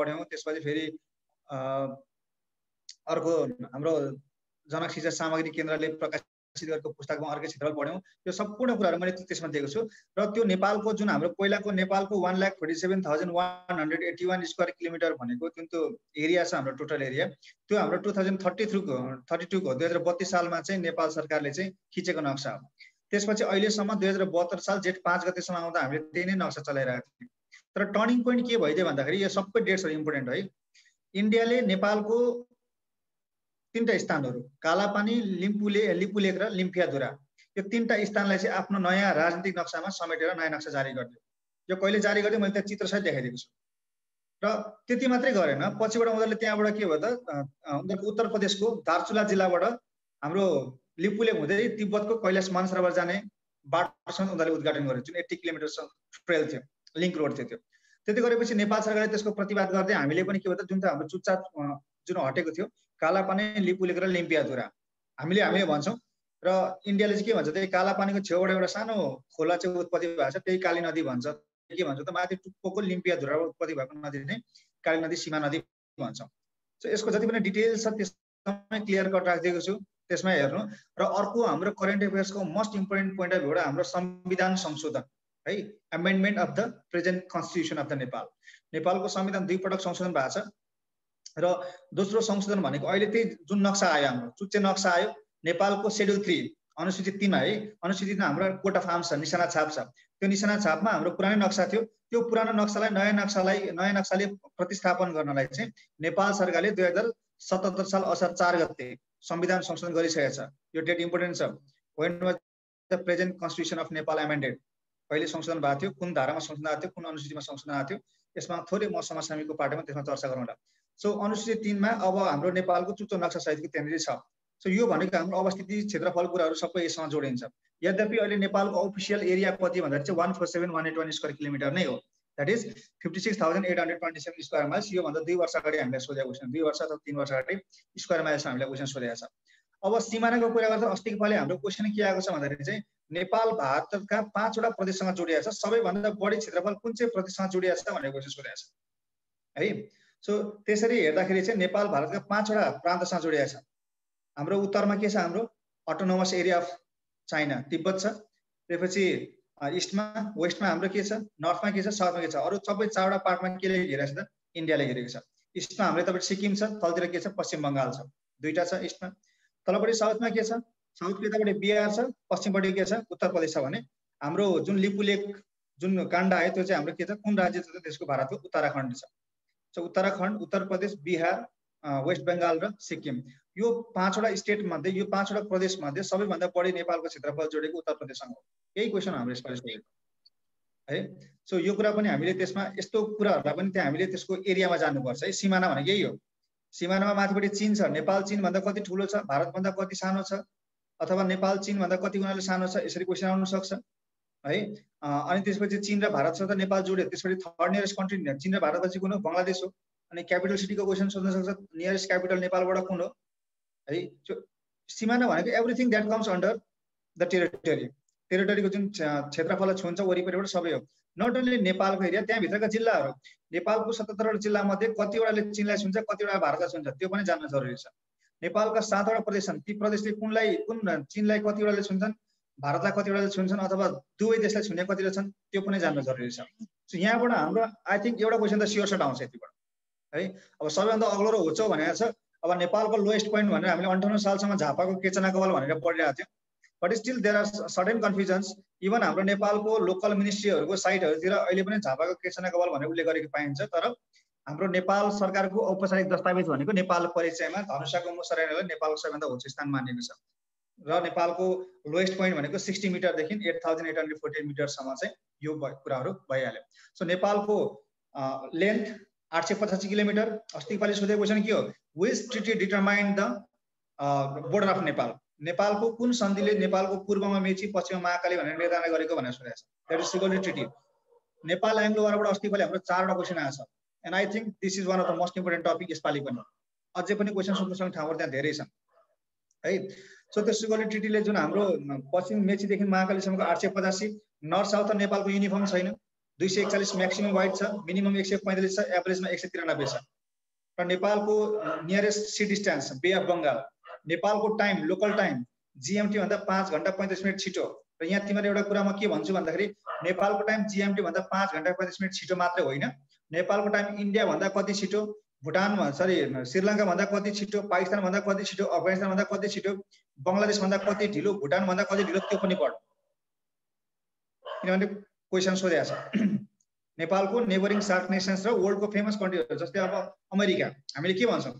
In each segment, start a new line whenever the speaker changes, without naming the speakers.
पढ्यौँ। त्यसपछि फेरि अर्को हाम्रो जनक शिक्षा सामग्री केन्द्रले प्रकाशित गरेको पुस्तकमा अर्कै क्षेत्रफल पढ्यौँ। त्यो सम्पूर्ण कुराहरू मैले त्यसमा दिएको छु। र त्यो नेपालको जुन हाम्रो पहिलाको नेपालको 1,47,181 स्क्वायर किलोमिटर भनेको जुन त्यो एरिया छ हाम्रो टोटल एरिया, त्यो हाम्रो 2032 को 2032 सालमा चाहिँ नेपाल सरकारले चाहिँ खिचेको नक्सा हो। त्यसपछि अहिलेसम्म 2072 साल जेठ 5 गतेसम्म आउँदा हामीले त्यही नै नक्सा चलाइरहेको थियौँ। तर टर्निङ पोइन्ट के भइदियो भन्दाखेरि यो सबै डेट्सहरू इम्पोर्टेन्ट है। इन्डियाले नेपालको 3टा स्थानहरू कालापानी, लिपुलेक र लिम्फियाधुरा, यो 3टा स्थानलाई चाहिँ आफ्नो नयाँ राजनीतिक नक्सामा समेटेर नयाँ नक्सा जारी गरिदियो। यो कहिले जारी गरिदियो मैले त्यहाँ चित्रसहित देखाइदिएको छु। र त्यति मात्रै गरेन, पछिबाट उनीहरूले त्यहाँबाट के भयो त उनीहरूको उत्तर प्रदेशको दार्चुला जिल्लाबाट हाम्रो लिपुलेक हुँदै तिब्बतको कैलाश मानसरोवर जाने बाटोसम्म उनीहरूले उद्घाटन गरे, जुन 80 किलोमिटर ट्रेल थियो, लिङ्क रोड थियो। त्यति गरेपछि नेपाल सरकारले त्यसको प्रतिवाद गर्दै हामीले पनि के भयो त जुन हाम्रो चुपचाप जुन हटेको थियो कालापानी, लिपुलेक र लिम्फियाधुरा हामीले भन्छौँ। र इन्डियाले चाहिँ के भन्छ त्यही कालापानीको छेउबाट एउटा सानो खोला चाहिँ उत्पत्ति भएको छ, त्यही काली नदी भन्छ। के भन्छ त माथि टुप्पोको लिम्फियाधुरा उत्पत्ति भएको नदी नै काली नदी, सीमा नदी भन्छौँ। सो यसको जति पनि डिटेल्स छ त्यसमै क्लियर कट राखिदिएको छु, त्यसमै हेर्नु। र अर्को हाम्रो करेन्ट अफेयर्सको मोस्ट इम्पोर्टेन्ट पोइन्ट अफ भ्यूबाट हाम्रो संविधान संशोधन है, amendment of the present constitution of the Nepal. नेपालको संविधान 2 पटक संशोधन भएको छ। र दोस्रो संशोधन भनेको अहिले त्यही जुन नक्सा आयो हाम्रो चुच्चे नक्सा आयो नेपालको शेड्युल 3 अनुसूची 3 है। अनुसूची 3 हाम्रो कोट अफ आर्म्स छ, निशाना छाप छ। त्यो निशाना छापमा हाम्रो पुरानो नक्सा थियो, त्यो पुरानो नक्सालाई नयाँ नक्साले प्रतिस्थापन गर्नलाई चाहिँ नेपाल सरकारले 2077 साल असार 4 गते संविधान संशोधन गरिसकेको छ। यो डेट इम्पोर्टेन्ट छ। When was the present constitution of Nepal amended, कहिले संशोधन भएको थियो, कुन धारामा संशोधन भएको थियो, कुन अनुसूचीमा संशोधन भएको थियो, यसमा थोरै म समसामयिकको पाटोमा त्यसमा चर्चा गरौँला। सो अनुसूची 3 मा अब हाम्रो नेपालको चुच्चो नक्सा सहितको त्यहाँनिर छ। सो यो भनेको हाम्रो अवस्थिति, क्षेत्रफल कुराहरू सबै यसमा जोडिन्छ। यद्यपि अहिले नेपालको अफिसियल एरिया कति भन्दाखेरि चाहिँ 147,181 स्क्वायर किलोमिटर नै हो। That is 56,827 square miles. यो भन्दा 2 वर्ष अगाडि हामीलाई सोधेको क्वेसन, 2 वर्ष अथवा 3 वर्ष अगाडि स्क्वायर माइल्समा हामीलाई क्वेसन सोधेको छ। अब सिमानाको कुरा गर्दा अस्तिको पालि हाम्रो क्वेसन के आएको छ भन्दाखेरि चाहिँ नेपाल भारतका 5 वटा प्रदेशसँग जोडिएको छ, सबैभन्दा बढी क्षेत्रफल कुन चाहिँ प्रदेशसँग जोडिएको छ भनेर क्वेसन सोधेको छ है। सो त्यसरी हेर्दाखेरि चाहिँ नेपाल भारतका 5 वटा प्रान्तसँग जोडिएको छ। हाम्रो उत्तरमा के छ, हाम्रो autonomous area of China Tibet छ। त्यसपछि इस्टमा वेस्टमा हाम्रो के छ, नर्थमा के छ, साउथमा के छ, अरू सबै 4 वटा पार्टमा केले घेरेको छ त इन्डियाले घेरेको छ। इस्टमा हाम्रो तपाईँ सिक्किम छ, तलतिर के छ पश्चिम बङ्गाल छ, 2टा छ इस्टमा। तलपट्टि साउथमा के छ, साउथको यतापट्टि बिहार छ, पश्चिमपट्टि के छ उत्तर प्रदेश छ। भने हाम्रो जुन लिपुलेक जुन काण्ड आयो त्यो चाहिँ हाम्रो के छ, कुन राज्य छ त्यसको भारतको उत्तराखण्ड छ। सो उत्तराखण्ड, उत्तर प्रदेश, बिहार, वेस्ट बेङ्गाल र सिक्किम, यो 5 वटा स्टेट मध्ये, यो 5 वटा प्रदेश मध्ये सबैभन्दा बढी नेपालको क्षेत्रफल जोडेको उत्तर प्रदेशसँग हो। यही क्वेसन हाम्रो यसपालि सोधेको है। सो यो कुरा पनि हामीले त्यसमा यस्तो कुराहरूलाई पनि त्यहाँ हामीले त्यसको एरियामा जानुपर्छ है। सिमाना भनेको यही हो। सिमानामा माथिपट्टि चीन छ, नेपाल चीन भन्दा कति ठुलो छ, भारत भन्दा कति सानो छ, अथवा नेपाल चीन भन्दा कति गुणाले सानो छ, यसरी क्वेसन आउन सक्छ है। अनि त्यसपछि चीन र भारतसँग नेपाल जोड्यो, त्यसपछि थर्ड नियरेस्ट कन्ट्री चीन र भारतपछि कुन हो, बङ्गलादेश हो। अनि क्यापिटल सिटीको क्वेसन सोध्न सक्छ, नियरेस्ट क्यापिटल नेपालबाट कुन हो है। सिमाना भनेको everything that comes under the territory, टेरिटरीको जुन क्षेत्रफल छुन्छ वरिपरिबाट सबै हो। नट ओन्ली नेपालको एरिया, त्यहाँभित्रका जिल्लाहरू, नेपालको 77 वटा जिल्ला मध्ये कतिवटाले चीनलाई छुन्छ, कतिवटा भारतलाई छुन्छ, त्यो पनि जान्न जरुरी छ। नेपालका 7 वटा प्रदेश छन्, ती प्रदेशले कुन चीनलाई कतिवटाले छुन्छन्, भारतलाई कतिवटाले छुन्छन्, अथवा दुवै देशलाई छुने कतिवटा छन्, त्यो पनि जान्न जरुरी छ। सो यहाँबाट हाम्रो आई थिङ्क एउटा क्वेसन त स्योर सट आउँछ यतिबाट है। अब सबैभन्दा अग्लो र होचो भनेको छ अब नेपालको लोएस्ट पोइन्ट भनेर हामीले 58 सालसम्म झापाको केचना कवल भनेर पढिरहेको थियौँ। But still there are certain confusions. Even हाम्रो नेपालको लोकल मिनिस्ट्रीहरूको साइटहरूतिर अहिले पनि झापाको केचना कवल भनेर उल्लेख गरेको पाइन्छ। तर हाम्रो नेपाल सरकारको औपचारिक दस्तावेज भनेको नेपाल परिचयमा धनुषाको मुसराइनलाई नेपालको सबैभन्दा होचो स्थान मानिएको छ। र नेपालको लोएस्ट पोइन्ट भनेको 60 मिटरदेखि 8840 मिटरसम्म चाहिँ यो कुराहरू भइहाल्यो। सो नेपालको लेन्थ 885 किलोमिटर। अस्तिको पालि सोधेको क्वेसन के हो, which treaty determine the border of Nepal, नेपालको कुन सन्धिले नेपालको पूर्वमा मेची पश्चिममा महाकाली भनेर निर्धारण गरेको भनेर सोधेको छ। That is Sugauli treaty. Nepal Anglo वारबाट अस्तिको पालि हाम्रो 4 वटा क्वेसन आएको छ। And I think this is one of the most important topic. यसपालि पनि अझै पनि क्वेसन सोध्न सक्ने ठाउँहरू त्यहाँ धेरै छन् है। सो त्यो सिगोल्डी ट्रिटीले जुन हाम्रो पश्चिम मेचीदेखि महाकालीसम्मको 885, नर्थ साउथ नेपालको युनिफर्म छैन, 241 म्याक्सिमम वाइड छ, मिनिमम 145 छ, एभरेजमा 193 छ। र नेपालको nearest C distance bay of Bengal, नेपालको टाइम लोकल टाइम GMT भन्दा 5 घण्टा 35 मिनट छिटो। र यहाँ तिमीले एउटा कुरा म के भन्छु भन्दाखेरि नेपालको टाइम GMT भन्दा 5 घण्टा 35 मिनट छिटो मात्रै होइन, नेपालको टाइम इन्डिया भन्दा कति छिटो, भुटान श्रीलङ्का भन्दा कति छिटो, पाकिस्तान भन्दा कति छिटो, अफगानिस्तान भन्दा कति छिटो, बङ्गलादेश भन्दा कति ढिलो, भुटान भन्दा कति ढिलो, त्यो पनि पढ। किनभने क्वेसन सोधेको छ। नेपालको नेबरिङ सार्क नेसन्स र वर्ल्डको फेमस कन्ट्रीहरू जस्तै अब अमेरिका, हामीले के भन्छौँ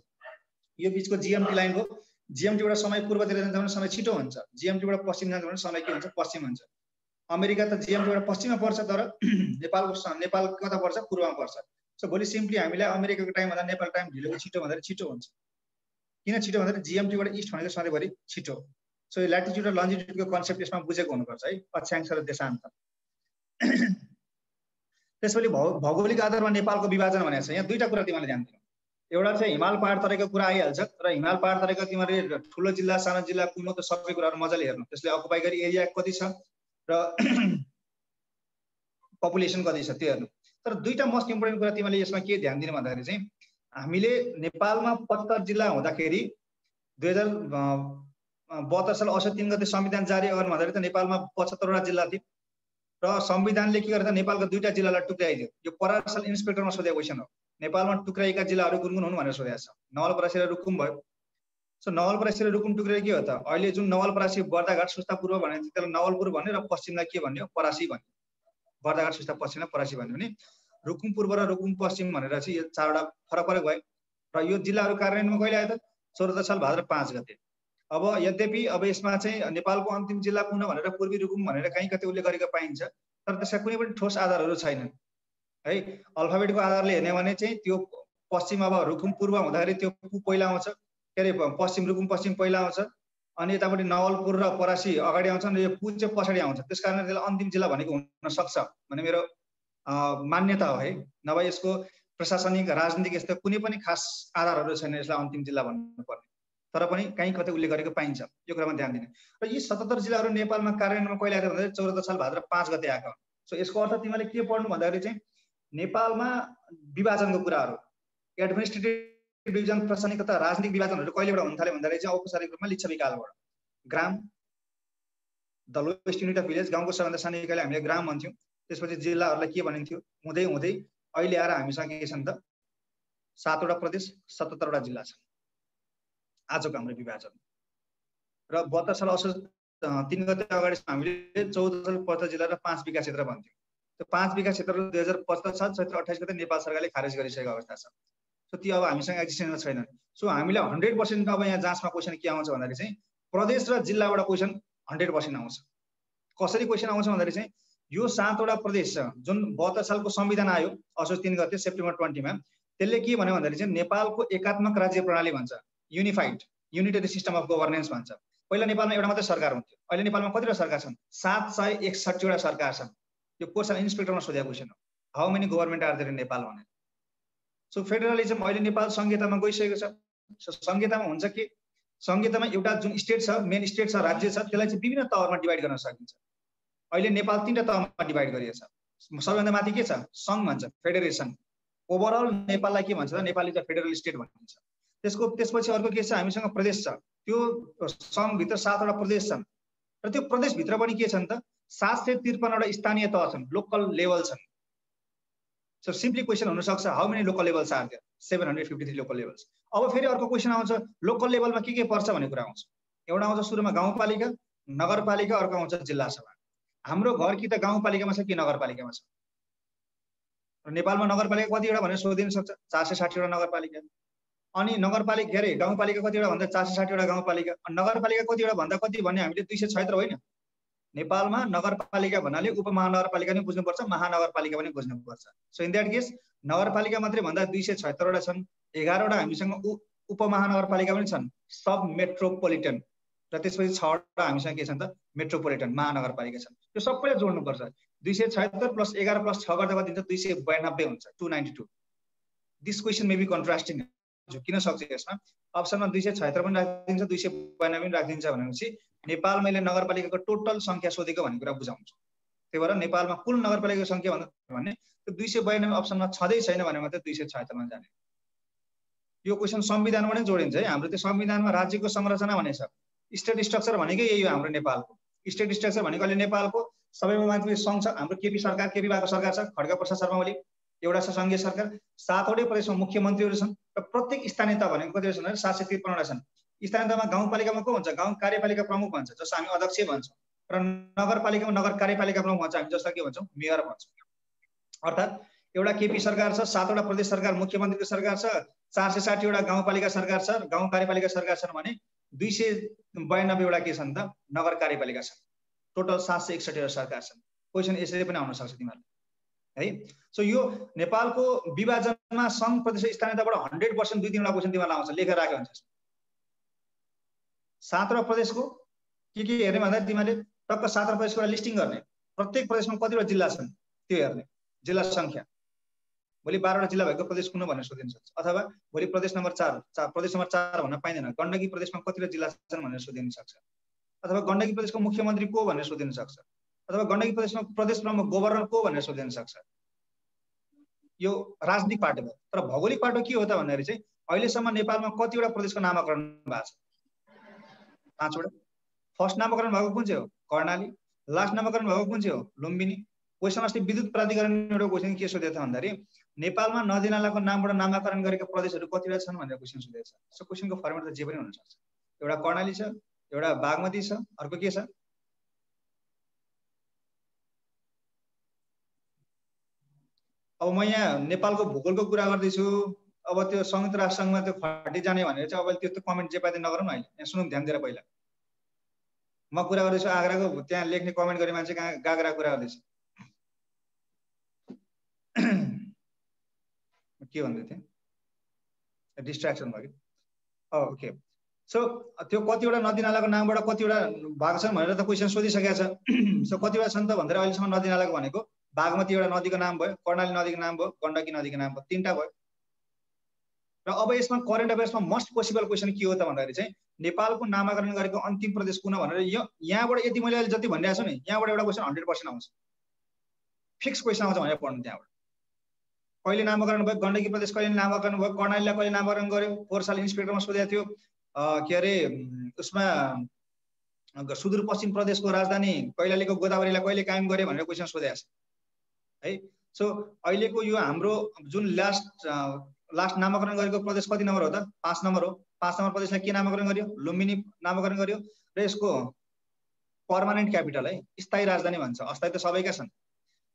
यो बिचको GMT लाइनको, GMT बाट समय पूर्वतिर जान्छ भने समय छिटो हुन्छ, GMT बाट पश्चिम जान्छ भने समय के हुन्छ, पश्चिम हुन्छ। अमेरिका त GMT बाट पश्चिममा पर्छ, तर नेपाल कता पर्छ, पूर्वमा पर्छ। सो भोलि सिम्पली हामीलाई अमेरिकाको टाइम भन्दा नेपाल टाइम ढिलो छिटो भन्दा छिटो हुन्छ। किन छिटो भन्दा GMT बाट इस्ट भनेको सधैँभरि छिटो। सो ल्याटिट्युड र लन्जिट्युडको कन्सेप्ट यसमा बुझेको हुनुपर्छ है, अक्षांश र देशान्तर। त्यसपछि भौगोलिक आधारमा नेपालको विभाजन भनेको छ। यहाँ दुईटा कुरा तिमीले ध्यान दिनु। एउटा चाहिँ हिमाल पहाड तरेको कुरा आइहाल्छ, र हिमाल पहाड तरेको तिमीले ठुलो जिल्ला सानो जिल्ला कुन त सबै कुराहरू मजाले हेर्नु, त्यसले अकुपाई गरी एरिया कति छ र पपुलेसन कति छ त्यो हेर्नु। तर दुईटा मोस्ट इम्पोर्टेन्ट कुरा तिमीले यसमा के ध्यान दिनु भन्दाखेरि चाहिँ हामीले नेपालमा 75 जिल्ला हुँदाखेरि 2072 साल असोज 3 गते संविधान जारी गर्नु भन्दाखेरि त नेपालमा 75 वटा जिल्ला थियो, र संविधानले के गर्छ नेपालको दुईटा जिल्लालाई टुक्राइदियो। यो परासल इन्सपेक्टरमा सोधेको क्वेसन हो। नेपालमा टुक्राएका जिल्लाहरू कुन कुन हुन् भनेर सोधेको छ। नवलपरासी र रुकुम भयो। सो नवलपरासी र रुकुम टुक्राए के हो त, अहिले जुन नवलपरासी बर्दाघाट सुस्ता पूर्व भने त्यसलाई नवलपुर भन्ने, र पश्चिमलाई के भन्ने हो, परासी भन्ने। बर्दाघाट सुस्ता पश्चिमलाई परासी भन्ने भने रुकुम पूर्व र रुकुम पश्चिम भनेर चाहिँ यो चारवटा फरक फरक भयो। र यो जिल्लाहरू कार्यान्वयनमा कहिले आयो त, 14 साल भाद्र 5 गते। अब यद्यपि अब यसमा चाहिँ नेपालको अन्तिम जिल्ला कुन भनेर पूर्वी रुकुम भनेर कहीँ कतै उल्लेख गरेको पाइन्छ, तर त्यसका कुनै पनि ठोस आधारहरू छैनन् है। अल्फाबेटको आधारले हेर्ने भने चाहिँ त्यो पश्चिम, अब रुकुम पूर्व हुँदाखेरि त्यो पहिला आउँछ, के अरे पश्चिम रुकुम पश्चिम पहिला आउँछ, अनि यतापट्टि नवलपुर र परासी अगाडि आउँछन्, र यो पु चाहिँ पछाडि आउँछ। त्यसकारण त्यसलाई अन्तिम जिल्ला भनेको हुन सक्छ भन्ने मेरो मान्यता हो है। नभए यसको प्रशासनिक राजनीतिक यस्तो कुनै पनि खास आधारहरू छैन यसलाई अन्तिम जिल्ला भन्नुपर्ने, तर पनि कहीँ कतै उल्लेख गरेको पाइन्छ। यो कुरामा ध्यान दिने। र यी 77 जिल्लाहरू नेपालमा कार्यान्वयनमा कहिले आएको भन्दाखेरि 14 साल भाद्र 5 गते आएको। सो यसको अर्थ तिमीले के पढ्नु भन्दाखेरि चाहिँ नेपालमा विभाजनको कुराहरू, एडमिनिस्ट्रेटिभ डिभिजन, प्रशासनिक तथा राजनीतिक विभाजनहरू कहिलेबाट हुन थाल्यो भन्दाखेरि चाहिँ औपचारिक रूपमा लिच्छवी कालबाट। ग्राम, the lowest unit of village, गाउँको सबभन्दा सानो इकाइलाई हामीले ग्राम भन्थ्यौँ। त्यसपछि जिल्लाहरूलाई के भनिन्थ्यो, हुँदै हुँदै अहिले आएर हामीसँग के छन् त 7 वटा प्रदेश 77 वटा जिल्ला छन् आजको हाम्रो विभाजन। र 72 साल असोज 3 गते अगाडि हामीले 14 साल 75 जिल्ला र 5 विकास क्षेत्र भन्थ्यौँ। त्यो 5 विकास क्षेत्रहरू 2075 साल चैत्र 28 गते नेपाल सरकारले खारेज गरिसकेको अवस्था छ। सो त्यो अब हामीसँग एक्जिस्टेन्समा छैनन्। सो हामीलाई 100% अब यहाँ जाँचमा क्वेसन के आउँछ भन्दाखेरि चाहिँ प्रदेश र जिल्लाबाट क्वेसन 100% आउँछ। कसरी क्वेसन आउँछ भन्दाखेरि चाहिँ यो 7 वटा प्रदेश छ जुन 72 सालको संविधान आयो असोज 3 गते सेप्टेम्बर 20 मा, त्यसले के भन्यो भन्दाखेरि चाहिँ नेपालको एकात्मक राज्य प्रणाली भन्छ, unified unitary system of governance भन्छ। पहिला नेपालमा एउटा मात्रै सरकार हुन्थ्यो, अहिले नेपालमा कतिवटा सरकार छन्, 761 वटा सरकार छन्। यो कोर्स इन्सपेक्टरमा सोधेको क्वेसन हो, how many government are there in Nepal भनेर। सो फेडरलिजम अहिले नेपाल संहितामा गइसकेको छ। सो संहितामा हुन्छ कि संहितामा एउटा जुन स्टेट छ, मेन स्टेट छ, राज्य छ, त्यसलाई चाहिँ विभिन्न तहमा डिभाइड गर्न सकिन्छ। अहिले नेपाल 3टा तहमा डिभाइड गरिएको छ। सबैभन्दा माथि के छ, सङ्घ भन्छ, फेडरेसन। ओभरअल नेपाललाई के भन्छ त, नेपाली चाहिँ फेडरल स्टेट भनिन्छ। त्यसपछि अर्को के छ, हामीसँग प्रदेश छ। त्यो सङ्घभित्र 7 वटा प्रदेश छन्, र त्यो प्रदेशभित्र पनि के छन् त 753 वटा स्थानीय तह छन्, लोकल लेभल छन्। सो सिम्पली क्वेसन हुन सक्छ, how many local levels are there, 753 local levels. अब फेरि अर्को क्वेसन आउँछ, लोकल लेभलमा के पर्छ भन्ने कुरा आउँछ। एउटा आउँछ सुरुमा गाउँपालिका, नगरपालिका, अर्को आउँछ जिल्ला सभा। हाम्रो घर कि त गाउँपालिकामा छ कि नगरपालिकामा छ। र नेपालमा नगरपालिका कतिवटा भनेर सोधिन सक्छ, 460 वटा नगरपालिका। अनि नगरपालिका के अरे गाउँपालिका कतिवटा भन्दा 460 वटा गाउँपालिका। नगरपालिका कतिवटा भन्दा कति भन्ने हामीले 276 होइन। नेपालमा नगरपालिका भन्नाले उपमहानगरपालिका पनि बुझ्नुपर्छ, महानगरपालिका पनि बुझ्नुपर्छ। सो इन द्याट केस नगरपालिका मात्रै भन्दा 276 वटा छन्। 11 वटा हामीसँग उपमहानगरपालिका पनि छन्, सब मेट्रोपोलिटन। र त्यसपछि 6 वटा हामीसँग के छन् त मेट्रोपोलिटन महानगरपालिका छन्। यो सबैलाई जोड्नुपर्छ। 276 + 11 + 6 गर्दा कति हुन्छ, 292 हुन्छ, 292। This question may be contrasting किन सक्छ यसमा। अप्सनमा 276 पनि राखिदिन्छ, 292 पनि राखिदिन्छ भनेपछि नेपालमा अहिले नगरपालिकाको टोटल संख्या सोधेको भन्ने कुरा बुझाउँछ। त्यही भएर नेपालमा कुल नगरपालिकाको सङ्ख्या भन्दा भने त्यो 292 अप्सनमा छँदै छैन भने मात्रै 276 मा जाने। यो क्वेसन संविधानमा नै जोडिन्छ है। हाम्रो त्यो संविधानमा राज्यको संरचना भनेको छ, स्टेट स्ट्रक्चर भनेकै यही हो हाम्रो नेपालको। स्टेट स्ट्रक्चर भनेको अहिले नेपालको सबैमा माथि सङ्घ छ, हाम्रो केपी सरकार, केपी बाको सरकार छ, खड्ग प्रसाद शर्मा ओली, एउटा छ सङ्घीय सरकार, 7वटै प्रदेशमा मुख्यमन्त्रीहरू छन् र प्रत्येक स्थानीय तह भनेको कति छन् भने 753 छन्। स्थानीय तहमा गाउँपालिकामा को हुन्छ? गाउँ कार्यपालिका प्रमुख भन्छ, जसलाई हामी अध्यक्ष भन्छौँ, र नगरपालिकामा नगर कार्यपालिका प्रमुख भन्छ, हामी जसलाई के भन्छौँ? मेयर भन्छौँ। अर्थात् एउटा केपी सरकार छ, 7वटा प्रदेश सरकार मुख्यमन्त्रीको सरकार छ, 460वटा गाउँपालिका सरकार छ, गाउँ कार्यपालिका सरकार छन् भने 292वटा के छन् त? नगर कार्यपालिका छन्। टोटल 761वटा सरकार छन्। क्वेसन यसरी पनि आउन सक्छ तिमीहरूलाई है। सो यो नेपालको विभाजनमा सङ्घ प्रदेश स्थानीयताबाट 100% 2-3वटा क्वेसन तिमीहरूलाई आउँछ, लेखेर राख्यो हुन्छ। 7वटा प्रदेशको के हेर्ने भन्दा तिमीहरूले टक्क 7वटा प्रदेशको लिस्टिङ गर्ने, प्रत्येक प्रदेशमा कतिवटा जिल्ला छन् त्यो हेर्ने, जिल्ला सङ्ख्या। भोलि 12वटा जिल्ला भएको प्रदेश कुन भनेर सोधिन सक्छ, अथवा भोलि प्रदेश नम्बर 4 प्रदेश नम्बर 4 भन्न पाइँदैन, गण्डकी प्रदेशमा कतिवटा जिल्ला छन् भनेर सोधिन सक्छ, अथवा गण्डकी प्रदेशको मुख्यमन्त्री को भनेर सोधिन सक्छ, अथवा गण्डकी प्रदेशमा प्रदेश प्रमुख गभर्नर को भनेर सोधिन सक्छ। यो राजनीतिक पाटो हो। तर भौगोलिक पाटो के हो त भन्दाखेरि चाहिँ अहिलेसम्म नेपालमा कतिवटा प्रदेशको नामाकरण भएको छ? 5वटा। फर्स्ट नामाकरण भएको कुन चाहिँ हो? कर्णाली। लास्ट नामाकरण भएको कुन चाहिँ हो? लुम्बिनी। क्वेसन अस्ति विद्युत प्राधिकरण एउटा क्वेसन के सोधेको छ भन्दाखेरि नेपालमा नदी नालाको नामबाट नामाकरण गरेका प्रदेशहरू कतिवटा छन् भनेर क्वेसन सोधेको छ। सो क्वेसनको फर्मेट त जे पनि हुन सक्छ। एउटा कर्णाली छ, एउटा बागमती छ, अर्को के छ? अब म यहाँ नेपालको भूगोलको कुरा गर्दैछु, अब त्यो संयुक्त राष्ट्र सङ्घमा त्यो फाटी जाने भनेर चाहिँ अब त्यो कमेन्ट जे पाए नगरौँ न। अहिले यहाँ सुनौँ ध्यान दिएर। पहिला म कुरा गर्दैछु आगराको, त्यहाँ लेख्ने कमेन्ट गर्ने मान्छे कहाँ गागरा कुरा गर्दैछ। के भन्दै थिएँ? डिस्ट्र्याक्सन भयो कि? ओके। सो त्यो कतिवटा नदी नालाको नामबाट कतिवटा भएको छन् भनेर त क्वेसन सोधिसकेको छ। सो कतिवटा छन् त भन्दा अहिलेसम्म नदी नालाको भनेको बागमती एउटा नदीको नाम भयो, कर्णाली नदीको नाम भयो, गण्डकी नदीको नाम भयो, 3टा भयो। र अब यसमा करेन्ट अफेयर्समा मोस्ट पोसिबल क्वेसन के हो त भन्दाखेरि चाहिँ नेपालको नामाकरण गरेको अन्तिम प्रदेश कुन भनेर यहाँबाट यति मैले अहिले जति भनिरहेको छु नि, यहाँबाट एउटा क्वेसन 100% आउँछ, फिक्स क्वेसन आउँछ भनेर पढ्नु। त्यहाँबाट कहिले नामाकरण भयो, गण्डकी प्रदेश कहिले नामाकरण भयो, कर्णालीलाई कहिले नामाकरण गर्यो, 4 साल इन्सपेक्टरमा सोधेको थियो। के अरे उसमा सुदूरपश्चिम प्रदेशको राजधानी कैलालीको गोदावरीलाई कहिले कायम गर्यो भनेर क्वेसन सोधेको छ है। सो अहिलेको यो हाम्रो जुन लास्ट नामाकरण गरेको प्रदेश कति नम्बर हो त? 5 नम्बर हो। 5 नम्बर प्रदेशलाई के नामाकरण गर्यो? लुम्बिनी नामाकरण गर्यो। र यसको पर्मानेन्ट क्यापिटल है, स्थायी राजधानी भन्छ। अस्थायी त सबैका छन्।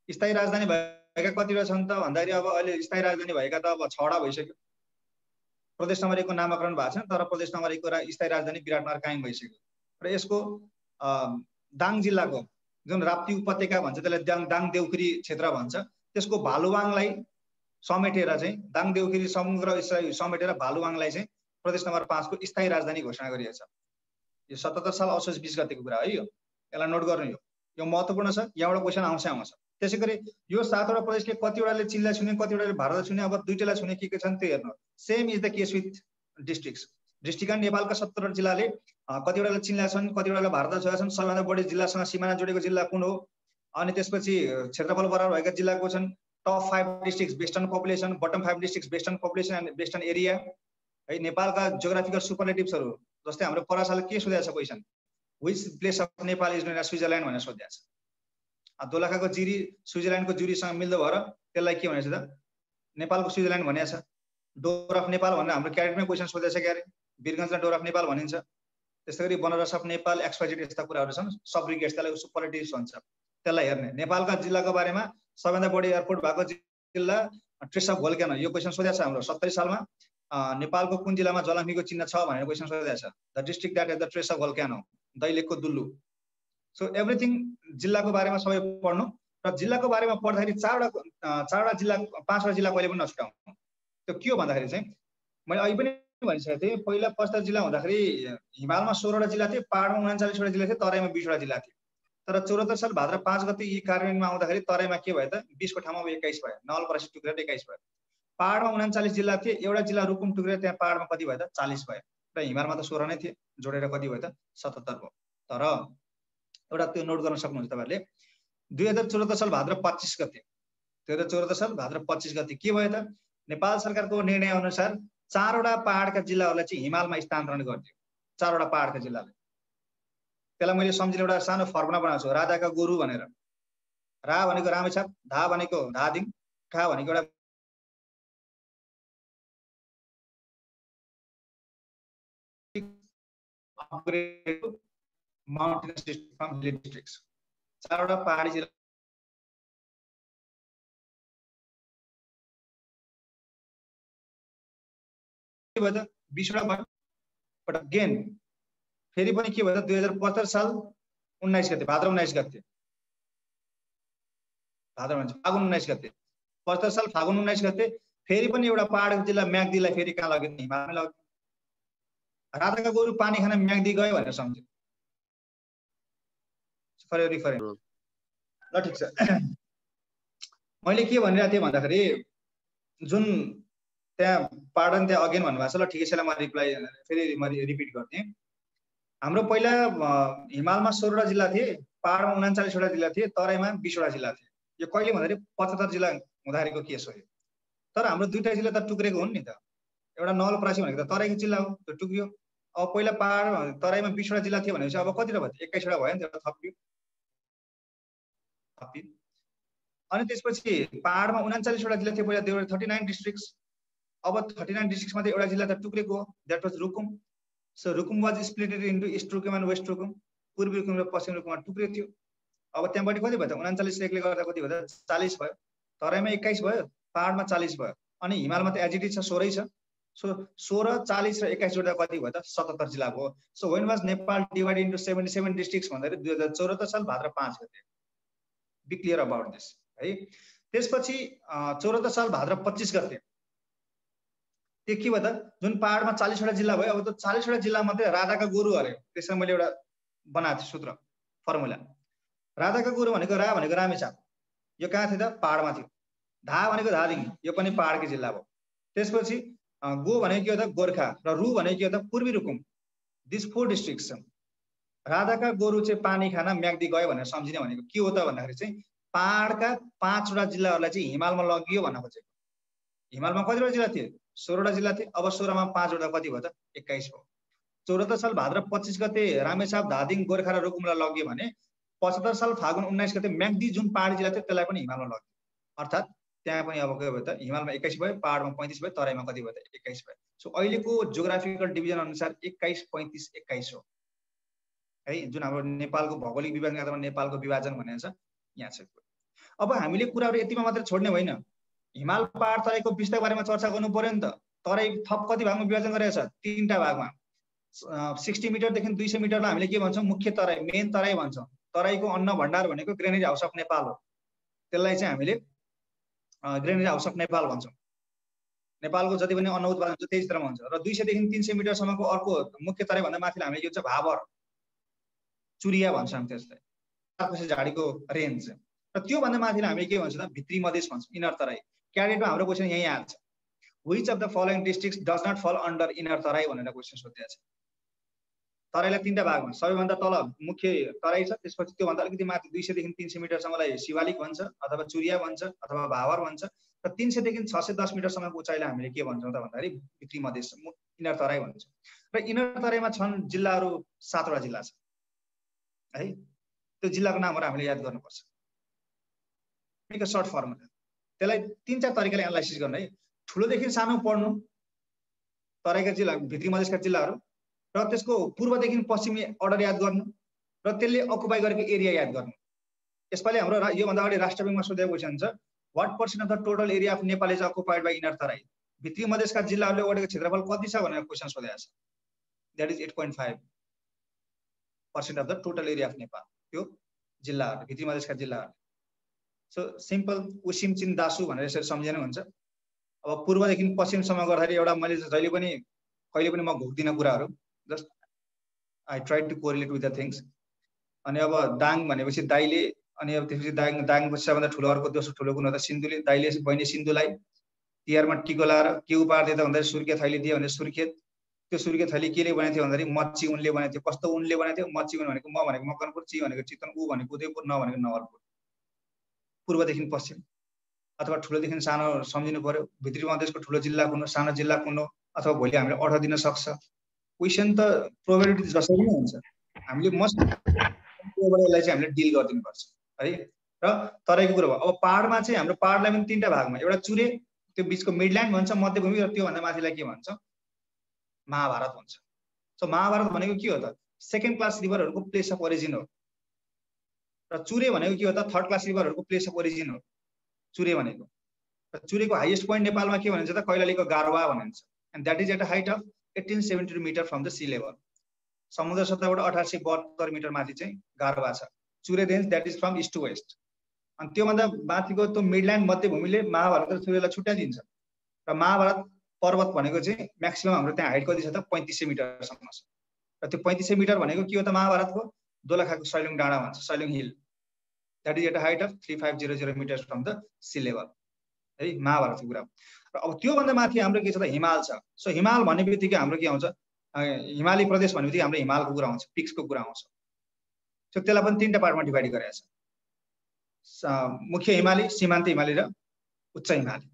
स्थायी राजधानी भएका कतिवटा छन् त भन्दाखेरि अब अहिले स्थायी राजधानी भएका त अब 6वटा भइसक्यो। प्रदेश नम्बर 1 को नामाकरण भएको छ, तर प्रदेश नम्बर 1 को स्थायी राजधानी विराटनगर कायम भइसक्यो। र यसको दाङ जिल्लाको जुन राप्ती उपत्यका भन्छ, त्यसलाई दाङ देउखुरी क्षेत्र भन्छ, त्यसको भालुवाङलाई समेटेर चाहिँ दाङ देउखुरी समुद्र समेटेर भालुवाङलाई चाहिँ प्रदेश नम्बर 5 को स्थायी राजधानी घोषणा गरिएको छ। यो 77 साल असोज 20 गतेको कुरा है। यसलाई नोट गर्नु। यो महत्त्वपूर्ण छ, यहाँबाट क्वेसन आउँछ। त्यसै गरी यो 7वटा प्रदेशले कतिवटाले चीनलाई छुने, कतिवटाले भारतलाई छुने, अब 2टालाई छुने के छन् त्यो हेर्नु। Same is the case with districts. District नेपालका 70 जिल्लाले कतिवटाले चीनलाई छन्, कतिवटाले भारतलाई छुएका छन्। सबैभन्दा बढी जिल्लासँग सिमाना जोडेको जिल्ला कुन हो? अनि त्यसपछि क्षेत्रफल बराबर भएका जिल्ला को छन्? Top 5 districts based on population, bottom 5 districts based on population and based on area है। नेपालका जियोग्राफिकल सुपरलेटिभ्सहरू जस्तै हाम्रो परासाले के सोधेको छ question? Which place of Nepal is known as Switzerland भनेर सोधेको छ। दोलखाको जिरी स्विजरल्यान्डको जुरीसँग मिल्दो भएर त्यसलाई के भनेछ त? नेपालको स्विजरल्यान्ड भनेको छ। डोर अफ नेपाल भनेर हाम्रो क्याडेटमै क्वेसन सोधेको छ क्यारे, वीरगञ्जलाई डोर अफ नेपाल भनिन्छ। त्यस्तै गरी बनरस अफ नेपाल, एक्सवाइजेड यस्ता कुराहरू छन्। सब ब्रिगेड्स त्यसलाई सुपरलेटिभ्स भन्छ। त्यसलाई हेर्ने। नेपालका जिल्लाको बारेमा सबैभन्दा बढी एयरपोर्ट भएको जिल्ला ट्रेस अफ भोल्केनो, यो क्वेसन सोधेको छ हाम्रो 70 सालमा। नेपालको कुन जिल्लामा ज्वालामुखीको चिन्ह छ भनेर क्वेसन सोधेको छ? The district that is the trace of volcano, दैलेखको दुल्लु। सो एभ्रिथिङ जिल्लाको बारेमा सबै पढ्नु। र जिल्लाको बारेमा पढ्दाखेरि 4वटा जिल्ला 5वटा जिल्ला कहिले पनि नछुटाउनु। त्यो के हो भन्दाखेरि चाहिँ मैले अहिले पनि भनिसकेको थिएँ, पहिला 75 जिल्ला हुँदाखेरि हिमालमा 16वटा जिल्ला थिए, पहाडमा 39वटा जिल्ला थिए, तराईमा 20वटा जिल्ला थिए। तर 74 साल भाद्र 5 गते यी कार्यान्वयनमा आउँदाखेरि तराईमा के भयो त? 20 को ठाउँमा 21 भयो। नवलपरासी टुक्रेर 21 भयो। पहाडमा 39 जिल्ला थिए, एउटा जिल्ला रुकुम टुक्रेर त्यहाँ पहाडमा कति भयो त? 40 भयो। र हिमालमा त 16 नै थिए, जोडेर कति भयो त? 77 भयो। तर एउटा त्यो नोट गर्न सक्नुहुन्छ तपाईँहरूले, 2074 साल भाद्र 25 गते 2074 साल भाद्र 25 गते के भयो त नेपाल सरकारको निर्णय अनुसार 4 वटा पहाडका जिल्लाहरूलाई चाहिँ हिमालमा स्थानान्तरण गरिदियो। 4 वटा पहाडका जिल्लालाई। त्यसलाई मैले सम्झिने एउटा सानो फर्मुला बनाएको छु, राधाका गोरु भनेर। रा भनेको रामेछाप, धा भनेको धादिङ, खा भनेको एउटा mountainous district from hilly districts. 4 वटा पहाडी जिल्ला के भयो त 20 वटा भयो। बट अगेन फेरि पनि के भयो त 2075 साल 19 गते भाद्र 19 गते भाद्र भन्छ फागुन 19 गते 75 साल फागुन 19 गते फेरि पनि एउटा पहाडको जिल्ला म्याग्दीलाई फेरि कहाँ लग्यो त हिमालमै लग्यो। राधाका गोरु पानी खान म्याग्दी गयो भनेर सम्झ्यो। For your reference. ल ठीक छ। मैले के भनिरहेको थिएँ भन्दाखेरि जुन त्यहाँ पार्डन त्यहाँ अगेन भन्नुभएको छ। ल ठिकै छ, म रिप्लाई फेरि म रिपिट गर्थे। हाम्रो पहिला हिमालमा 16 वटा जिल्ला थिए, पहाडमा 39 वटा जिल्ला थिए, तराईमा 20 वटा जिल्ला थिए। यो कहिले भन्दाखेरि 75 जिल्ला हुँदाखेरिको केस हो। तर हाम्रो दुईटा जिल्ला त टुक्रेको हुन् नि त। एउटा नवलपरासी भनेको त तराईको जिल्ला हो, त्यो टुक्रियो। अब पहिला पहाड तराईमा 20 वटा जिल्ला थियो भनेपछि अब कतिवटा भयो? 21 वटा भयो नि त, एउटा थपियो। अनि त्यसपछि पहाडमा 39 वटा जिल्ला थियो पहिला, देयर वर 39 डिस्ट्रिक्ट्स। अब 39 डिस्ट्रिक्ट्स मध्ये एउटा जिल्ला त टुक्रेको हो, that was Rukum. So Rukum was splitted into east Rukum and west Rukum. पूर्वी रुकुम र पश्चिम रुकुममा टुक्रेको थियो। अब त्यहाँबाट कति भयो त? 39 एकले गर्दा कति भयो त? 40 भयो। तराईमा 21 भयो, पहाडमा 40 भयो, अनि हिमालमा त एजिटी छ 16 छ। सो 16, 40 र 21 जोड्दा कति भयो त? 77 जिल्ला भयो। So when was Nepal divided into 77 districts भन्दाखेरि 2074 साल भाद्र 5 गते। बी क्लियर अबाउट दिस है। त्यसपछि 74 साल भाद्र 25 गते त्यो के भयो त? जुन पहाडमा 40 वटा जिल्ला भयो, अब त 40 वटा जिल्ला मध्ये राधाका गोरु हरे। त्यसमा मैले एउटा बनाएको थिएँ सूत्र फर्मुला। राधाका गोरु भनेको रा भनेको रामेछाप, यो कहाँ थियो त? पहाडमा थियो। धा भनेको धादिङ, यो पनि पहाडकै जिल्ला भयो। त्यसपछि गो भनेको के हो त? गोर्खा, र रु भनेको के हो त? पूर्वी रुकुम। दिस 4 डिस्ट्रिक्ट्स छन्। राधाका गोरु चाहिँ पानी खान म्याग्दी गयो भनेर सम्झिने भनेको के हो त भन्दाखेरि चाहिँ पहाडका 5 वटा जिल्लाहरूलाई चाहिँ हिमालमा लगियो भन्न खोजेको। हिमालमा कतिवटा जिल्ला थिए? 16 वटा जिल्ला थिए। अब 16 मा 5 वटा कति भयो त? 21 भयो। 74 साल भाद्र 25 गते रामेछाप, धादिङ, गोर्खा र रुकुमलाई लग्यो भने 75 साल फागुन 19 गते म्याग्दी जुन पहाडी जिल्ला थियो त्यसलाई पनि हिमालमा लग्यो। अर्थात् त्यहाँ पनि अब के भयो त? हिमालमा 21 भयो, पहाडमा 35 भयो, तराईमा कति भयो त? 21 भयो। सो अहिलेको जियोग्राफिकल डिभिजन अनुसार 21, 35, 21 हो है। जुन हाम्रो नेपालको भौगोलिक विभाजन अथवा नेपालको विभाजन भनेको छ यहाँ छ। अब हामीले कुराहरू यतिमा मात्र छोड्ने होइन। हिमाल, पहाड, तराईको विस्तारको बारेमा चर्चा गर्नु पर्यो नि त। तराई थप कति भागमा विभाजन गरेको छ? 3टा भागमा। 60 मिटरदेखि 200 मिटरलाई हामीले के भन्छौँ? मुख्य तराई, मेन तराई भन्छौँ। तराईको अन्न भण्डार भनेको ग्रेनेज हाउस अफ नेपाल हो। त्यसलाई चाहिँ हामीले ग्रेनेज हाउस अफ नेपाल भन्छौँ। नेपालको जति पनि अन्न उत्पादन हुन्छ त्यही क्षेत्रमा हुन्छ। र 200 देखि 300 मिटरसम्मको अर्को मुख्य तराई भन्दा माथि हामीले के भन्छ? भाबर, चुरिया भन्छौँ त्यसलाई, तारकोसे झाडीको रेन्ज। र त्यो भन्दा माथिलाई हामीले के भन्छौँ त? भित्री मधेस भन्छौँ, इनर तराई। क्याडेटमा हाम्रो क्वेसन यही आउँछ, which of the following districts does not fall under inner Terai भनेर क्वेसन सोधिएको छ। तराईलाई 3टा भागमा, सबैभन्दा तल मुख्य तराई छ, त्यसपछि त्योभन्दा अलिकति माथि 200 देखि 300 मिटरसम्मलाई शिवालिक भन्छ अथवा चुरिया भन्छ अथवा भावर भन्छ, र 300 देखि 610 मिटरसम्मको उचाइलाई हामीले के भन्छौँ त भन्दाखेरि भित्री मधेस, इनर तराई भन्छौँ। र इनर तराईमा छन् जिल्लाहरू 7 वटा जिल्ला छ है। त्यो जिल्लाको नामहरू हामीले याद गर्नुपर्छ। एक सर्ट फर्मुला, त्यसलाई 3-4 तरिकाले एनालाइसिस गर्नु है। ठुलोदेखि सानो पढ्नु तराईका जिल्ला, भित्री मधेसका जिल्लाहरू, र त्यसको पूर्वदेखि पश्चिमी अर्डर याद गर्नु, र त्यसले अकुपाई गरेको एरिया याद गर्नु। यसपालि हाम्रो योभन्दा अगाडि राष्ट्र ब्याङ्कमा सोधेको क्वेसन छ, what percent of the total area of Nepal is occupied by inner Terai? भित्री मधेसका जिल्लाहरूले ओगटेको क्षेत्रफल कति छ भनेर क्वेसन सोधेको छ। That is 8.5% of the total area of Nepal. त्यो जिल्लाहरू, भित्री मधेसका जिल्लाहरू। सो सिम्पल उसिम चिन दासु भनेर यसरी सम्झिनु हुन्छ। अब पूर्वदेखि पश्चिमसम्म गर्दाखेरि एउटा मैले जहिले पनि कहिले पनि म घोक्दिनँ कुराहरू, just I try to correlate with the things. अनि अब दाङ भनेपछि दाइले, अनि अब त्यसपछि दाङपछि सबभन्दा ठुलो अर्को दोस्रो ठुलो कुन हो त? सिन्धुली। दाइले बहिनी सिन्धुलाई तिहारमा टिको लाएर के उपहार दिँदा भन्दाखेरि सुर्खे थैली दियो भने सुर्खेत। त्यो सुर्खे थैली केले बनाएको थियो भन्दाखेरि मच्छी उनले बनाएको थियो। कस्तो उनले बनाएको थियो? मच्छी उन भनेको म भनेको मकनपुर, ची भनेको चितवन, ऊ भनेको उदयपुर, न भनेको नवलपुर। पूर्वदेखि पश्चिम अथवा ठुलोदेखि सानो सम्झिनु पर्यो, भित्री मधेसको ठुलो जिल्ला कुन हो, सानो जिल्ला कुन हो, अथवा भोलि हामीले अर्डर दिन सक्छ। क्वेसन त प्रोबेबिलिटी जसरी नै हुन्छ, हामीले मस्ट यसलाई चाहिँ हामीले डिल गरिदिनुपर्छ है। र तराईको कुरा भयो। अब पहाडमा चाहिँ हाम्रो पहाडलाई पनि 3टा भागमा, एउटा चुरे, त्यो बिचको मिडल्यान्ड भन्छ, मध्यभूमि, र त्योभन्दा माथिलाई के भन्छ, महाभारत भन्छ। सो महाभारत भनेको के हो त, सेकेन्ड क्लास रिभरहरूको प्लेस अफ ओरिजिन हो। र चुरे भनेको के हो त, थर्ड क्लास रिभरहरूको प्लेस अफ ओरिजिन हो चुरे भनेको। र चुरेको हाइएस्ट पोइन्ट नेपालमा के भनिन्छ त, कैलालीको गारवा भनिन्छ। And that is at a height of 1872 metre from the sea level. समुद्र सतहबाट 1872 मिटर माथि चाहिँ गारवा छ। Chure range that is from east to west. अनि त्योभन्दा माथिको त्यो मिडल्यान्ड मध्यभूमिले महाभारत र चुरेलाई छुट्याइदिन्छ। र महाभारत पर्वत भनेको चाहिँ म्याक्सिमम हाम्रो त्यहाँ हाइट कति छ त, 3500 मिटरसम्म छ। र त्यो 3500 मिटर भनेको के हो त, महाभारतको दोलखाको सैलुङ डाँडा भन्छ, Sailung hill, that is at a height of 3500 metres from the sea level है, महाभारतको कुरा। र अब त्योभन्दा माथि हाम्रो के छ त, हिमाल छ। सो हिमाल भन्ने बित्तिकै हाम्रो के आउँछ, हिमाली प्रदेश भन्ने बित्तिकै हाम्रो हिमालको कुरा आउँछ, पिक्सको कुरा आउँछ। सो त्यसलाई पनि 3टा पार्टमा डिभाइड गरेको छ, मुख्य हिमाली, सीमान्त हिमाली र उच्च हिमाली।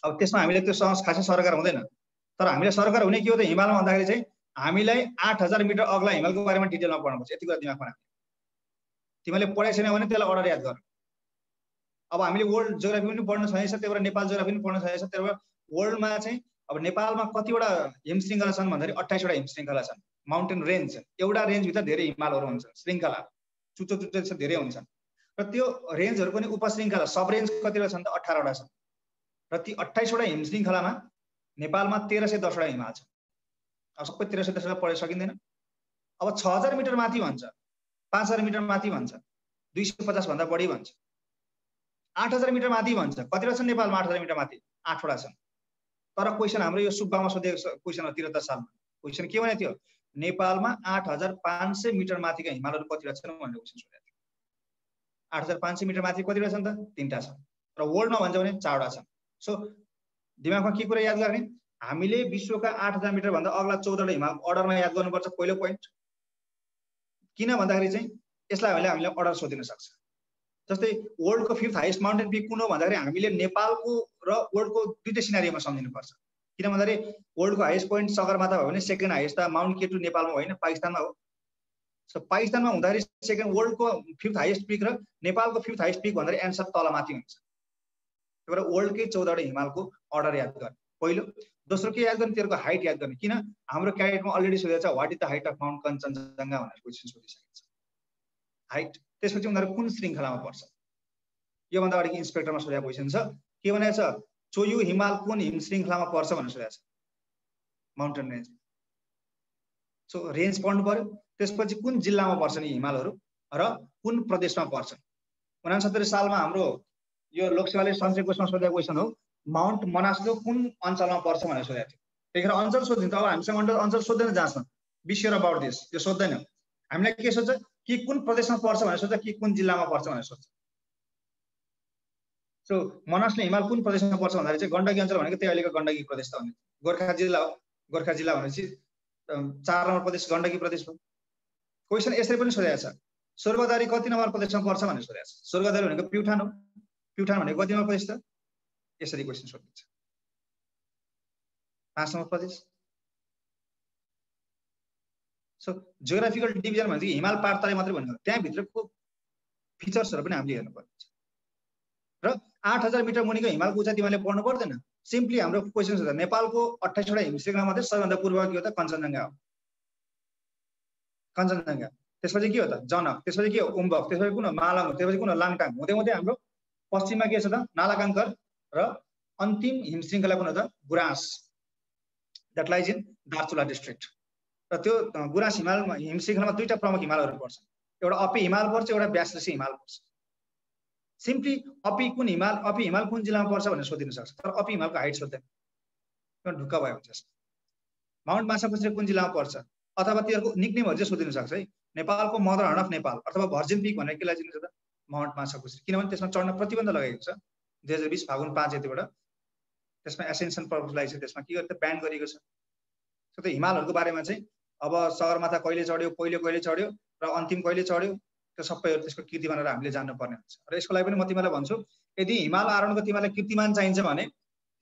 अब त्यसमा हामीले त्यो खासै सरकार हुँदैन, तर हामीले सरकार हुने के हो त, हिमालमा भन्दाखेरि चाहिँ हामीलाई 8000 मिटर अग्ला हिमालको बारेमा डिटेलमा पढ्नुपर्छ। यति कुरा दिमागमा राख्नु। तिमीले पढाइ छैन भने त्यसलाई अर्डर याद गर। अब हामीले वर्ल्ड जियोग्राफी पनि पढ्न सकेछ, त्यही भएर नेपाल जियोग्राफी पनि पढ्न सकेछ। त्यही भएर वर्ल्डमा चाहिँ अब नेपालमा कतिवटा हिमशृङ्खला छन् भन्दाखेरि 28 वटा हिमशृङ्खला छन्। माउन्टेन रेन्ज, एउटा रेन्जभित्र धेरै हिमालहरू हुन्छन्, श्रृङ्खला चुच्चो चुच्चो धेरै हुन्छन्। र त्यो रेन्जहरू पनि उपश्रृङ्खला, सब रेन्ज कतिवटा छन् त, 18 वटा छन्। र ती 28 वटा हिमशृङ्खलामा नेपालमा 1310 वटा हिमाल छ। अब सबै 1310 वटा पढ्न सकिँदैन। अब 6000 मिटर माथि भन्छ, 5000 मिटर माथि भन्छ, 250 भन्दा बढी भन्छ, 8000 मिटर माथि भन्छ। कतिवटा छन् नेपालमा 8000 मिटर माथि? 8 वटा छन्। तर क्वेसन हाम्रो यो सुब्बामा सोधेको क्वेसन हो 73 सालमा। क्वेसन के भने थियो, नेपालमा 8500 मिटर माथिका हिमालहरू कतिवटा छन् भन्ने क्वेसन सोधेको थियो। 8500 मिटर माथि कतिवटा छन् त? 3टा छन्। र वर्ल्डमा भन्छ भने 4 वटा छन्। सो दिमागमा के कुरा याद गर्ने, हामीले विश्वका 8000 मिटर भन्दा अग्ला 14 वटा हिमाल अर्डरमा याद गर्नुपर्छ, पहिलो पोइन्ट। किन भन्दाखेरि चाहिँ यसलाई हामीले अर्डर सोधिन सक्छ। जस्तै वर्ल्डको 5th हाइएस्ट माउन्टेन पिक कुन हो भन्दाखेरि हामीले नेपालको र वर्ल्डको 2टै सिनारीमा सम्झिनुपर्छ। किन भन्दाखेरि वर्ल्डको हाइएस्ट पोइन्ट सगरमाथा भयो भने सेकेन्ड हाइएस्ट त माउन्ट केटु नेपालमा होइन, पाकिस्तानमा हो। सो पाकिस्तानमा हुँदाखेरि सेकेन्ड वर्ल्डको 5th हाइएस्ट पिक र नेपालको 5th हाइएस्ट पिक भन्दाखेरि एन्सर तलमाथि हुन्छ। त्यही भएर वर्ल्डकै 14 वटा हिमालको अर्डर याद गर्ने पहिलो। दोस्रो के याद गर्ने, त्यसको हाइट याद गर्ने। किन हाम्रो क्याडेटमा अलरेडी सोधेको छ, what is the height of Mount Kanchenjunga भनेर क्वेसन सोधिसकेको छ, हाइट। त्यसपछि उनीहरू कुन श्रृङ्खलामा पर्छ, योभन्दा अगाडि इन्सपेक्टरमा सोधेको क्वेसन छ, के भनेको छ, चोयु हिमाल कुन हिम श्रृङ्खलामा पर्छ भनेर सोधेको छ, माउन्टेन रेन्ज। सो रेन्ज पढ्नु पर्यो। त्यसपछि कुन जिल्लामा पर्छन् यी हिमालहरू र कुन प्रदेशमा पर्छन्। 69 सालमा हाम्रो यो लोकसेवाले संशय कोषमा सोधेको क्वेसन हो, माउन्ट मनासलो कुन अञ्चलमा पर्छ भनेर सोधेको थियो। त्यतिखेर अञ्चल सोधिन्छ। अब हामीसँग अञ्चल सोध्दैन जाँच्न, विश्व र अबाउट दिस यो सोध्दैन। हामीलाई के सोध्छ कि कुन प्रदेशमा पर्छ भनेर सोध्छ, कि कुन जिल्लामा पर्छ भनेर सोध्छ। सो मनासले हिमाल कुन प्रदेशमा पर्छ भन्दाखेरि चाहिँ गण्डकी अञ्चल भनेको त्यही अहिलेको गण्डकी प्रदेश त हो, गोर्खा जिल्ला हो। गोर्खा जिल्ला भनेपछि 4 नम्बर प्रदेश गण्डकी प्रदेश हो। क्वेसन यसरी पनि सोधेको छ, स्वर्गदारी कति नम्बर प्रदेशमा पर्छ भनेर सोधेको छ। स्वर्गदारी भनेको प्युठान हो। प्युठान भनेको कति नम्बर प्रदेश त? यसरी क्वेसन सोधिन्छ, 5 नम्बर प्रदेश। सो जियोग्राफिकल डिभिजन भनेको हिमाल पार तराई मात्रै भन्नु, त्यहाँभित्रको फिचर्सहरू पनि हामीले हेर्नुपर्छ। र 8000 मिटर मुनिको हिमालको उचाइ तिमीले पढ्नु पर्दैन। सिम्पली हाम्रो क्वेसन छ, नेपालको 28 वटा हिमशृङ्खला मध्ये सबैभन्दा पूर्व के हो त? कञ्चनजङ्घा हो, कञ्चनजङ्घा। त्यसपछि के हो त? जनक। त्यसपछि के हो? उम्बक। त्यसपछि कुन हो? मालङ। त्यसपछि कुन हो? लाङटाङ। हुँदै हुँदै हाम्रो पश्चिममा के छ त? नालाकाङ्कर। र अन्तिम हिमशृङ्खला कुन हो त? गुराँस, that lies in Darchula district. र त्यो गुराँस हिमालमा हिमशृङ्खलामा 2टा प्रमुख हिमालहरू पर्छन्, एउटा अपी हिमाल पर्छ, एउटा व्यासऋषि हिमाल पर्छ। सिम्पली अपी कुन हिमाल, अपी हिमाल कुन जिल्लामा पर्छ भनेर सोधिन सक्छ, तर अपी हिमालको हाइट सोध्दैन, ढुक्क भयो हुन्छ। माउन्ट माछापुच्छ्रे कुन जिल्लामा पर्छ, अथवा तिनीहरूको निकनेमहरू चाहिँ सोधिन सक्छ है। नेपालको मदर हर्न अफ नेपाल अथवा भर्जिन पिक भनेर केलाई चिनिन्छ त? माउन्ट माछापुच्छ्रे। किनभने त्यसमा चढ्न प्रतिबन्ध लगाएको छ 2020 फागुन 5 यतिबाट। त्यसमा एसेन्सन पर्पजलाई चाहिँ त्यसमा के गर्छ, ब्यान गरिएको छ। सो त्यो हिमालहरूको बारेमा चाहिँ अब सगरमाथा कहिले चढ्यो, पहिलो कहिले चढ्यो र अन्तिम कहिले चढ्यो, त्यो सबै त्यसको कीर्तिमानहरू हामीले जान्नुपर्ने हुन्छ। र यसको लागि पनि म तिमीलाई भन्छु, यदि हिमाल आरोहणको तिमीलाई कीर्तिमान चाहिन्छ भने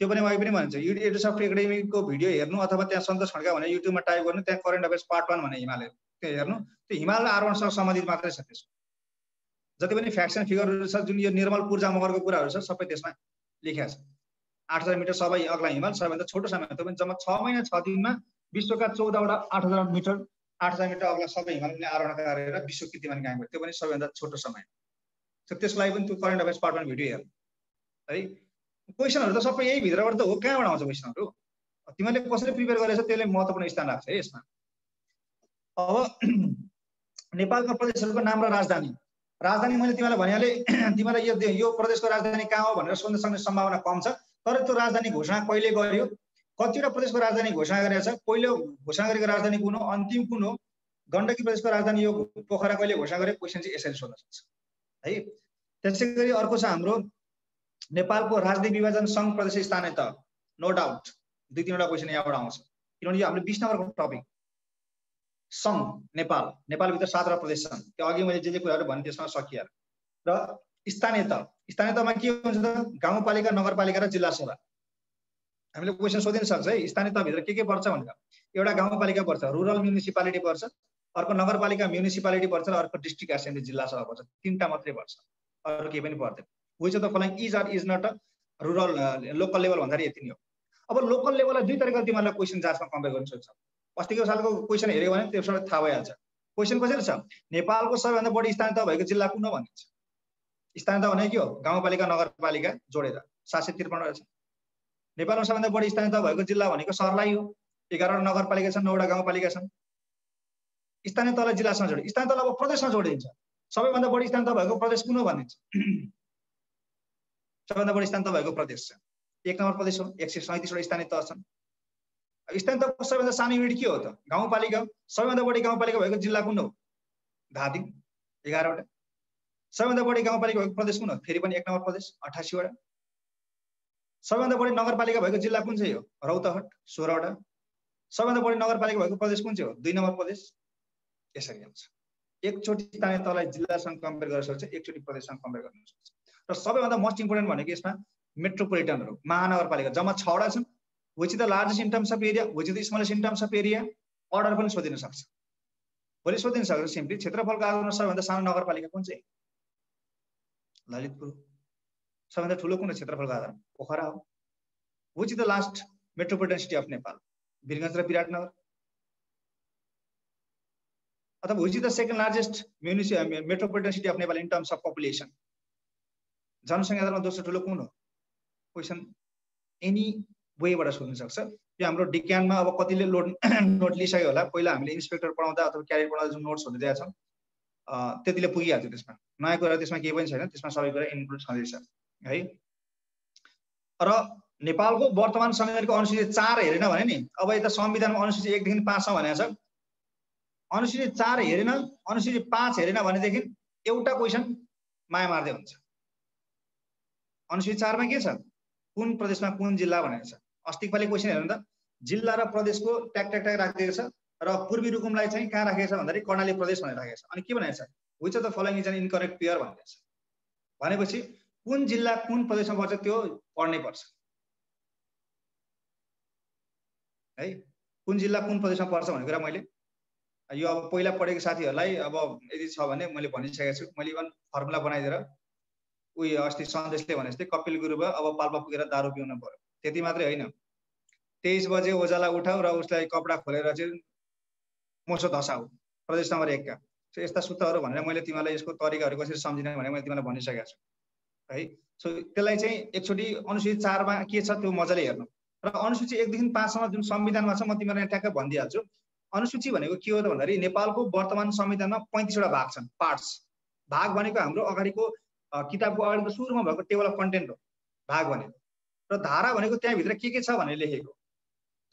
त्यो पनि म पनि भन्छु, एडु सफ्ट एकाडेमीको भिडियो हेर्नु अथवा त्यहाँ सन्तोष खड्का भने युट्युबमा टाइप गर्नु, त्यहाँ करेन्ट अफेयर्स पार्ट 1 भने हिमालय त्यो हेर्नु, त्यो हिमाल आरोहणसँग सम्बन्धित मात्रै छ। त्यसको जति पनि फ्याक्ट्स एन्ड फिगरहरू छ, जुन यो निर्मल पूर्जा मगरको कुराहरू छ, सबै त्यसमा लेखिएको छ। 8000 मिटर सबै अग्ला हिमाल, सबैभन्दा छोटो समय, त्यो पनि जम्मा 6 महिना 6 दिनमा विश्वका 14वटा 8000 मिटर अग्ला सबै हिमालले आरोहण गरेर विश्व कीर्तिमान कायम गर्यो। त्यो पनि सबैभन्दा छोटो समय। त्यसको लागि पनि त्यो करेन्ट अफेयर्स पार्ट 1 भिडियो हेर्नु है। क्वेसनहरू त सबै यही भित्रबाट त हो, कहाँबाट आउँछ क्वेसनहरू? तिमीले कसरी प्रिपेयर गरेछ त्यसले महत्त्वपूर्ण स्थान राख्छ है यसमा। अब नेपालका प्रदेशहरूको नाम र राजधानी मैले तिमीलाई भनिहालेँ। तिमीलाई यो प्रदेशको राजधानी कहाँ हो भनेर सोध्न सक्ने सम्भावना कम छ, तर त्यो राजधानी घोषणा कहिले गर्यो, कतिवटा प्रदेशको राजधानी घोषणा गरेको छ, पहिलो घोषणा गरेको राजधानी कुन हो, अन्तिम कुन हो, गण्डकी प्रदेशको राजधानी यो पोखरा कहिले घोषणा गर्यो, क्वेसन चाहिँ यसरी सोध्न सक्छ है। त्यसैगरी अर्को छ हाम्रो नेपालको राजनीतिक विभाजन सङ्घ प्रदेश स्थानीय तह, नो डाउट 2-3वटा क्वेसन यहाँबाट आउँछ, किनभने यो हाम्रो 20 नम्बरको टपिक। सङ्घ नेपालभित्र 7वटा प्रदेश छन्, त्यो अघि मैले जे कुराहरू भने त्यसमा सकिएर। र स्थानीय तहमा के हुन्छ त, गाउँपालिका, नगरपालिका र जिल्ला सभा। हामीले क्वेसन सोधिन सक्छ है, स्थानीय तहभित्र के पर्छ भनेर। एउटा गाउँपालिका पर्छ, रुरल म्युनिसिपालिटी पर्छ, अर्को नगरपालिका म्युनिसिपालिटी पर्छ, र अर्को डिस्ट्रिक्ट एसेम्ब्ली जिल्ला सभा पर्छ। 3टा मात्रै पर्छ, अरू केही पनि पर्दैन। Which of the following is or is not a rural local level भन्दाखेरि यति नै हो। अब लोकल लेभललाई 2 तरिकाले तिमीलाई क्वेसन जाँचमा कम्पेयर गर्न सक्छ। अस्तिको सालको क्वेसन हेऱ्यो भने त्यसबाट थाहा भइहाल्छ। क्वेसन कसरी छ, नेपालको सबैभन्दा बढी स्थानीय तह भएको जिल्ला कुन हो भनिन्छ। स्थानीय तह भने के हो, गाउँपालिका नगरपालिका जोडेर 753 रहेछ। नेपालमा सबैभन्दा बढी स्थानीय तह भएको जिल्ला भनेको सर्लाही हो, 11वटा नगरपालिका छन्, 9वटा गाउँपालिका छन्। स्थानीय तहलाई जिल्लासँग जोडिन्छ, स्थानीय तहलाई अब प्रदेशमा जोडिन्छ। सबैभन्दा बढी स्थानीय तह भएको प्रदेश कुन हो भनिन्छ। सबैभन्दा बढी स्थानीय तह भएको प्रदेश छ 1 नम्बर प्रदेश हो, 137वटा स्थानीय तह छन्। स्थानीय तहको सबैभन्दा सानो युनिट के हो त, गाउँपालिका। सबैभन्दा बढी गाउँपालिका भएको जिल्ला कुन हो, धादिङ 11वटा। सबैभन्दा बढी गाउँपालिका भएको प्रदेश कुन हो, फेरि पनि 1 नम्बर प्रदेश 88वटा। सबैभन्दा बढी नगरपालिका भएको जिल्ला कुन चाहिँ हो, रौतहट 16वटा। सबैभन्दा बढी नगरपालिका भएको प्रदेश कुन चाहिँ हो, 2 नम्बर प्रदेश। यसरी आउँछ। एकचोटि स्थानीय तहलाई जिल्लासँग कम्पेयर गर्न सक्छ, एकचोटि प्रदेशसँग कम्पेयर गर्न सक्छ। र सबैभन्दा मोस्ट इम्पोर्टेन्ट भनेको यसमा मेट्रोपोलिटनहरू, महानगरपालिका जम्मा 6वटा छन्। Which is the largest in terms of area, which is the smallest in terms of area, order पनि सोधिन सक्छ। भोलि सोधिन सक्छ सिम्पली, क्षेत्रफलको आधारमा सबैभन्दा सानो नगरपालिका कुन चाहिँ, ललितपुर। सबैभन्दा ठुलो कुन हो क्षेत्रफलको आधारमा, पोखरा हो। Which is the last metropolitan city of Nepal, Birgunj र विराटनगर। अथवा which is the second largest metropolitan city of Nepal in terms of population, जनसङ्ख्या आधारमा दोस्रो ठुलो कुन हो। क्वेसन एनी वेबाट सोध्न सक्छ। यो हाम्रो डिक्यानमा अब कतिले नोट लिइसक्यो होला, पहिला हामीले इन्सपेक्टर पढाउँदा अथवा क्यारियर पढाउँदा जुन नोट्सहरू दिएका छौँ त्यतिले पुगिहाल्छ। त्यसमा नयाँ कुरा त्यसमा केही पनि छैन, त्यसमा सबै कुरा इन्क्लुड छँदैछ है। र नेपालको वर्तमान संविधानको अनुसूची 4 हेरेन भने नि, अब यता संविधानमा अनुसूची 1 देखि 5 सम्म भनेको छ। अनुसूची 4 हेरेन, अनुसूची 5 हेरेन भनेदेखि एउटा क्वेसन माया मार्दै हुन्छ। अनुसूची 4 मा के छ, कुन प्रदेशमा कुन जिल्ला भनेको छ। अस्तिको पालि क्वेसन हेर्नु त, जिल्ला र प्रदेशको ट्याग ट्याग ट्याग राखिदिएको छ, र पूर्वी रुकुमलाई चाहिँ कहाँ राखेको छ भन्दाखेरि कर्णाली प्रदेश भनेर राखेको छ। अनि के भनेको छ, which of the following is an incorrect pair भनेको छ। भनेपछि कुन जिल्ला कुन प्रदेशमा पर्छ त्यो पढ्नै पर्छ है। कुन जिल्ला कुन प्रदेशमा पर्छ भन्ने कुरा मैले यो अब पहिला पढेको साथीहरूलाई अब यदि छ भने मैले भनिसकेको छु। मैले इभन फर्मुला बनाइदिएर उही अस्ति सन्देशले भने जस्तै कपिल गुरु भयो, अब पाल्पा पुगेर दारू पिउन पर्यो, त्यति मात्रै होइन। 23 बजे ओजाला उठाऊ र उसलाई कपडा खोलेर चाहिँ मोसो धसाऊ, प्रदेश नम्बर 1 का। सो यस्ता सूत्रहरू भनेर मैले तिमीलाई यसको तरिकाहरू कसरी सम्झिने भने मैले तिमीलाई भनिसकेको छु है। सो त्यसलाई चाहिँ एकचोटि अनुसूची 4 मा के छ त्यो मजाले हेर्नु। र अनुसूची 1 देखि 5 सम्म जुन संविधानमा छ म तिमीलाई ट्याक्क भनिदिइहाल्छु। अनुसूची भनेको के हो त भन्दाखेरि नेपालको वर्तमान संविधानमा 35वटा भाग छन्, पार्ट्स। भाग भनेको हाम्रो अगाडिको किताबको अगाडिको सुरुमा भएको टेबल अफ कन्टेन्ट हो भाग भनेको। र धारा भनेको त्यहाँभित्र के छ भनेर लेखेको।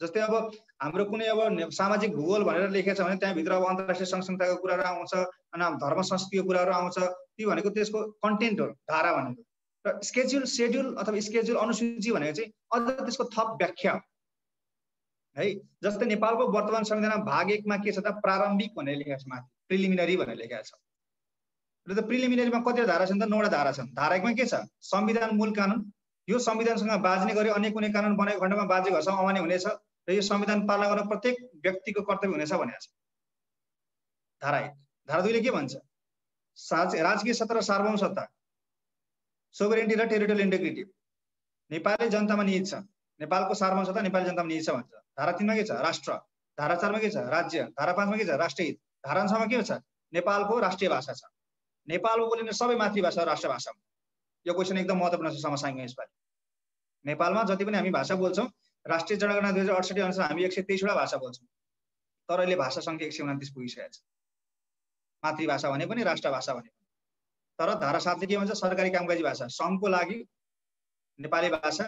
जस्तै अब हाम्रो कुनै अब सामाजिक भूगोल भनेर लेखेको छ भने त्यहाँभित्र अब अन्तर्राष्ट्रिय सङ्घ-संस्थाको कुराहरू आउँछ, अनि धर्म संस्कृतिको कुराहरू आउँछ, त्यो भनेको त्यसको कन्टेन्ट हो धारा भनेको। र सेड्युल अथवा स्केड्युल अनुसूची भनेको चाहिँ अझ त्यसको थप व्याख्या है। जस्तै नेपालको वर्तमान संविधानमा भाग 1 मा के छ त, प्रारम्भिक भनेर लेखेको छ, माथि प्रिलिमिनरी भनेर लेखेको छ। र त प्रिलिमिनरीमा कतिवटा धारा छन् त 9वटा धारा छन्। धारा 1मा के छ संविधान मूल कानुन, यो संविधानसँग बाज्ने गरी अन्य कुनै कानुन बनेको खण्डमा बाजे घरसम्म अमान्य हुनेछ र यो संविधान पालना गर्न प्रत्येक व्यक्तिको कर्तव्य हुनेछ भनेको छ धारा 1। धारा 2 ले के भन्छ राजकीय सत्ता र सार्वभौम सत्ता सोभरेनिटी र टेरिटोरियल इन्टिग्रिटी नेपाली जनतामा निहित छ, नेपालको सार्वभौम सत्ता नेपाली जनतामा निहित छ भन्छ। धारा 3मा के छ राष्ट्र, धारा 4मा के छ राज्य, धारा 5मा के छ राष्ट्रिय हित, धारा 6मा के छ नेपालको राष्ट्रिय भाषा छ, नेपालमा बोलिने सबै मातृभाषा राष्ट्रभाषा। यो क्वेसन एकदम महत्त्वपूर्ण छ समसामयिकमा यसपालि। नेपालमा जति पनि हामी भाषा बोल्छौँ राष्ट्रिय जनगणना 2068 अनुसार हामी 123वटा भाषा बोल्छौँ, तर अहिले भाषा सङ्ख्या 129 पुगिसकेको छ, मातृभाषा भने पनि राष्ट्रभाषा भने पनि। तर धारा 7 ले के भन्छ सरकारी कामकाजी भाषा सङ्घको लागि नेपाली भाषा,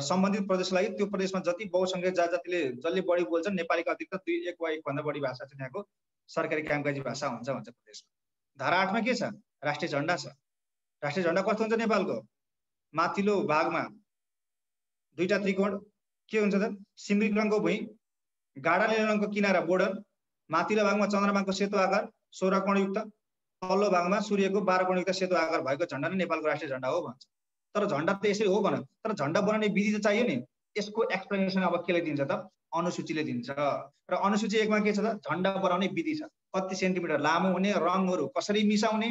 सम्बन्धित प्रदेशको लागि त्यो प्रदेशमा जति बहुसङ्ख्यक जातिले जसले बढी बोल्छन् नेपालीको अतिरिक्त 1 वा 1 भन्दा बढी भाषा चाहिँ त्यहाँको सरकारी कामकाजी भाषा हुन्छ भन्छ प्रदेशमा। धारा 8मा के छ राष्ट्रिय झण्डा छ। राष्ट्रिय झण्डा कस्तो हुन्छ नेपालको माथिल्लो भागमा 2टा त्रिकोण के हुन्छ त सिमरिक रङको भुइँ, गाढा नीलो रङको किनारा बोर्डर, माथिल्लो भागमा चन्द्रमाको सेतो आकार 16 कोणयुक्त, तल्लो भागमा सूर्यको 12 कोणयुक्त सेतो आकार भएको झण्डा नै नेपालको राष्ट्रिय झण्डा हो भन्छ। तर झण्डा त यसरी हो भन, तर झण्डा बनाउने विधि त चाहियो नि। यसको एक्सप्लेनेसन अब केले दिन्छ त अनुसूचीले दिन्छ। र अनुसूची 1मा के छ त झण्डा बनाउने विधि छ, कति सेन्टिमिटर लामो हुने, रङहरू कसरी मिसाउने,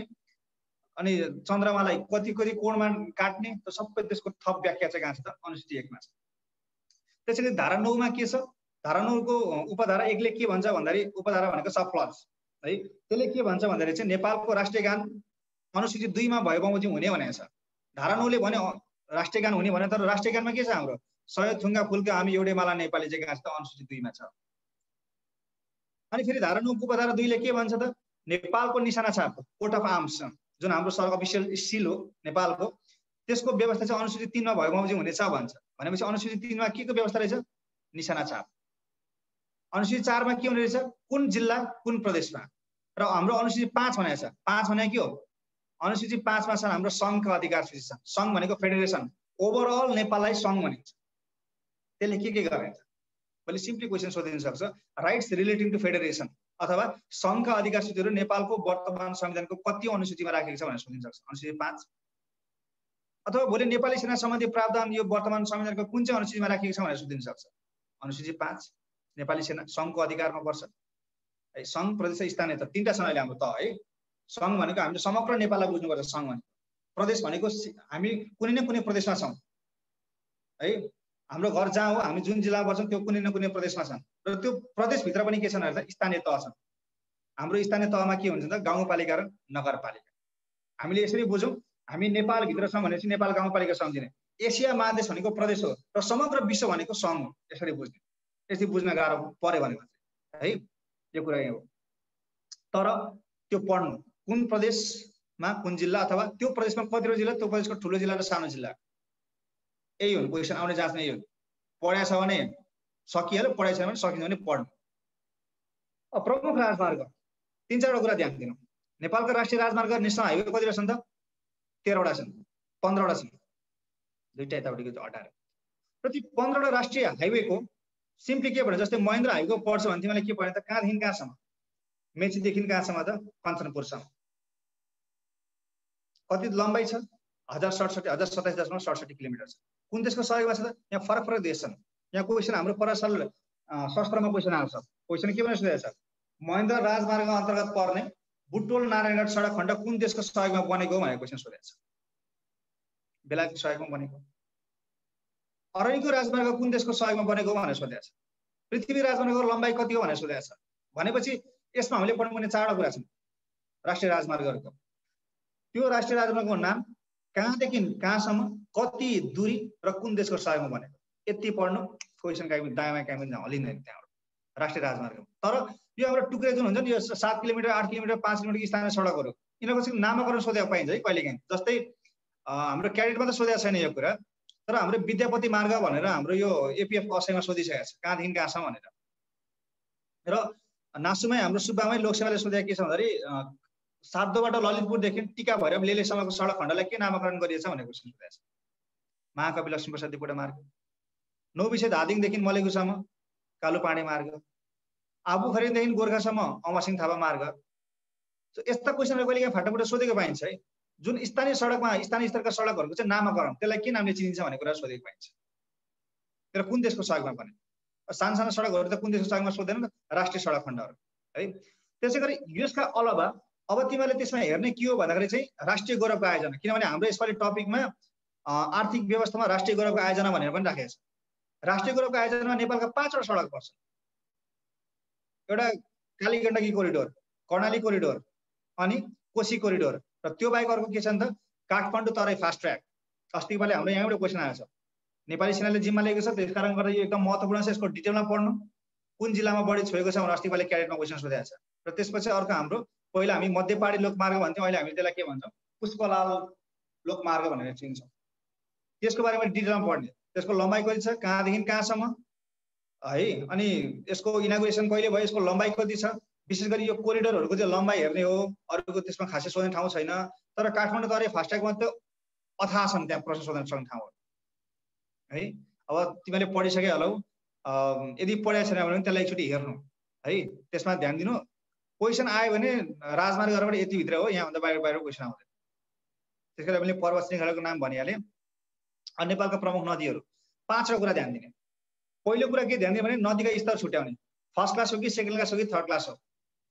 अनि चन्द्रमालाई कति कति कोणमा काट्ने, त सबै त्यसको थप व्याख्या चाहिँ कहाँ छ त अनुसूची 1मा छ। त्यसैले धारा 9मा के छ धारा 9को उपधारा 1 ले के भन्छ भन्दाखेरि उपधारा भनेको सब क्लज है, त्यसले के भन्छ भन्दाखेरि चाहिँ नेपालको राष्ट्रिय गान अनुसूची 2मा भए बमोजिम हुने भनेको छ। धारा 9 ले भने राष्ट्रिय गान हुने भने, तर राष्ट्रिय गानमा के छ हाम्रो 100 थुङ्गा फुलका हामी एउटै माला नेपाली चाहिँ कहाँ छ त अनुसूची 2मा छ। अनि फेरि धारा 9 को उपधारा 2 ले के भन्छ त नेपालको निशाना छाप कोट अफ आर्म्स जुन हाम्रो सर्व अफिसियल सिल हो नेपालको, त्यसको व्यवस्था चाहिँ अनुसूची 3मा भए बमोजिम हुनेछ भन्छ। भनेपछि अनुसूची 3मा के को व्यवस्था रहेछ निशाना छाप। अनुसूची 4मा के हुने रहेछ कुन जिल्ला कुन प्रदेशमा, र हाम्रो अनुसूची 5 भनेको छ। 5 भने के हो अनुसूची 5मा छ हाम्रो सङ्घका अधिकार सूची छ। सङ्घ भनेको फेडरेसन, ओभरअल नेपाललाई सङ्घ भनिन्छ। त्यसले के गरिन्छ मैले सिम्पली क्वेसन सोधिन सक्छ राइट्स रिलेटिङ टु फेडरेसन अथवा सङ्घका अधिकार सूचीहरू नेपालको वर्तमान संविधानको कति अनुसूचीमा राखेको छ भनेर सोधिन सक्छ। अनुसूची 5 अथवा भोलि नेपाली सेना सम्बन्धी प्रावधान यो वर्तमान संविधानको कुन चाहिँ अनुसूचीमा राखेको छ भनेर सोधिन सक्छ। अनुसूची 5 नेपाली सेना सङ्घको अधिकारमा पर्छ है। सङ्घ प्रदेश स्थानीय त 3टा छन् अहिले हाम्रो त है। सङ्घ भनेको हामीले समग्र नेपाललाई बुझ्नुपर्छ। सङ्घ भनेको प्रदेश भनेको हामी कुनै न कुनै प्रदेशमा छौँ है। हाम्रो घर जहाँ हो हामी जुन जिल्लामा बस्छौँ त्यो कुनै न कुनै प्रदेशमा छन्, र त्यो प्रदेशभित्र पनि के छन् भन्दा स्थानीय तह छन्। हाम्रो स्थानीय तहमा के हुन्छ त गाउँपालिका र नगरपालिका। हामीले यसरी बुझौँ हामी नेपालभित्र छौँ भनेपछि नेपाल गाउँपालिका सम्झिने, एसिया महादेश भनेको प्रदेश हो र समग्र विश्व भनेको सङ्घ हो। यसरी बुझ्ने, यसरी बुझ्न गाह्रो पर्यो भनेको है यो कुरा हो। तर त्यो पढ्नु कुन प्रदेशमा कुन जिल्ला अथवा त्यो प्रदेशमा कतिवटा जिल्ला, त्यो प्रदेशको ठुलो जिल्ला र सानो जिल्ला, यही हो क्वेसन आउने जाँच्ने यही हो। पढाएको छ भने सकिहाल्यो, पढाएको छैन भने सकिन्छ भने पढ्नु। प्रमुख राजमार्ग 3-4वटा कुरा ध्यान दिनु। नेपालको राष्ट्रिय राजमार्ग नेसनल हाइवे कतिवटा छन् त 13वटा छन्, 15वटा छन्, 2टा यतापट्टिको 18। र ती 15वटा राष्ट्रिय हाइवेको सिम्पली के भने जस्तै महेन्द्र हाइवे पर्छ भने तिमीलाई के पढ्ने त कहाँदेखि कहाँसम्म मेचीदेखि कहाँसम्म त कञ्चनपुरसम्म कति लम्बाइ छ 1027.67 किलोमिटर छ। कुन देशको सहयोगमा छ त यहाँ फरक फरक देश छन्। यहाँ क्वेसन हाम्रो परसल शस्त्रमा क्वेसन आउँछ। क्वेसन के भनेर सोधेको छ महेन्द्र राजमार्ग अन्तर्गत पर्ने बुटोल नारायणगढ सडक खण्ड कुन देशको सहयोगमा बनेको भनेर क्वेसन सोधेको छ। बेलायतको सहयोगमा बनेको। अरनिको राजमार्ग कुन देशको सहयोगमा बनेको भनेर सोधेको छ। पृथ्वी राजमार्गको लम्बाइ कति हो भनेर सोधेको छ। भनेपछि यसमा हामीले पढ्नुपर्ने 4वटा कुरा छन् राष्ट्रिय राजमार्गहरूको। त्यो राष्ट्रिय राजमार्गको नाम, कहाँदेखि कहाँसम्म, कति दूरी र कुन देशको सहयोगमा बनेको, यति पढ्नु। क्वेसन काहीँ दायाँमा काहीँ पनि हलिँदैन त्यहाँबाट राष्ट्रिय राजमार्ग। तर यो हाम्रो टुक्रे जुन हुन्छ नि यो 7 किलोमिटर 8 किलोमिटर 5 किलोमिटर स्थानीय सडकहरू यिनीहरूको चाहिँ नामाकरण सोधेको पाइन्छ है कहिलेकाहीँ। जस्तै हाम्रो क्याडेटमा त सोधेको छैन यो कुरा, तर हाम्रो विद्यापति मार्ग भनेर हाम्रो यो एपिएफ असैमा सोधिसकेको छ कहाँदेखि कहाँसम्म भनेर। र नासुमै हाम्रो सुब्बामै लोकसेवाले सोधेको के छ भन्दाखेरि सातोबाट ललितपुरदेखि टिका भैरव लेलेसम्मको सडक खण्डलाई के नामाकरण गरिएछ भनेर क्वेसन सोधेको छ। महाकवि लक्ष्मीप्रसाद देवकोटा मार्ग, नौबिसे धादिङदेखि मलेगुसम्म कालुपाणी मार्ग, आबुखरिनदेखि गोर्खासम्म अमरसिंह थापा मार्ग, यस्ता क्वेसनहरु कहिले काहीँ फाटाफुटा सोधेको पाइन्छ है। जुन स्थानीय सडकमा स्थानीय स्तरका सडकहरुको चाहिँ नामाकरण त्यसलाई के नामले चिनिन्छ भन्ने कुरा सोधेको पाइन्छ। तर कुन देशको सडकमा पनि सानो सानो सडकहरु त कुन देशको सडकमा सोध्दैन त, राष्ट्रिय सडक खण्डहरु है। त्यसैगरी यसका अलावा अब तिमीले त्यसमा हेर्ने के हो भन्दाखेरि चाहिँ राष्ट्रिय गौरवको आयोजना, किनभने हाम्रो यसपालि टपिकमा आर्थिक व्यवस्थामा राष्ट्रिय गौरवको आयोजना भनेर पनि राखेको छ। राष्ट्रिय गौरवको आयोजनामा नेपालका 5 वटा सडक पर्छ। एउटा कालीगण्डकी कोरिडोर, कर्णाली कोरिडोर, अनि कोशी कोरिडोर, र त्यो बाहेक अर्को के छ नि त काठमाडौँ तराई फास्ट ट्र्याक। अस्तिपालि हाम्रो यहाँबाट क्वेसन आएको छ, नेपाली सेनाले जिम्मा लिएको छ, त्यसकारण गर्दा यो एकदम महत्त्वपूर्ण छ, यसको डिटेलमा पढ्नु। कुन जिल्लामा बढी छोएको छ भनेर अस्तिपालि क्याडेटमा क्वेसन सोधेको छ। र त्यसपछि अर्को हाम्रो पहिला हामी मध्यपहाडी लोकमार्ग भन्थ्यौँ, अहिले हामी त्यसलाई के भन्छौँ पुष्पलाल लोकमार्ग भनेर चिन्छौँ। त्यसको बारेमा डिटेलमा पढ्ने, त्यसको लम्बाइ कति छ, कहाँदेखि कहाँसम्म है, अनि यसको इनागुरेसन कहिले भयो, यसको लम्बाइ कति छ। विशेष गरी यो कोरिडोरहरुको चाहिँ लम्बाइ हेर्ने हो, अरूको त्यसमा खासै सोध्ने ठाउँ छैन। तर काठमाडौँ तराई फास्ट्यागमा त अथाह छन् त्यहाँ प्रश्न सोध्न सक्ने ठाउँहरु है। अब तिमीले पढिसके होलौ, यदि पढेको छैन भने त्यसलाई एकचोटि हेर्नु है, त्यसमा ध्यान दिनु। क्वेसन आयो भने राजमार्गहरुबाट यति भित्र हो, यहाँ भन्दा बाहिर बाहिर क्वेसन आउँदैन। त्यसैले मैले पर्वत श्रृङ्खलाको नाम भनिहालेँ। नेपालका प्रमुख नदीहरु 5 कुरा ध्यान दिने। पहिलो कुरा के ध्यान दिने भने नदीका स्तर छुट्याउने, फर्स्ट क्लास हो कि सेकेन्ड क्लास हो कि थर्ड क्लास हो,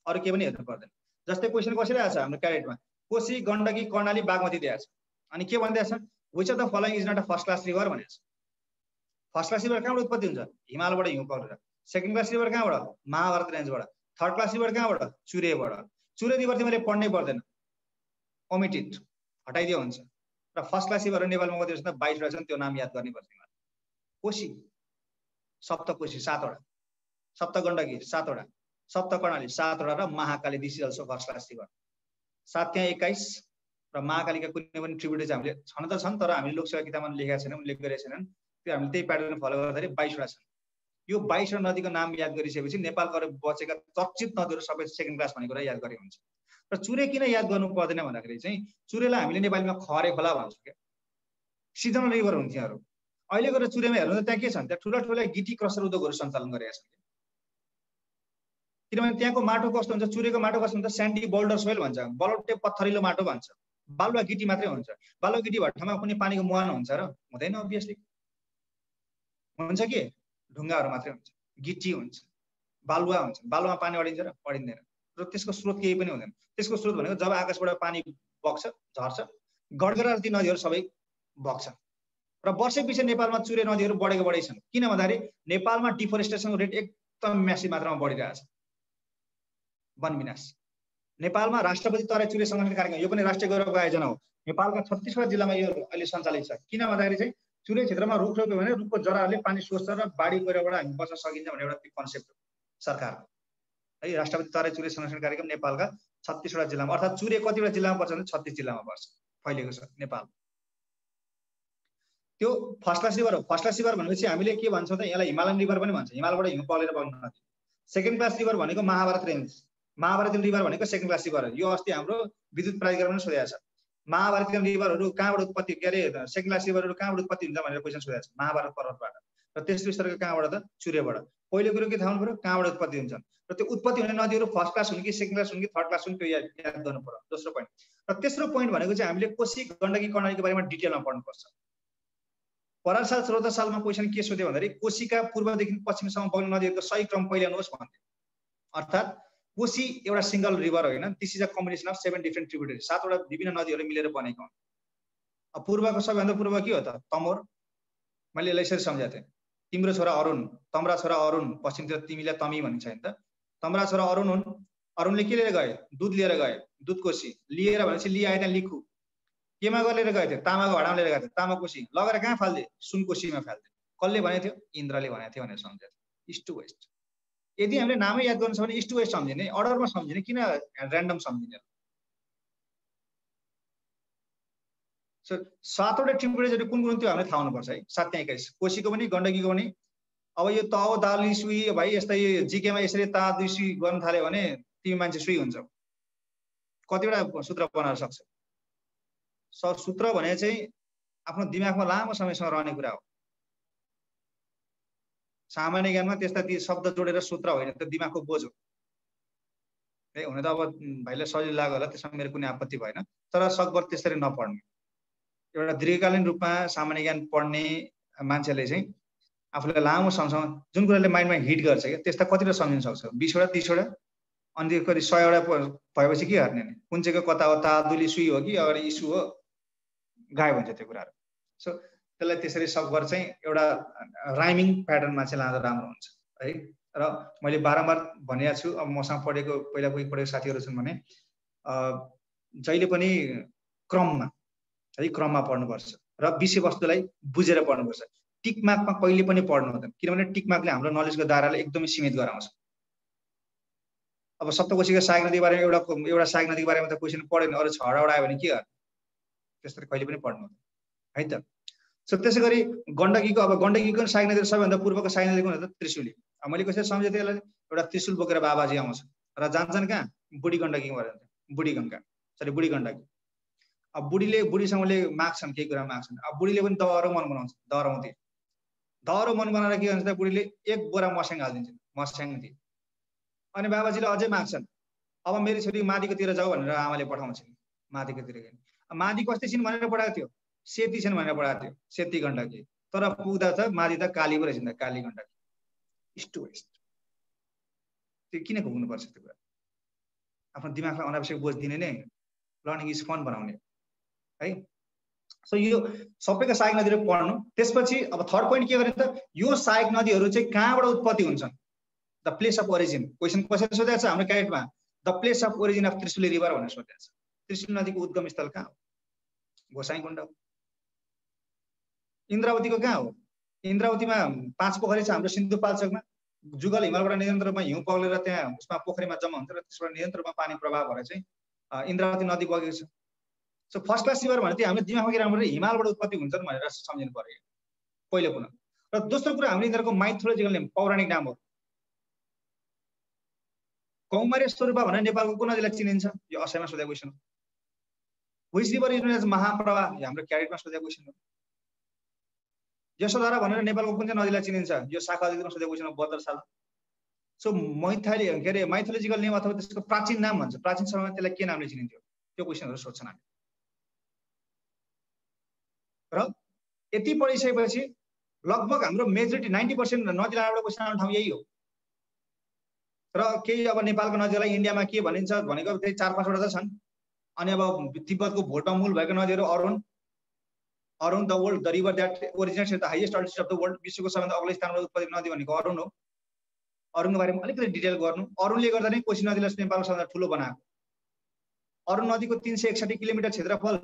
अरु के पनि हेर्नु पर्दैन। जस्तै क्वेसन कसरी आछ हाम्रो क्याडेटमा, कोशी गण्डकी कर्णाली बागमती दिएको छ, अनि के भनिदिएको छ, which of the following is not a first class river भनेको छ। फर्स्ट क्लास रिभर कहाँबाट उत्पत्ति हुन्छ, हिमालबाट हिउँ परेर। सेकेन्ड क्लास रिभर कहाँबाट, महाभारत रेन्जबाट। थर्ड क्लास रिभर कहाँबाट, चुरेबाट। चुरे रिभर तिमीले पढ्नै पर्दैन, ओमिटेड, हटाइदियो हुन्छ। र फर्स्ट क्लास रिभर नेपालमा कति छ त 22 वटा छन्, त्यो नाम याद गर्नै पर्छ तिमीले। कोशी, सप्तकोशी 7 वटा, सप्तगण्डकी 7 वटा, सप्तकर्णाली 7 वटा, र Mahakali this is also first class river. 7 त्यहाँ 21, र महाकालीका कुनै पनि ट्रिब्युटरिज हामीले छन त छन्, तर हामीले लोकसेवा किताबमा लेखेका छैनौँ, उल्लेख गरेका छैनन्। त्यो हामीले त्यही प्याटर्न फलो गर्दाखेरि 22 वटा छन्। यो 22 वटा नदीको नाम याद गरिसकेपछि नेपालको बचेका चर्चित नदीहरू सबै सेकेन्ड क्लास भन्ने कुरा याद गरे हुन्छ। र चुरे किन याद गर्नु पर्दैन भन्दाखेरि चाहिँ चुरेलाई हामीले नेपालीमा खरे खोला भन्छौँ के, सिजनल रिभर हुन्थ्यो अरू। अहिले गएर चुरेमा हेर्नु त त्यहाँ के छन्, त्यहाँ ठुला ठुला गिटी क्रसर उद्योगहरू सञ्चालन गरेका छन्। किनभने त्यहाँको माटो कस्तो हुन्छ, चुरेको माटो कस्तो हुन्छ, स्यान्डी बोल्डर सोइल भन्छ, बलौटे पत्थरिलो माटो भन्छ, बालुवा गिटी मात्रै हुन्छ। बालुवा गिटी भट्टामा कुनै पानीको मुहान हुन्छ र हुँदैन, अभियसली हुन्छ कि ढुङ्गाहरू मात्रै हुन्छ, गिटी हुन्छ, बालुवा हुन्छ। बालुवामा पानी अडिन्छ र अडिँदैन, र त्यसको स्रोत केही पनि हुँदैन। त्यसको स्रोत भनेको जब आकाशबाट पानी बग्छ, झर्छ, गडगडा ती नदीहरू सबै बग्छन्। र वर्षै पछि नेपालमा चुरे नदीहरू बढेको बढै छन्। किन भन्दाखेरि नेपालमा डिफोरेस्टेसनको रेट एकदम म्यासिभ मात्रामा बढिरहेछ, वन विनाश। नेपालमा राष्ट्रपति तराई चुरे संरक्षण कार्यक्रम, यो पनि राष्ट्रिय गौरवको आयोजना हो। नेपालका 36 वटा जिल्लामा यो अहिले सञ्चालित छ। किन भन्दाखेरि चाहिँ चुरे क्षेत्रमा रुख रोप्यो भने रुखको जराहरूले पानी सोच्छ र बाढी पहिरोबाट हामी बच्न सकिन्छ भन्ने एउटा कन्सेप्ट हो सरकारको है। राष्ट्रपति तराई चुरे संरक्षण कार्यक्रम नेपालका 36 वटा जिल्लामा, अर्थात् चुरे कतिवटा जिल्लामा पर्छ भने 36 जिल्लामा पर्छ, फैलिएको छ नेपाल। त्यो फर्स्ट क्लास रिभर हो। फर्स्ट क्लास रिभर भनेपछि हामीले के भन्छौँ त, यसलाई हिमालयन रिभर पनि भन्छ, हिमालबाट हिउँ पलेर बग्ने नदी। सेकेन्ड क्लास रिभर भनेको महाभारत रेन्ज, महाभारतीय रिभर भनेको सेकेन्ड क्लास रिभर हो। यो अस्ति हाम्रो विद्युत प्राधिकरणले सोधेको छ, महाभारतीय रिभरहरू कहाँबाट उत्पत्ति, के अरे सेकेन्ड क्लास रिभरहरू कहाँबाट उत्पत्ति हुन्छ भनेर क्वेसन सोधेको छ, महाभारत पर्वतबाट। र तेस्रो स्तरको कहाँबाट त, चुरेबाट। पहिलो कुरो के थाहा हुनु पर्यो, कहाँबाट उत्पत्ति हुन्छन्, र त्यो उत्पत्ति हुने नदीहरू फर्स्ट क्लास हुन् कि सेकेन्ड क्लास हुन् कि थर्ड क्लास हुन्, त्यो याद गर्नु पर्यो, दोस्रो पोइन्ट। र तेस्रो पोइन्ट भनेको चाहिँ हामीले कोशी गण्डकी कर्णालीको बारेमा डिटेलमा पढ्नुपर्छ। परार साल 14 सालमा क्वेसन के सोध्यो भन्दाखेरि कोशीका पूर्वदेखि पश्चिमसम्म बग्ने नदीहरूको सही क्रम पहिला आउनुहोस् भन्थ्यो। अर्थात् कोशी एउटा सिंगल रिभर होइन, this is a combination of 7 different tributary, 7 वटा विभिन्न नदीहरू मिलेर बनेको हो। अब पूर्वको सबैभन्दा पूर्व के हो त, तमोर। मैले यसलाई यसरी सम्झाएको थिएँ, तिम्रो छोरा अरुण, तम्रा छोरा अरुण, पश्चिमतिर तिमीलाई तमी भनिन्छ हैन त। तम्रा छोरा अरुण हुन्, अरुणले के लिएर गए, दुध लिएर गए, दुध कोशी लिएर भनेपछि लिआए त्यहाँ लिखु, केमा गरेर गए थियो, तामाको भाडामा लिएर गए थियो, तामा कोशी लगेर कहाँ फाल्दे, सुनकोशीमा फाल्दे। कसले भनेको थियो, इन्द्रले भनेको थियो भनेर सम्झेको थियो। East to west. यदि हामीले नामै याद गर्नु छ भने इस्ट टु वेस्ट सम्झिने, अर्डरमा सम्झिने, किन र्यान्डम सम्झिने। सो 7 वटा ट्रिब्युटरिजहरू कुन कुन त्यो हामीले थाहा हुनुपर्छ है। 7 त्यहाँ 21, कोशीको पनि गण्डकीको पनि। अब यो ताओ दाली सुई भाइ यस्तै जिकेमा यसरी ता दुई सुई गर्न थाल्यो भने तिमी मान्छे सुई हुन्छौ। कतिवटा सूत्र बनाउन सक्छ। सूत्र भने चाहिँ आफ्नो दिमागमा लामो समयसम्म रहने कुरा हो। सामान्य ज्ञानमा त्यस्ता ती शब्द जोडेर सूत्र होइन, त्यो दिमागको बोझ हो। है। हुन त अब भाइले सजिलो लाग्यो होला, त्यसमा मेरो कुनै आपत्ति भएन, तर सकभर त्यसरी नपढ्ने। एउटा दीर्घकालीन रूपमा सामान्य ज्ञान पढ्ने मान्छेले चाहिँ आफूलाई लामो समयसम्म जुन कुराले माइन्डमा हिट गर्छ क्या, त्यस्ता कतिवटा सम्झिन सक्छ, 20 वटा 30 वटा, अनि कति 100 वटा भएपछि के गर्ने नि, कुन चाहिँको कता हो, तादुली सुई हो कि अगाडि इस्यु हो, गायब हुन्छ त्यो कुराहरू। सो त्यसलाई त्यसरी सकभर चाहिँ एउटा राइमिङ प्याटर्नमा चाहिँ लाँदा राम्रो हुन्छ है। र मैले बारम्बार भनेको छु, अब मसँग पढेको पहिला कोही पढेको साथीहरू छन् भने जहिले पनि क्रममा है, क्रममा पढ्नुपर्छ र विषयवस्तुलाई बुझेर पढ्नुपर्छ। टिकमार्कमा कहिले पनि पढ्नु हुँदैन, किनभने टिकमार्कले हाम्रो नलेजको दायरालाई एकदमै सीमित गराउँछ। अब सप्तकोशीको सहायक नदीको बारेमा एउटा सहायक नदीको बारेमा त क्वेसन पढेन, अरू 6 वटा आयो भने के गर्ने, त्यसरी कहिले पनि पढ्नु हुँदैन है त। सो त्यसै गरी गण्डकीको, अब गण्डकीको सहायक नदी सबैभन्दा पूर्वको सहायक नदी कुन हो त, त्रिशुली। अब मैले कसरी सम्झेँ त्यसलाई, एउटा त्रिशुल बोकेर बाबाजी आउँछ र जान्छन् कहाँ, बुढी गण्डकी भएर, बुढी गङ्गा, सरी बुढी गण्डकी। अब बुढीसँगले माग्छन्, केही कुरा माग्छन्, अब बुढीले पनि दहरो मन बनाउँछ, दहराउँथे, दहरो मन बनाएर के भन्छ त, बुढीले 1 बोरा मस्याङ हालिदिन्छ, मस्याङ दिए। अनि बाबाजीले अझै माग्छन्, अब मेरो छोरी मादिकोतिर जाऊ भनेर आमाले पठाउँछन्, मादिकोतिर गए। मादी कस्तै छिन् भनेर पठाएको थियो, सेती छन् भनेर पठाएको थियो, सेती गण्डकी। तर पुग्दा त मादी त काली पो रहेछन्, काली गण्डकी। इस्ट वेस्ट त्यो किन पुग्नुपर्छ त्यो कुरा, आफ्नो दिमागलाई अनावश्यक बोझ दिने नै, लर्निङ इज फन बनाउने है। सो यो सबैको सहायक नदीहरू पढ्नु। त्यसपछि अब थर्ड पोइन्ट के गर्ने त, यो सहायक नदीहरू चाहिँ कहाँबाट उत्पत्ति हुन्छन्, the place of origin. Question कसरी सोधेको छ हाम्रो क्याडेटमा, the place of origin of Trishuli river भनेर सोधेको छ। त्रिशुली नदीको उद्गम स्थल कहाँ हो, गोसाइँकुण्ड हो। इन्द्रावतीको कहाँ हो, इन्द्रावतीमा 5 पोखरी छ हाम्रो सिन्धुपाल्चोकमा। जुगल हिमालबाट निरन्तर रूपमा हिउँ पग्लेर त्यहाँ उसमा पोखरीमा जम्मा हुन्छ र त्यसबाट निरन्तर रूपमा पानी प्रवाह भएर चाहिँ इन्द्रावती नदी बगेको छ। सो फर्स्ट क्लास रिभर भने चाहिँ हामीले दिमागमा के राम्रो हिमालबाट उत्पत्ति हुन्छन् भनेर सम्झिनु पर्यो पहिलो कुरा। र दोस्रो कुरा, हामीले यिनीहरूको माइथोलोजिकल नेम, पौराणिक नाम हो। कौमार्य स्वरूपा भनेर नेपालको कुन नदीलाई चिनिन्छ, यो असयमा सोधेको क्वेसन हो। Which river is known as महाप्रवाह, यो हाम्रो क्याडेटमा सोधेको क्वेसन हो। यशोधरा भनेर नेपालको कुन चाहिँ नदीलाई चिनिन्छ, यो शाखा अधिकरणमा सोधेको क्वेसन हो, 72 साल। सो माइथोलोजिकल नेम अथवा त्यसको प्राचीन नाम भन्छ, प्राचीन समयमा त्यसलाई के नामले चिनिन्थ्यो, त्यो क्वेसनहरू सोध्छन् हामी। र यति पढिसकेपछि लगभग हाम्रो मेजोरिटी 90% नदी नालाबाट क्वेसन आउने ठाउँ यही हो। र केही अब नेपालको नदीलाई इन्डियामा के भनिन्छ भनेको त्यही 4-5 वटा त छन्। अनि अब तिब्बतको भोटमा मूल भएको नदीहरू Arun the world, the river that originates at the highest altitude of the world, विश्वको सबैभन्दा अग्लो स्थानमा उत्पत्ति नदी भनेको अरुण हो। अरुणको बारेमा अलिकति डिटेल गर्नु, अरुणले गर्दा नै कोशी नदीलाई नेपालको सबैभन्दा ठुलो बनाएको। अरुण नदीको 361 किलोमिटर क्षेत्रफल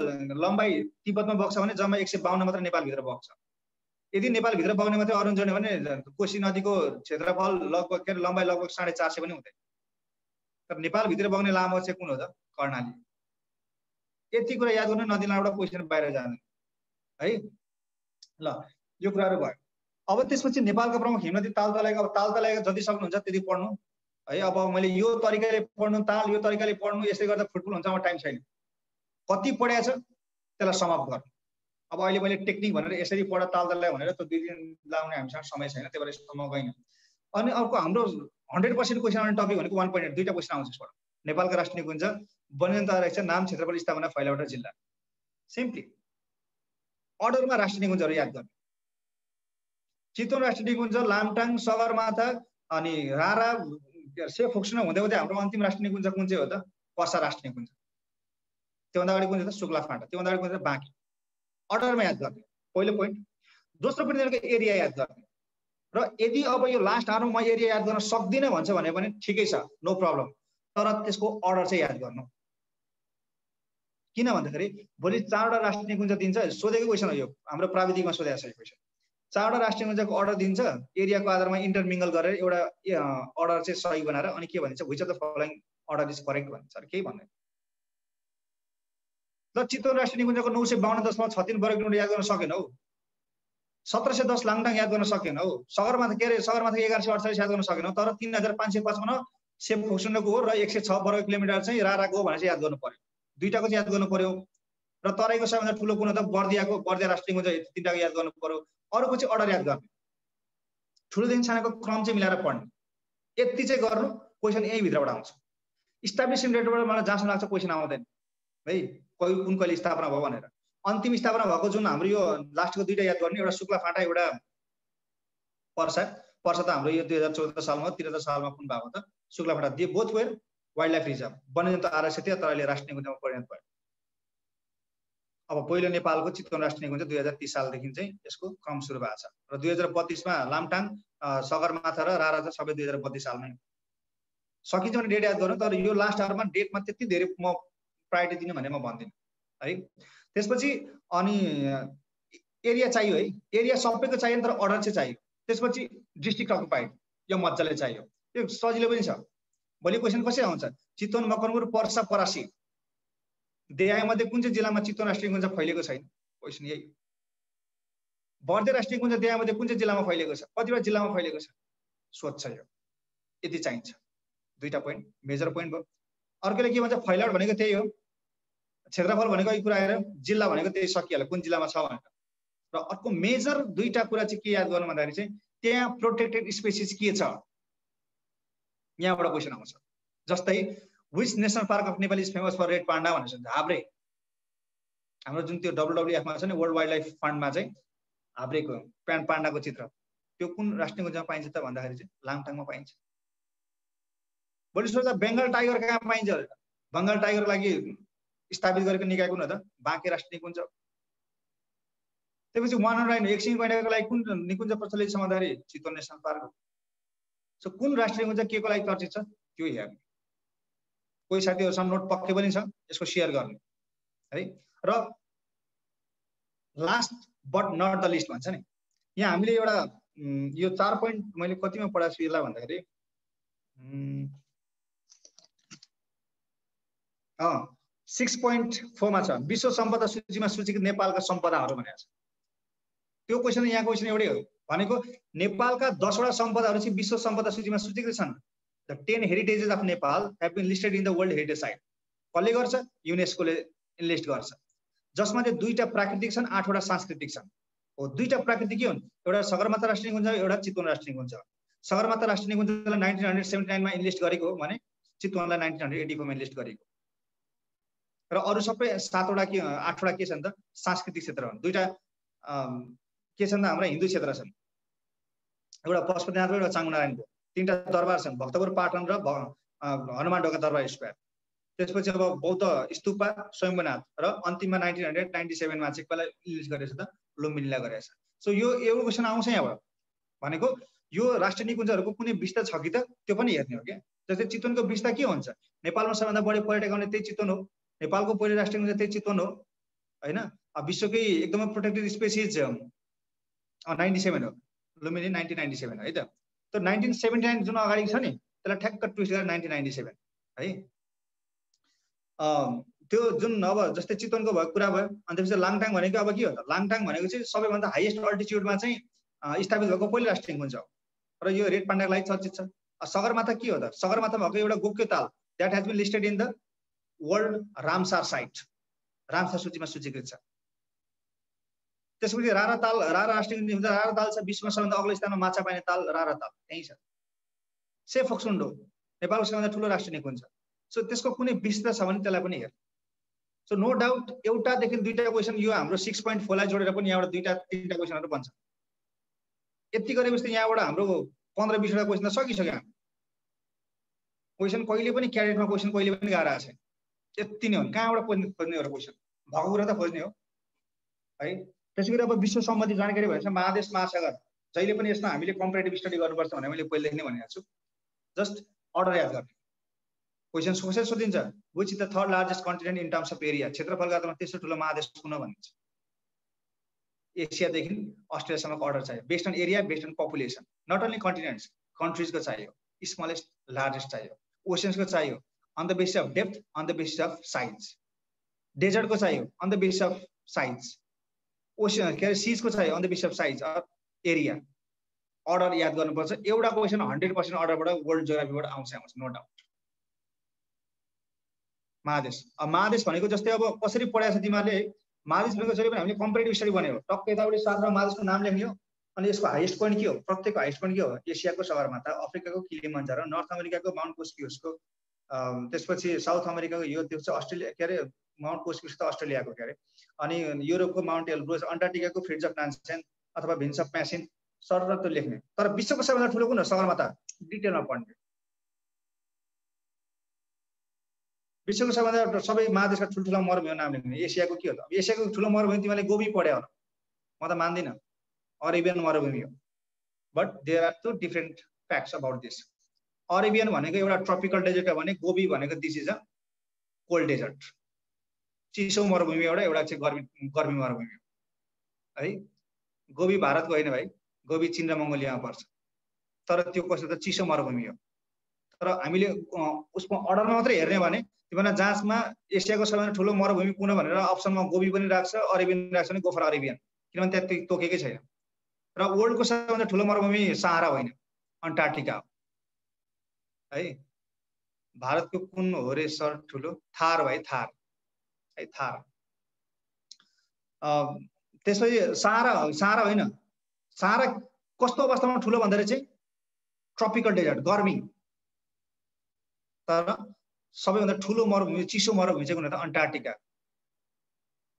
लम्बाइ तिब्बतमा बग्छ भने जम्मा 152 मात्र नेपालभित्र बग्छ। यदि नेपालभित्र बग्ने मात्रै अरुण जोड्ने भने कोशी नदीको क्षेत्रफल लगभग के लम्बाइ लगभग 450 पनि हुँदैन। तर नेपालभित्र बग्ने लामो चाहिँ कुन हो त, कर्णाली। यति कुरा याद गर्नु, नदी नालाबाट क्वेसन बाहिर जाँदैन है। ल यो कुराहरू भयो। अब त्यसपछि नेपालको प्रमुख हिमनदी तालतलाईको, अब तालतलाईको जति सक्नुहुन्छ त्यति पढ्नु है। अब मैले यो तरिकाले पढ्नु ताल, यो तरिकाले पढ्नु, यसले गर्दा फुटबल हुन्छ, म टाइम छैन। कति पढाएको छ त्यसलाई समाप्त गर्नु। अब अहिले मैले टेक्निक भनेर यसरी पढ तालतलाई भनेर त 2 दिन लाउने हामीसँग समय छैन, त्यही भएर यस्तोमा गएन। अनि अर्को हाम्रो 100% क्वेसन आउने टपिक भनेको 1.8 दुईटा क्वेसन आउँछ यसबाट। नेपालको राष्ट्रिय निकुञ्ज, वन्यजन्तु आरक्षण, नाम, क्षेत्रफल, स्थापना, फैलावट र जिल्ला। सिम्पली अर्डरमा राष्ट्रिय निकुञ्जहरू याद गर्ने। चितवन राष्ट्रिय निकुञ्ज, लामटाङ, सगरमाथा, अनि रारा, सेफोक्सुना हुँदै हुँदै हाम्रो अन्तिम राष्ट्रिय निकुञ्ज कुन चाहिँ हो त, पर्सा राष्ट्रिय निकुञ्ज। त्योभन्दा अगाडि कुन चाहिँ त, शुक्ला फाँटा। त्योभन्दा अगाडि कुन चाहिँ, बाँकी। अर्डरमा याद गर्ने, पहिलो पोइन्ट। दोस्रो पोइन्ट यिनीहरूको एरिया याद गर्ने। र यदि अब यो लास्ट आरो म एरिया याद गर्न सक्दिनँ भन्छ भने पनि ठिकै छ, नो प्रब्लम, तर त्यसको अर्डर चाहिँ याद गर्नु। किन भन्दाखेरि भोलि 4वटा राष्ट्रिय निकुञ्ज दिन्छ, सोधेको क्वेसन हो यो, हाम्रो प्राविधिकमा सोधेको छ यो क्वेसन। 4वटा राष्ट्रिय निकुञ्जको अर्डर दिन्छ, एरियाको आधारमा इन्टरमिंगल गरेर एउटा अर्डर चाहिँ सही बनाएर अनि के भनिन्छ, which of the following order is correct भन्छ, केही भन्दैन। ल चितवन राष्ट्रिय निकुञ्जको 952.36 वर्ग किलोमिटर याद गर्न सकेन हौ। 1710 लाङटाङ याद गर्न सकेन हौ। सगरमाथा के अरे, सगरमाथा 1148 याद गर्न सकेन, तर 3555 सेफोक्सुनाको हो र 106 वर्ग किलोमिटर चाहिँ राराको हो भनेर चाहिँ याद गर्नु पर्यो। दुईटाको चाहिँ याद गर्नु पर्यो। र तराईको सबैभन्दा ठुलो कुन हो त, बर्दियाको, बर्दिया राष्ट्रिय निकुञ्ज, तीनटाको याद गर्नु पर्यो। अरूको चाहिँ अर्डर याद गर्ने, ठुलोदेखि सानोको क्रम चाहिँ मिलाएर पढ्ने। यति चाहिँ गर्नु, क्वेसन यही भित्रबाट आउँछ। इस्टाब्लिसिङ डेटबाट मलाई जहाँसम्म लाग्छ क्वेसन आउँदैन है, कुन कहिले स्थापना भयो भनेर। अन्तिम स्थापना भएको जुन हाम्रो यो लास्टको दुईटा याद गर्ने, एउटा शुक्ला फाँटा एउटा पर्सा त हाम्रो यो 2014 सालमा 73 सालमा कुन भएको त Shukla Phanta, they both were wild life reserve, वन्यजन्तु आरक्ष थियो तर अहिले राष्ट्रिय निकुञ्जमा परिणत भयो। अब पहिलो नेपालको चितवन राष्ट्रिय निकुञ्ज 2030 सालदेखि चाहिँ यसको क्रम सुरु भएको छ र 2032 मा लामटाङ, सगरमाथा र रारा चाहिँ सबै 2032 सालमै सकिन्छ भने डेट याद गर्नु। तर यो लास्ट आवरमा डेटमा त्यति धेरै म प्रायोरिटी दिनु भने म भन्दिनँ है। त्यसपछि अनि एरिया चाहियो है, एरिया सबैको चाहियो तर अर्डर चाहिँ चाहियो। त्यसपछि डिस्ट्रिक्ट अकुपाइड, यो मजाले चाहियो, यो सजिलो पनि छ। भोलि क्वेसन कसरी आउँछ, चितवन, मकवानपुर, पर्सा, परासी देहायमध्ये कुन चाहिँ जिल्लामा चितवन राष्ट्रिय निकुञ्ज फैलिएको छैन, क्वेसन यही। बर्दे राष्ट्रिय निकुञ्ज देहायमध्ये कुन चाहिँ जिल्लामा फैलिएको छ, कतिवटा जिल्लामा फैलिएको छ, सोध्छ यो, यति चाहिन्छ। दुईटा पोइन्ट मेजर पोइन्ट भयो। अर्कोले के भन्छ, फैलावट भनेको त्यही हो, क्षेत्रफल भनेको यही कुरा आएर, जिल्ला भनेको त्यही सकिहाल्यो कुन जिल्लामा छ भनेर। र अर्को मेजर दुईटा कुरा चाहिँ के याद गर्नु भन्दाखेरि चाहिँ त्यहाँ प्रोटेक्टेड स्पेसिस के छ, यहाँबाट क्वेसन आउँछ। जस्तै which national park of Nepal is famous for red panda भनेर हाब्रे, हाम्रो जुन त्यो WWF मा छ नि वर्ल्ड वाइल्ड लाइफ फन्डमा चाहिँ हाब्रेको पान्डाको चित्र, त्यो कुन राष्ट्रिय निकुञ्जमा पाइन्छ त भन्दाखेरि चाहिँ लामटाङमा पाइन्छ। भोलि सोच्दा बेङ्गल टाइगर कहाँ पाइन्छ, बङ्गाल टाइगरको लागि स्थापित गरेको निकाय कुन हो त, बाँके राष्ट्रिय निकुञ्ज। त्यसपछि 109 एकसिङ गैंडाको लागि कुन निकुञ्ज प्रचलित छ भन्दाखेरि चितवन नेसनल पार्क हो। सो कुन राष्ट्रिय निकुञ्ज के को लागि चर्चित छ त्यो हेर्नु। कोही साथीहरूसँग नोट पक्कै पनि छ, यसको सेयर गर्नु है। र लास्ट बट नट द लिस्ट भन्छ नि, यहाँ हामीले एउटा यो 4 पोइन्ट मैले कतिमा पढाएको छु यसलाई भन्दाखेरि 6.4 मा छ, विश्व सम्पदा सूचीमा सूचीकृत नेपालका सम्पदाहरू भनेको छ। त्यो क्वेसन यहाँ क्वेसन एउटै हो भनेको, नेपालका 10 वटा सम्पदाहरू चाहिँ विश्व सम्पदा सूचीमा सूचीकृत छन्। The 10 heritages of Nepal have been listed in the world heritage site. कसले गर्छ, युनेस्कोले लिस्ट गर्छ, जसमा चाहिँ 2टा प्राकृतिक छन्, 8 वटा सांस्कृतिक छन्। हो, 2टा प्राकृतिक के हुन्, एउटा सगरमाथा राष्ट्रिय निकुञ्ज, एउटा चितवन राष्ट्रिय निकुञ्ज। सगरमाथा राष्ट्रिय निकुञ्जलाई 1979 मा इन्लिस्ट गरेको हो भने चितवनलाई 1984 मा इन्लिस्ट गरेको। र अरु सबै 7 वटा के 8 वटा के छन् त सांस्कृतिक क्षेत्र हुन्। 2टा के छन् त हाम्रा हिन्दू क्षेत्र छन्, एउटा पशुपतिनाथ र एउटा चाङनारायणको। 3टा दरबार छन्, भक्तपुर पाटन र हनुमान ढोका दरबार स्क्वायर। त्यसपछि अब बौद्ध स्तूपा, स्वयम्भूनाथ र अन्तिममा 1997 मा चाहिँ कसलाई इन्लिस्ट गरेछ त, लुम्बिनीलाई गरेछ। सो यो एउटा क्वेसन आउँछ यहाँबाट भनेको यो राष्ट्रिय निकुञ्जहरूको कुनै विस्तार छ कि त त्यो पनि हेर्ने हो के। जस्तै चितवनको विस्तार के हुन्छ, नेपालमा सबैभन्दा बढी पर्यटक आउने त्यही चितवन हो, नेपालको पहिलो राष्ट्रिय निकुञ्ज त्यही चितवन हो हैन। विश्वकै एकदमै प्रोटेक्टेड स्पेसिस 97 हो, लुम्बिनी 1997 है त। त्यो 1979 जुन अगाडि छ नि त्यसलाई ठ्याक्क ट्विस्ट गरेर 1997 है। त्यो जुन अब जस्तै चितवनको भएको कुरा भयो। अनि त्यसपछि लाङटाङ भनेको अब के हो त, लाङटाङ भनेको चाहिँ सबैभन्दा हाईएस्ट अल्टिट्युडमा चाहिँ स्थापित भएको पहिलो राष्ट्रिय निकुञ्ज हो र यो रेड पान्डाको लागि चर्चित छ। सगरमाथा के हो त, सगरमाथा भएको एउटा गोप्य ताल that has been listed in the world Ramsar site, Ramsar सूचीमा सूचीकृत छ। त्यसपछि रारा ताल, रारा राष्ट्रिय निकुञ्ज रारा ताल छ, विश्वमा सबैभन्दा अग्लो स्थानमा माछा पाइने ताल रारा ताल त्यही छ। सेफोक्सुन्डो नेपालको सबैभन्दा ठुलो राष्ट्रिय निकुञ्ज। सो त्यसको कुनै विस्तार छ भने त्यसलाई पनि हेर। सो नो डाउट एउटादेखि 2टा क्वेसन यो हाम्रो 6.4 लाई जोडेर पनि यहाँबाट 2-3टा क्वेसनहरु बन्छ। यति गरेपछि यहाँबाट हाम्रो 15-20 वटा क्वेसन त सकिसक्यो। हाम्रो क्वेसन कहिले पनि क्याडेटमा क्वेसन कहिले पनि गाह्रो आछ, यति नै हो। कहाँबाट खोज्ने हो क्वेसन, भएको कुरा त खोज्ने हो है। त्यसैगरी अब विश्व सम्बन्धी जानकारी भएछ महादेश महासागर, जहिले पनि यसमा हामीले कम्पेरेटिभ स्टडी गर्नुपर्छ भने मैले पहिलेदेखि नै भनेको छु। जस्ट अर्डर याद गर्ने। क्वेसन कसरी सोधिन्छ, which is the third largest continent in terms of area, क्षेत्रफलका आधारमा तेस्रो ठुलो महादेश कुन हो भनिन्छ। एसियादेखि अस्ट्रेलियासम्मको अर्डर चाहियो, based on area, based on population. Not only continents, कन्ट्रिजको चाहियो, स्मलेस्ट लार्जेस्ट चाहियो, ओशन्सको चाहियो on the basis of depth, on the basis of size, डेजर्टको चाहियो on the basis of size, ocean के अरे सिजको चाहियो on the basis of size or area. Order याद गर्नुपर्छ। एउटा क्वेसन 100% अर्डरबाट वर्ल्ड जियोग्राफीबाट आउँछ नो डाउट। महादेश, अब महादेश भनेको जस्तै अब कसरी पढाएको छ तिमीहरूले, महादेश भनेको जहिले पनि हामीले कम्पेरेटिभ स्टडी बनायो, टक्कै यताउति साथमा महादेशको नाम लेख्ने हो। अनि यसको हाईएस्ट पोइन्ट के हो, प्रत्येकको हाईएस्ट पोइन्ट के हो, एसियाको सगरमाथा, अफ्रिकाको किलिमन्जारो, नर्थ अमेरिकाको माउन्ट कोस्कियोसको त्यसपछि साउथ अमेरिकाको यो त्यो चाहिँ अस्ट्रेलिया के अरे माउन्ट कोस्किस त अस्ट्रेलियाको के अरे अनि युरोपको माउन्ट एल्ब्रुस अन्टार्क्टिकाको फ्रिड्ज अफ नान्सेन अथवा भिन्स अफ म्यासिन सरर त्यो लेख्ने तर विश्वको सबैभन्दा ठुलो कुन हो सगरमाथा डिटेलमा पढ्ने विश्वको सबैभन्दा सबै महादेशका ठुल्ठुला मरुभूमिको नाम लेख्ने एसियाको के हो त एसियाको ठुलो मरुभूमि तिमीले गोबी पढ्यौ म त मान्दिनँ अरेबियन मरुभूमि हो but there are two different facts about this Arabian भनेको एउटा ट्रपिकल डेजर्ट हो भने गोबी भनेको this is a cold desert चिसो मरुभूमि एउटा चाहिँ गर्मी मरुभूमि हो है गोबी भारतको होइन भाइ गोबी चीन र मङ्गोलियामा पर्छ तर त्यो कस्तो त चिसो मरुभूमि हो तर हामीले उसको अर्डरमा मात्रै हेर्ने भने तिमीलाई जाँचमा एसियाको सबैभन्दा ठुलो मरुभूमि कुन भनेर अप्सनमा गोबी पनि राख्छ अरेबियन राख्छ भने गो फर अरेबियन किनभने त्यहाँ तोकेकै छैन र वर्ल्डको सबैभन्दा ठुलो मरुभूमि सहारा होइन अन्टार्क्टिका हो है भारतको कुन हो रे सर ठुलो थार भाइ थार है थार त्यसपछि सहारा होइन सहारा कस्तो अवस्थामा ठुलो भन्दाखेरि चाहिँ ट्रपिकल डेजर्ट गर्मी तर सबैभन्दा ठुलो मरुभूमि चिसो मरुभूमि चाहिँ कुन त अन्टार्क्टिका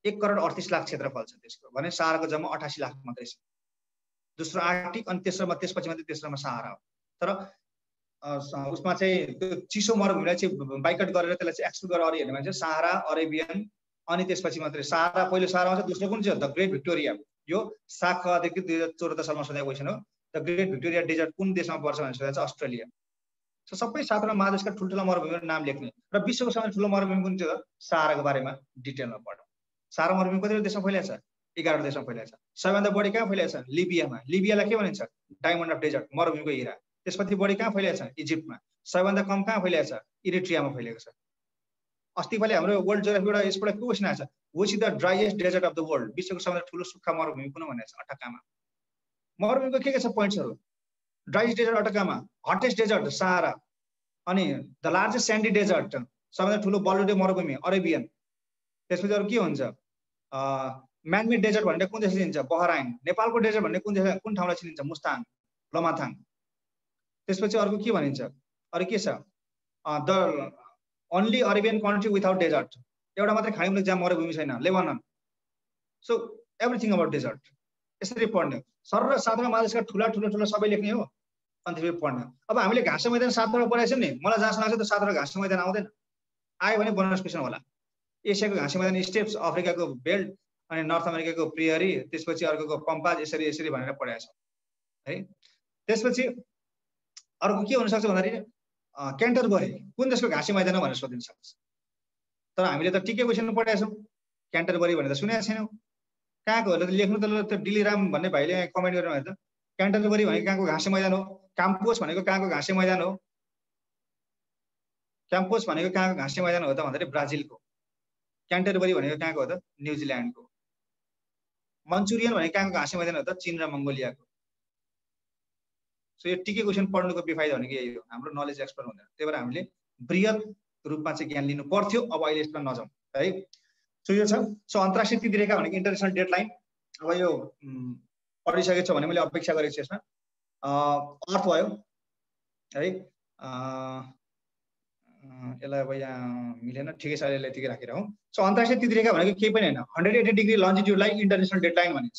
1 करोड 38 लाख क्षेत्रफल छ त्यसको भने सहाराको जम्मा 88 लाख मात्रै छ दोस्रो आर्कटिक अनि त्यसपछि मात्रै तेस्रोमा सहारा हो तर उसमा चाहिँ त्यो चिसो मरुभूमिलाई चाहिँ बाइकट गरेर त्यसलाई चाहिँ एक्सक्लुड गरेर हेर्ने भने चाहिँ सहारा अरेबियन अनि त्यसपछि मात्रै सहारा पहिलो सहारा आउँछ दोस्रो कुन चाहिँ द ग्रेट भिक्टोरिया यो साखदेखि 2014 सालमा सोधेको क्वेसन हो द ग्रेट भिक्टोरिया डेजर्ट कुन देशमा पर्छ भनेर सोधेको छ अस्ट्रेलिया सो सबै 7 महादेशका ठुल्ठुला मरुभूमिको नाम लेख्ने र विश्वको सबैभन्दा ठुलो मरुभूमि कुन चाहिँ हो सहाराको बारेमा डिटेलमा पढ सहारा मरुभूमि कति देशमा फैलिएको छ 11 देशमा फैलिएको छ सबैभन्दा बढी कहाँ फैलिएको छ लिबियामा लिबियालाई के भनिन्छ डायमन्ड अफ डेजर्ट मरुभूमिको हिरा त्यसपछि बढी कहाँ फैलिएको छ इजिप्टमा सबैभन्दा कम कहाँ फैलिएको छ इरिट्रियामा फैलिएको छ अस्ति पालि हाम्रो वर्ल्ड जियोग्राफीबाट यसबाट के क्वेसन आएछ which is the driest desert of the world विश्वको सबैभन्दा ठुलो सुक्खा मरुभूमि कुन भनेको छ अटकामा मरुभूमिको के छ पोइन्ट्सहरू driest desert Atacama hottest desert Sahara अनि द लार्जेस्ट स्यान्डी डेजर्ट सबैभन्दा ठुलो बलुटे मरुभूमि अरेबियन त्यसपछि अरू के हुन्छ म्यानमेड डेजर्ट भनेर कुन देशले चिनिन्छ बहराइन नेपालको डेजर्ट भन्ने कुन ठाउँलाई चिनिन्छ मुस्ताङ लमाथाङ त्यसपछि अर्को के भनिन्छ अरू के छ the only Arabian country without desert एउटा मात्रै खाडी जहाँ मरुभूमि छैन Lebanon so everything about desert यसरी पढ्ने सर र 7 महादेशका ठुला सबै लेख्ने हो अनि त्यसपछि पढ्ने अब हामीले घाँसे मैदान 7 पढाएछौँ नि मलाई जहाँसम्म लाग्छ त 7 घाँसे मैदान आउँदैन आयो भने बोनस क्वेसन होला एसियाको घाँसे मैदान स्टेप्स अफ्रिकाको बेल्ट अनि नर्थ अमेरिकाको प्रियरी त्यसपछि अर्को पम्पाज यसरी भनेर पढाएको छ है त्यसपछि अर्को के हुन सक्छ भन्दाखेरि क्यान्टरबरी कुन देशको घाँसे मैदान हो भनेर सोधिन सक्छ तर हामीले त टिकै क्वेसन पढाएको छौँ क्यान्टरबरी भनेर त सुनेको छैनौँ कहाँको हो लेख्नु त त्यो डिलिराम भन्ने भाइले कमेन्ट गरेर भने त क्यान्टरबरी भनेको कहाँको घाँसे मैदान हो क्याम्पोस भनेको कहाँको घाँसे मैदान हो क्याम्पोस भनेको कहाँको घाँसे मैदान हो त भन्दाखेरि ब्राजिलको क्यान्टरबरी भनेको कहाँको हो त न्युजिल्यान्डको मन्चुरियन भनेको कहाँको घाँसे मैदान हो त चीन र मङ्गोलियाको सो यो टिकै क्वेसन पढ्नुको बेफाइदा भनेको यही हो हाम्रो नलेज एक्सपर्ट हुँदैन त्यही भएर हामीले बृहत रूपमा चाहिँ ज्ञान लिनु पर्थ्यो अब अहिले यसमा नजाउँ है सो यो छ सो अन्तर्राष्ट्रिय तिथि रेखा भनेको इन्टरनेसनल डेडलाइन अब यो पढिसकेको छ भने मैले अपेक्षा गरेको छु यसमा अर्थ भयो है यसलाई अब यहाँ मिलेन ठिकै छ यसलाई यतिकै राखेर हौ सो अन्तर्राष्ट्रिय तिथि रेखा भनेको केही पनि होइन 180 डिग्री लन्जिट्युडलाई इन्टरनेसनल डेडलाइन भनिन्छ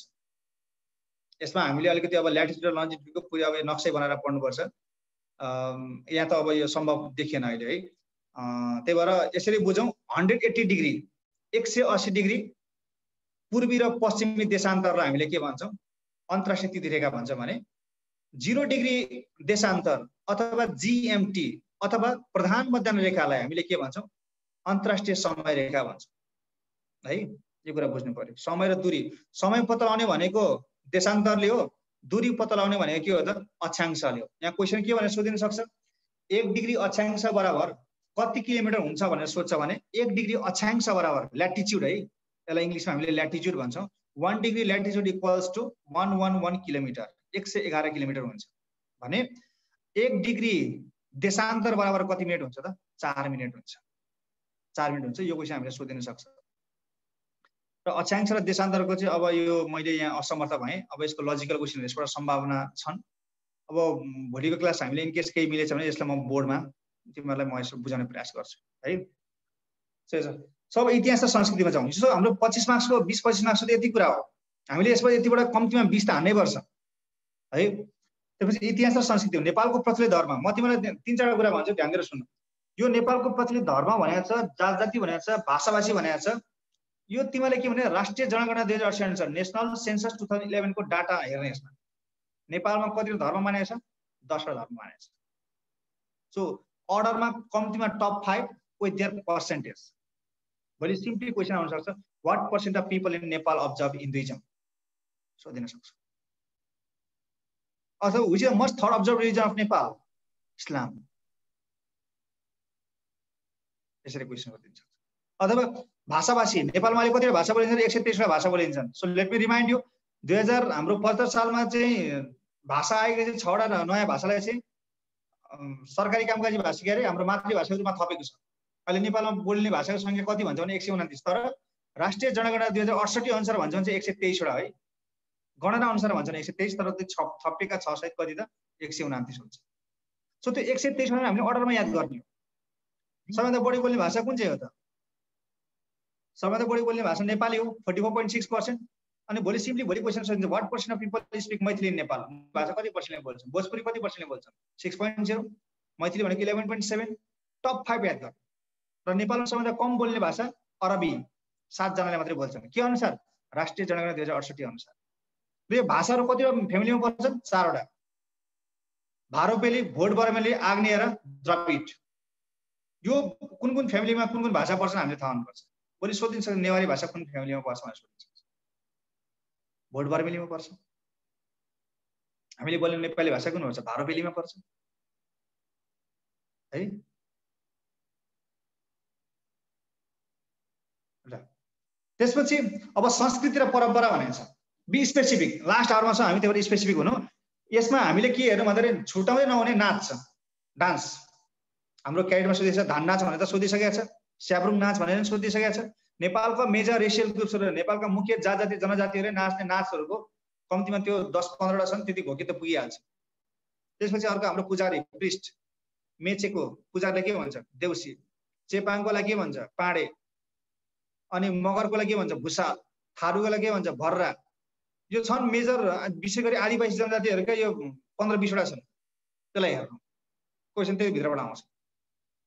यसमा हामीले अलिकति अब ल्याटिट्युड र लन्जिट्युडको पुरै अब नक्सै बनाएर पढ्नुपर्छ यहाँ त अब यो सम्भव देखिएन अहिले है त्यही भएर यसरी बुझौँ 180 डिग्री 180 डिग्री पूर्वी र पश्चिमी देशान्तरलाई हामीले के भन्छौँ अन्तर्राष्ट्रिय तिथि रेखा भन्छ भने 0 डिग्री देशान्तर अथवा जीएमटी अथवा प्रधान मध्याह्न रेखालाई हामीले के भन्छौँ अन्तर्राष्ट्रिय समय रेखा भन्छौँ है यो कुरा बुझ्नु पर्यो समय र दूरी समय पत्ता लगाउने भनेको देशान्तरले हो दूरी पत्ता लगाउने भनेको के हो त अक्षांशले हो यहाँ क्वेसन के भनेर सोधिन सक्छ 1 डिग्री अक्षांश बराबर कति किलोमिटर हुन्छ भनेर सोध्छ भने 1 डिग्री अक्षांश बराबर ल्याटिट्युड है त्यसलाई इङ्ग्लिसमा हामीले ल्याटिट्युड भन्छौँ 1 degree latitude equals to 111 kilometre 111 kilometre हुन्छ भने 1 डिग्री देशान्तर बराबर कति मिनट हुन्छ त 4 मिनट हुन्छ 4 मिनट हुन्छ यो क्वेसन हामीले सोधिन सक्छ र अक्षांश र देशान्तरको चाहिँ अब यो मैले यहाँ असमर्थ भएँ अब यसको लजिकल क्वेसन यसबाट सम्भावना छन् अब भोलिको क्लास हामीले इनकेस केही मिलेछ भने यसलाई म बोर्डमा तिमीहरूलाई म यसो बुझाउने प्रयास गर्छु है। सब इतिहास र संस्कृतिमा जाउँ। सो हाम्रो 25 मार्क्सको 20-25 मार्क्सको यति कुरा हो। हामीले यसबाट यतिबाट कम्तीमा 20 त हान्नै पर्छ है। त्यसपछि इतिहास र संस्कृति हो। नेपालको प्रचलित धर्म, म तिमीलाई 3-4 कुरा भन्छु, ध्यान दिएर सुन्नु। यो नेपालको प्रचलित धर्म भनेको छ, जात-जाति भनेको छ, भाषाभाषी भनेको छ। यो तिमीले के भने राष्ट्रिय जनगणना 2068 अनुसार नेसनल सेन्सस 2011 को डाटा हेर्ने यसमा नेपालमा कति धर्म मानेको छ? 10 धर्म मानेको छ। सो अर्डरमा कम्तीमा टप 5 विथ देयर पर्सेन्टेज। भोलि सिम्पली क्वेसन आउन सक्छ, what percent of people in Nepal observe Hinduism, सोधिन सक्छ। अथवा which is the most third observe religion of Nepal? Islam. यसरी क्वेसन गरिदिन्छ। अथवा भाषाभाषी नेपालमा अहिले कतिवटा भाषा बोलिन्छन्? 123 वटा भाषा बोलिन्छन्। So let me remind you, 2000 हाम्रो 75 सालमा चाहिँ भाषा आयोगले चाहिँ 6 वटा नयाँ भाषालाई चाहिँ सरकारी कामकाजी भाषा के अरे हाम्रो मातृभाषाको रूपमा थपेको छ। अहिले नेपालमा बोल्ने भाषाको संख्या कति भन्छ भने 129, तर राष्ट्रिय जनगणना 2068 अनुसार भन्छ भने चाहिँ 123 वटा है। गणना अनुसार भन्छ भने 123, तर त्यो थपेका 6 सहित कति त 129 हुन्छ। सो त्यो 123 मा हामीले अर्डरमा याद गर्ने हो। सबैभन्दा बढी बोल्ने भाषा कुन चाहिँ हो त? सबैभन्दा बढी बोल्ने भाषा नेपाली हो, 44.6%। अनि भोलि सिम्पली भोलि क्वेसन सोधिन्छ, what percent of people speak Maithili in Nepal? भाषा कति पर्सेन्टले बोल्छन्? भोजपुरी कति पर्सेन्टले बोल्छन्? 6.0, मैथिली भनेको 11.7। टप 5 याद गर्नु। र नेपालमा सबैभन्दा कम बोल्ने भाषा अरबी, 7 जनाले मात्रै बोल्छन्। के अनुसार? राष्ट्रिय जनगणना 2068 अनुसार। यो भाषाहरू कतिवटा फ्यामिलीमा पर्छन्? 4 वटा। भारोपेली, भोट बर्मेली, आग्नेय र द्रविड। यो कुन कुन फ्यामिलीमा कुन कुन भाषा पर्छन् हामीले थाहा हुनुपर्छ। भोलि सोधिन्छ नेवारी भाषा कुन फ्यामिलीमा पर्छ भनेर सोधिन्छ। भोट बर्मेलीमा पर्छ। हामीले बोल्ने नेपाली भाषा कुन हुन्छ? भारोपेलीमा पर्छ है। त्यसपछि अब संस्कृति र परम्परा भनेको छ। Be specific. लास्ट आवरमा छ हामी, त्यही भएर स्पेसिफिक हुनु। यसमा हामीले के हेर्नु भन्दाखेरि छुटाउँदै नहुने नाच छ, डान्स। हाम्रो क्याडेटमा सोधिएको छ, धान नाच भनेर त सोधिसकेको छ, स्याब्रुङ नाच भनेर पनि सोधिसकेको छ। नेपालका मेजर रेसियल ग्रुप्सहरू, नेपालका मुख्य जात-जाति जनजातिहरूले नाच्ने नाचहरूको कम्तीमा त्यो 10-15 वटा छन्, त्यति घोकी त पुगिहाल्छ। त्यसपछि अर्को हाम्रो पुजारी, प्रिस्ट। मेचेको पुजारीलाई के भन्छ? देउसी। चेपाङकोलाई के भन्छ? पाडे। अनि मगरकोलाई के भन्छ? भुसाल। थारूकोलाई के भन्छ? भर्रा। यो छन् मेजर, विशेष गरी आदिवासी जनजातिहरूका यो 15-20 वटा छन्। त्यसलाई हेर्नु, क्वेसन त्यही भित्रबाट आउँछ।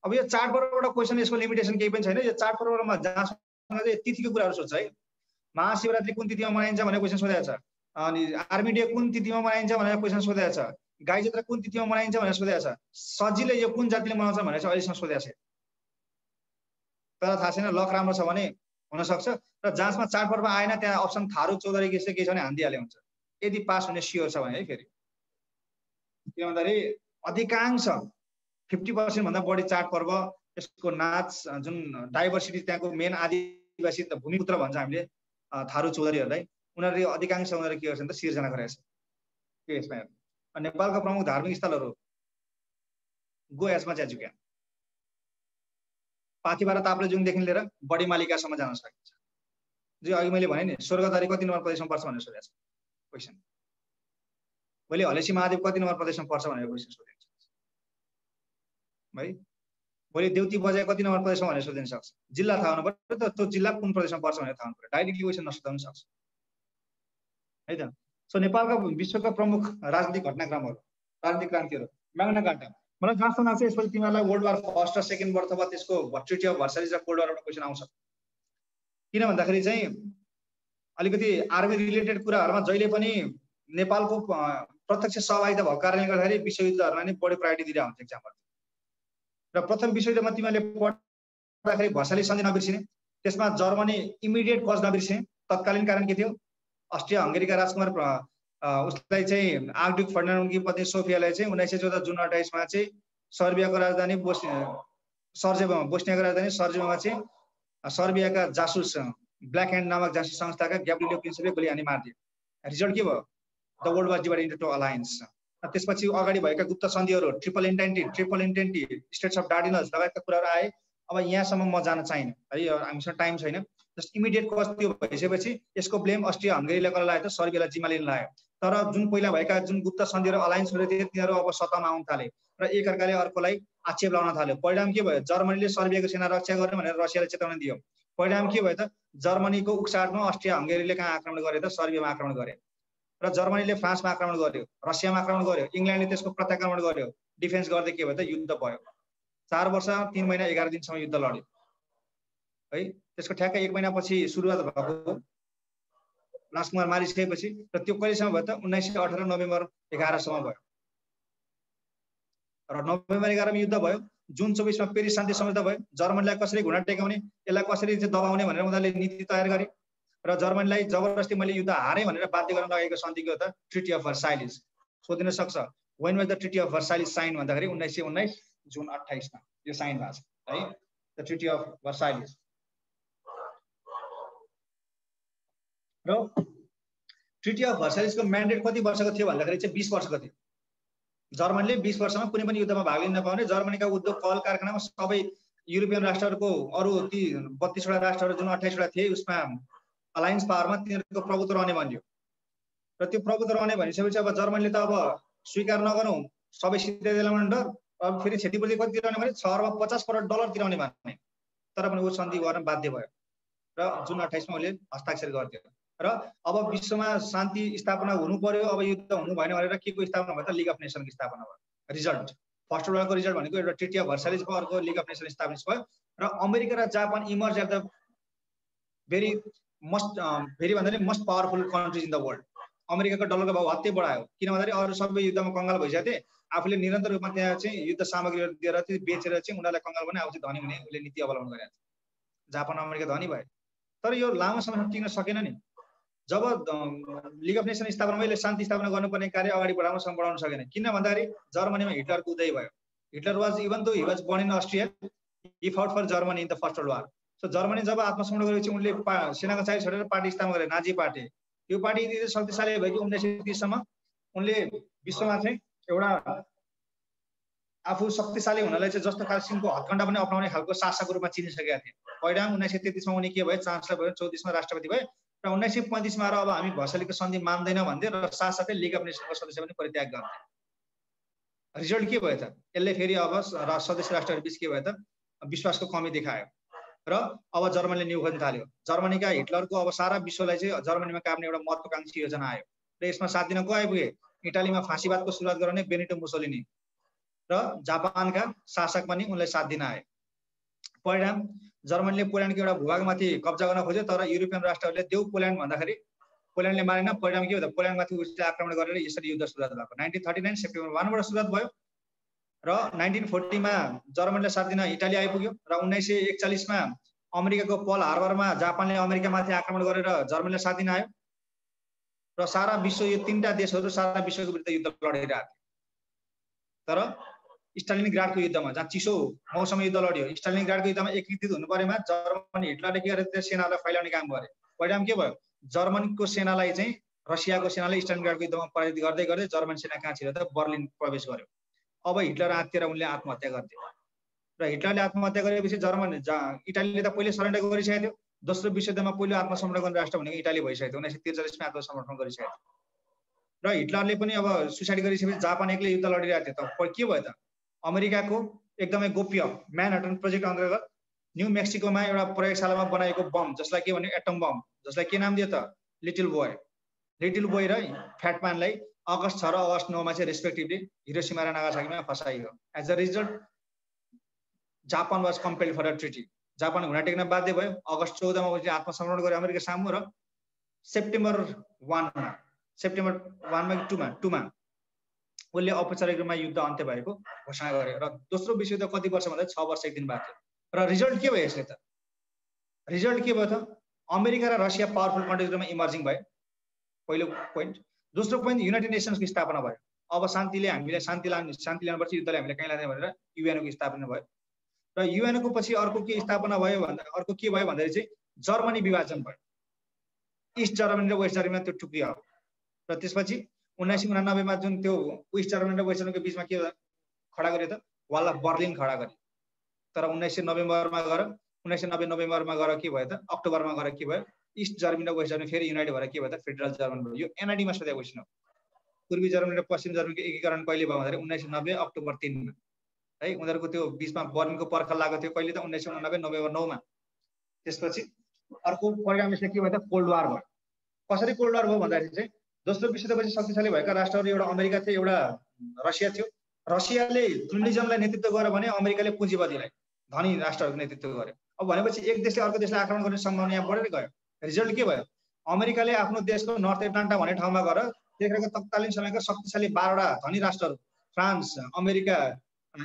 अब यो चार्ट पर्वबाट क्वेसन, यसको लिमिटेसन केही पनि छैन। यो चार्ट पर्वमा जहाँसँग चाहिँ तिथिको कुराहरू सोध्छ है। महाशिवरात्रि कुन तिथिमा मनाइन्छ भनेर क्वेसन सोधेको छ। अनि आर्मी डे कुन तिथिमा मनाइन्छ भनेर क्वेसन सोधेको छ। गाई जात्रा कुन तिथिमा मनाइन्छ भनेर सोधेको छ। सजिलै यो कुन जातिले मनाउँछ भनेर चाहिँ अहिलेसम्म सोधेको छ, तर थाहा छैन। लक राम्रो छ भने हुनसक्छ। र जाँचमा चार्ट पर्व आएन, त्यहाँ अप्सन थारू चौधरी के छ भने हान्दिहाले हुन्छ, यदि पास हुने स्योर छ भने है। फेरि के भन्दाखेरि अधिकांश 50% भन्दा बढी चाड पर्व, यसको नाच, जुन डाइभर्सिटी त्यहाँको मेन आदिवासी भूमिपुत्र भन्छ हामीले थारू चौधरीहरूलाई, उनीहरूले अधिकांश उनीहरू के गर्छन् त सिर्जना गरेका छन्। के यसमा हेर्नु, नेपालका प्रमुख धार्मिक स्थलहरू go as much as you can. Pathibhara ताप्लेजुङदेखि लिएर बडी मालिकासम्म जान सकिन्छ। जो अघि मैले भने नि स्वर्गद्वारी कति नम्बर प्रदेशमा पर्छ भनेर सोधेको छ क्वेसन। भोलि हलेसी महादेव कति नम्बर प्रदेशमा पर्छ भनेर क्वेसन सोधिन्छ है। भोलि देउती बजाय कति नम्बर प्रदेशमा भनेर सोधिन सक्छ। जिल्ला थाहा हुनु पर्यो त, त्यो जिल्ला कुन प्रदेशमा पर्छ भनेर थाहा हुनु पर्यो। डाइरेक्टली क्वेसन नसोध्न सक्छ है त। सो नेपालका विश्वका प्रमुख राजनीतिक घटनाक्रमहरू, राजनीतिक क्रान्तिहरू। म्याग्ना कार्टा, मलाई जहाँसम्म लाग्छ यसपछि तिमीहरूलाई वर्ल्ड वार फर्स्ट र सेकेन्ड वार अथवा त्यसको ट्रिटी अफ भर्साइज र कोल्ड वारबाट क्वेसन आउँछ। किन भन्दाखेरि चाहिँ अलिकति आर्मी रिलेटेड कुराहरूमा जहिले पनि नेपालको प्रत्यक्ष सहभागिता भएको कारणले गर्दाखेरि विश्वयुद्धहरूलाई नै बढी प्रायोरिटी दिइरहेको हुन्छ एक्जाममा। र प्रथम विश्वयुद्धमा तिमीहरूले पढ्दाखेरि भर्साइली सन्धि नबिर्सिने, त्यसमा जर्मनी इमिडिएट कज नबिर्सिने। तत्कालीन कारण के थियो? अस्ट्रिया हङ्गेरीका राजकुमार उसलाई चाहिँ आर्कड्युक फर्डिनान्डकी पत्नी सोफियालाई चाहिँ 1914 जुन 28 मा चाहिँ सर्बियाको राजधानी बोस्नियाको राजधानी सर्जेभोमा चाहिँ सर्बियाका जासुस ब्ल्याक ह्यान्ड नामक जासुस संस्थाका ग्याब्रिएलो प्रिन्सेपले गोली हानी मारिदियो। रिजल्ट के भयो? The world was divided into 2 alliance. त्यसपछि अगाडि भएका गुप्त सन्धिहरू, ट्रिपल इन्टेन्टी, स्टेट्स अफ डार्डिनल्स लगायतका कुराहरू आए। अब यहाँसम्म म जान चाहिनँ है, हामीसँग टाइम छैन। जस्ट इमिडिएट कज त्यो भइसकेपछि यसको ब्लेम अस्ट्रिया हङ्गेरीलाई कसलाई लाग्यो त? सर्बियालाई जिम्मा लिन लाग्यो। तर जुन पहिला भएका जुन गुप्त सन्धि र अलायन्सहरू थिए तिनीहरू अब सत्तामा आउन थाले र एकअर्काले अर्कोलाई आक्षेप लगाउन थाल्यो। परिणाम के भयो? जर्मनीले सर्बियाको सेना रक्षा गर्ने भनेर रसियाले चेतावनी दियो। परिणाम के भयो त? जर्मनीको उक्साटमा अस्ट्रिया हङ्गेरीले कहाँ आक्रमण गरे त? सर्बियामा आक्रमण गरे र जर्मनीले फ्रान्समा आक्रमण गर्यो, रसियामा आक्रमण गर्यो, इङ्ल्यान्डले त्यसको प्रत्याक्रमण गर्यो। डिफेन्स गर्दै के भयो त? युद्ध भयो। 4 वर्ष 3 महिना 11 दिनसम्म युद्ध लड्यो है। त्यसको ठ्याक्कै 1 महिनापछि सुरुवात भएको राजकुमार मारिसकेपछि र त्यो कहिलेसम्म भयो त? 1918 नोभेम्बर 11 सम्म भयो र नोभेम्बर 11 मा युद्ध भयो। जुन 24 मा पेरिस शान्ति सम्झौता भयो। जर्मनीलाई कसरी घुँडा टेकाउने, यसलाई कसरी दबाउने भनेर उनीहरूले नीति तयार गरे र जर्मनीलाई जबरजस्ती मैले युद्ध हारे भनेर बाध्य गर्न लगेको सन्धि के हो त? Treaty of Versailles. सोधिन सक्छ when was the treaty of Versailles sign भन्दाखेरि 1919 जुन 28 मा यो साइन भएको छ है, द ट्रिटी अफ भर्साइलिज। र ट्रिटी अफ भर्साइलिजको म्यान्डेट कति वर्षको थियो भन्दाखेरि चाहिँ 20 वर्षको थियो। जर्मनीले 20 वर्षमा कुनै पनि युद्धमा भाग लिन नपाउने, जर्मनीका उद्योग कल कारखानामा सबै युरोपियन राष्ट्रहरूको अरू ती 32 वटा राष्ट्रहरू जुन 28 वटा थिए उसमा अलायन्स पावरमा तिनीहरूको प्रभुत्व रहने भन्यो र त्यो प्रभुत्व रहने भनिसकेपछि अब जर्मनीले त अब स्वीकार नगरौँ सबै सिधै डर, अब फेरि क्षतिपूर्ति कति तिराउने भने 6 अर्ब 50 करोड डलर तिराउने भने, तर पनि ऊ सन्धि गर्न बाध्य भयो र जुन 28 मा उसले हस्ताक्षर गरिदियो र अब विश्वमा शान्ति स्थापना हुनु पर्यो। अब युद्ध हुनु भएन भनेर के को स्थापना भयो त? लिग अफ नेसनको स्थापना भयो। रिजल्ट फर्स्ट वर्ल्ड वारको रिजल्ट भनेको एउटा ट्रिटी अफ भर्साइलिज भयो, अर्को लिग अफ नेसन इस्टाब्लिस भयो र अमेरिका र Japan emerge at the very भन्दा नि most powerful countries in the world. अमेरिकाको डलरको भाव हत्तै बढायो किन भन्दाखेरि अरू सबै युद्धमा कङ्गाल भइसकेको थिए। आफूले निरन्तर रूपमा त्यहाँ चाहिँ युद्ध सामग्रीहरू दिएर चाहिँ बेचेर चाहिँ उनीहरूलाई कङ्गाल बनाए आफू चाहिँ धनी हुने उसले नीति अवलम्बन गरेको छ। जापान अमेरिका धनी भयो तर यो लामो समयसम्म टिक्न सकेन नि। जब लिग अफ नेसन स्थापना मैले शान्ति स्थापना गर्नुपर्ने कार्य अगाडि बढाउनसम्म बढाउन सकेन किन भन्दाखेरि जर्मनीमा हिटलरको उदय भयो। Hitler was even though he was born in Austria, he fought for Germany in the first world war. So Germany जब आत्मसमर्पण गरेपछि उनले सेनाको चाबी छोडेर पार्टी स्थापना गरे, नाजी पार्टी। यो पार्टी यति शक्तिशाली भयो कि 1930 सम्म उनले विश्वमा चाहिँ एउटा आफू शक्तिशाली हुनलाई चाहिँ जस्तो किसिमको हत्कण्डा पनि अपनाउने खालको शासकको रूपमा चिनिसकेका थिए। परिणाम 1933 मा उनी के भयो? चान्सलर भयो, 34 मा राष्ट्रपति भयो र 1935 मा अब हामी भर्साइलिजको सन्धि मान्दैनौँ भन्दै र साथसाथै लिग अफ नेसनको सदस्य पनि परित्याग गर्थे। रिजल्ट के भयो त? यसले फेरि अब सदस्य राष्ट्रहरू बीच के भयो त? विश्वासको कमी देखायो र अब जर्मनीले न्यु गर्न थाल्यो। जर्मनीका हिटलरको अब सारा विश्वलाई चाहिँ जर्मनीमा काट्ने एउटा महत्त्वाकांक्षी योजना आयो र यसमा साथ दिन को आइपुगे? इटालीमा फाँसीवादको सुरुवात गर्ने बेनिटो मुसोलिनी र जापानका शासक पनि उनलाई साथ दिन आए। परिणाम जर्मनीले पोल्यान्डको एउटा भूभागमाथि कब्जा गर्न खोज्यो तर युरोपियन राष्ट्रहरूले देऊ पोल्यान्ड भन्दाखेरि पोल्यान्डले मानेन। परिणाम के हो त? पोल्यान्डमाथि उसले आक्रमण गरेर यसरी युद्ध सुरुवात भएको। 1939 सेप्टेम्बर 1 बाट सुरुवात भयो र 1940 मा जर्मनीले साथ दिन इटाली आइपुग्यो र 1941 मा अमेरिकाको पर्ल हार्बरमा जापानले अमेरिकामाथि आक्रमण गरेर जर्मनीलाई साथ दिन आयो र सारा विश्व यो तीनटा देशहरू सारा विश्वको विरुद्ध युद्ध लडिरहेको थियो। तर स्टालिनग्राडको युद्धमा जहाँ चिसो मौसममा युद्ध लड्यो, स्टालिनग्राडको युद्धमा एकीकृत हुनु परेमा जर्मनी हिटलरले के गरे? सेनालाई फैलाउने काम गरे। परिणाम के भयो? जर्मनीको सेनालाई चाहिँ रसियाको सेनाले स्टालिनग्राडको युद्धमा पराजित गर्दै गर्दै जर्मन सेना कहाँ छिर्यो त? बर्लिन प्रवेश गर्यो। अब हिटलर आत्तिएर उनले आत्महत्या गर्थे र हिटलरले आत्महत्या गरेपछि इटालीले त पहिले सरेन्डर गरिसकेको थियो। दोस्रो विश्वयुद्धमा पहिलो आत्मसमर्पण गर्ने राष्ट्र भनेको इटाली भइसकेको थियो। 1943 मा आत्मसमर्पण गरिसकेको थियो र हिटलरले पनि अब सुसाइड गरिसकेपछि जापान एक्लै युद्ध लडिरहेको थियो। त के भयो त? अमेरिकाको एकदमै गोप्य म्यानहट्टन प्रोजेक्ट अन्तर्गत न्यू मेक्सिकोमा एउटा प्रयोगशालामा बनाएको बम जसलाई के भन्यो? एटम बम, जसलाई के नाम दियो त? Little boy. लिटिल बोय र फ्याटम्यानलाई अगस्त 6 र अगस्त 9 मा चाहिँ रेस्पेक्टिभली हिरोसिमा र नागासाकीमा फसाइयो। As a result Japan was compelled for a treaty. Japan घुँडा टेक्न बाध्य भयो। अगस्त 14 मा उसले आत्मसमर्पण गर्यो अमेरिका सामु र सेप्टेम्बर 1 मा 2 मा उसले औपचारिक रूपमा युद्ध अन्त्य भएको घोषणा गर्यो र दोस्रो विश्वयुद्ध कति वर्ष भन्दा 6 वर्ष 1 दिन बाद थियो। र रिजल्ट के भयो यसले त? रिजल्ट के भयो त? अमेरिका र रसिया पावरफुल कन्ट्रिजको रूपमा इमर्जिङ भयो, पहिलो पोइन्ट। दोस्रो पोइन्ट युनाइटेड नेसन्सको स्थापना भयो। अब शान्तिले हामीलाई शान्ति ल्याउनुपर्छ, युद्धले हामीलाई कहीँ लाँदैन भनेर युएनको स्थापना भयो र युएनको पछि अर्को के स्थापना भयो भन्दा अर्को के भयो भन्दाखेरि चाहिँ जर्मनी विभाजन भयो। इस्ट जर्मनी र वेस्ट जर्मनीमा त्यो टुक्रियो र त्यसपछि 1989 मा जुन त्यो वेस्ट जर्मनी र वेस्ट जर्मनीको बिचमा के खडा गर्यो त? वाल अफ बर्लिन खडा गर्यो। तर 1990 नोभेम्बरमा गएर के भयो त? अक्टोबरमा गएर के भयो? इस्ट जर्मनी र वेस्ट जर्मनी फेरि युनाइटेड भएर के भयो त? फेडरल जर्मनी भयो। यो एनआइडीमा सोधेको क्वेसन हो। पूर्वी जर्मनी र पश्चिम जर्मनीको एकीकरण कहिले भयो भन्दाखेरि 1990 अक्टोबर 3 मा है। उनीहरूको त्यो बीचमा बर्लिनको पर्खल लागेको थियो कहिले त 1989 नोभेम्बर 9 मा। त्यसपछि अर्को परिणाम यसले के भयो त कोल्ड वार भयो। कसरी कोल्ड वार भयो भन्दाखेरि चाहिँ दोस्रो विश्वयुद्धपछि शक्तिशाली भएका राष्ट्रहरू एउटा अमेरिका थियो एउटा रसिया थियो। रसियाले कम्युनिजमलाई नेतृत्व गर्यो भने अमेरिकाले पुँजीवादीलाई धनी राष्ट्रहरूको नेतृत्व गर्यो। अब भनेपछि एक देशले अर्को देशलाई आक्रमण गर्ने सम्भावना यहाँ बढेर गयो। रिजल्ट के भयो? अमेरिकाले आफ्नो देशको नर्थ एटलान्टा भन्ने ठाउँमा गएर त्यतिखेरको तत्कालीन समयका शक्तिशाली 12वटा धनी राष्ट्रहरू France, America,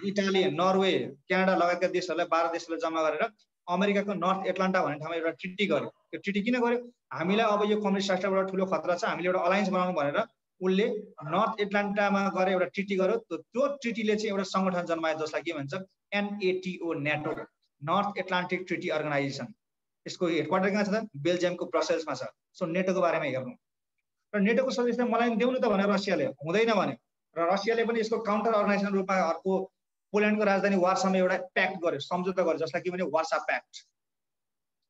Italy, Norway, Canada लगायतका देशहरूलाई 12 देशलाई जम्मा गरेर अमेरिकाको नर्थ एटलान्टा भन्ने ठाउँमा एउटा ट्रिटी गर्यो। त्यो ट्रिटी किन गर्यो? हामीलाई अब यो कम्युनिस्ट राष्ट्रबाट ठुलो खतरा छ, हामीले एउटा अलायन्स बनाउनु भनेर उसले नर्थ एटलान्टामा गएर एउटा ट्रिटी गर्यो। त्यो ट्रिटीले चाहिँ एउटा सङ्गठन जन्मायो जसलाई के भन्छ NATO, नेटो, नर्थ एटलान्टिक ट्रिटी अर्गनाइजेसन। यसको हेडक्वार्टर कहाँ छ त? बेल्जियमको ब्रसेल्समा छ। सो नेटोको बारेमा हेर्नु र नेटोको सदस्य मलाई देऊ न त भनेर रसियाले हुँदैन भन्यो र रसियाले पनि यसको काउन्टर अर्गनाइजेसन रूपमा अर्को पोल्यान्डको राजधानी वार्सामा एउटा प्याक्ट गर्यो, सम्झौता गर्यो जसलाई के भन्यो वार्सा प्याक्ट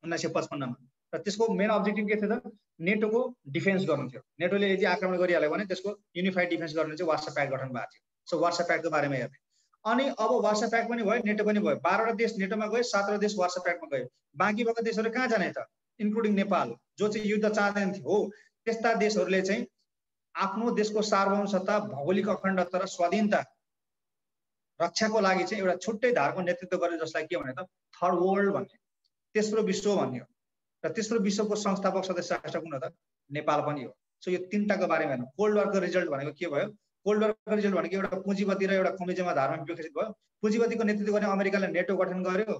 1955 मा। र त्यसको मेन अब्जेक्टिभ के थियो त? नेटोको डिफेन्स गर्नु थियो। नेटोले यदि आक्रमण गरिहाल्यो भने त्यसको युनिफाइड डिफेन्स गर्नु चाहिँ वार्सा प्याक्ट गठन भएको थियो। सो वार्सा प्याक्टको बारेमा हेर्ने। अनि अब वार्सा प्याक्ट पनि भयो, नेटो पनि भयो। 12वटा देश नेटोमा गए, 7वटा देश वार्सा प्याक्टमा गए। बाँकी भएका देशहरू कहाँ जाने त? इन्क्लुडिङ नेपाल जो चाहिँ युद्ध चाहँदैन थियो हो। त्यस्ता देशहरूले चाहिँ आफ्नो देशको सार्वभौमसत्ता, भौगोलिक अखण्डता र स्वाधीनता रक्षाको लागि चाहिँ एउटा छुट्टै धारको नेतृत्व गर्यो जसलाई के भन्यो त? थर्ड वर्ल्ड भन्ने, तेस्रो विश्व भन्यो। र तेस्रो विश्वको संस्थापक सदस्य राष्ट्र कुन हो त? नेपाल पनि हो। सो यो तीनटाको बारेमा हेर्नु। कोल्ड वारको रिजल्ट भनेको के भयो? कोल्ड वारको रिजल्ट भनेको एउटा पुँजीवादी र एउटा कम्युनिजममा धारमा विकसित भयो। पुँजीवादीको नेतृत्व गर्ने अमेरिकाले नेटो गठन गर्यो,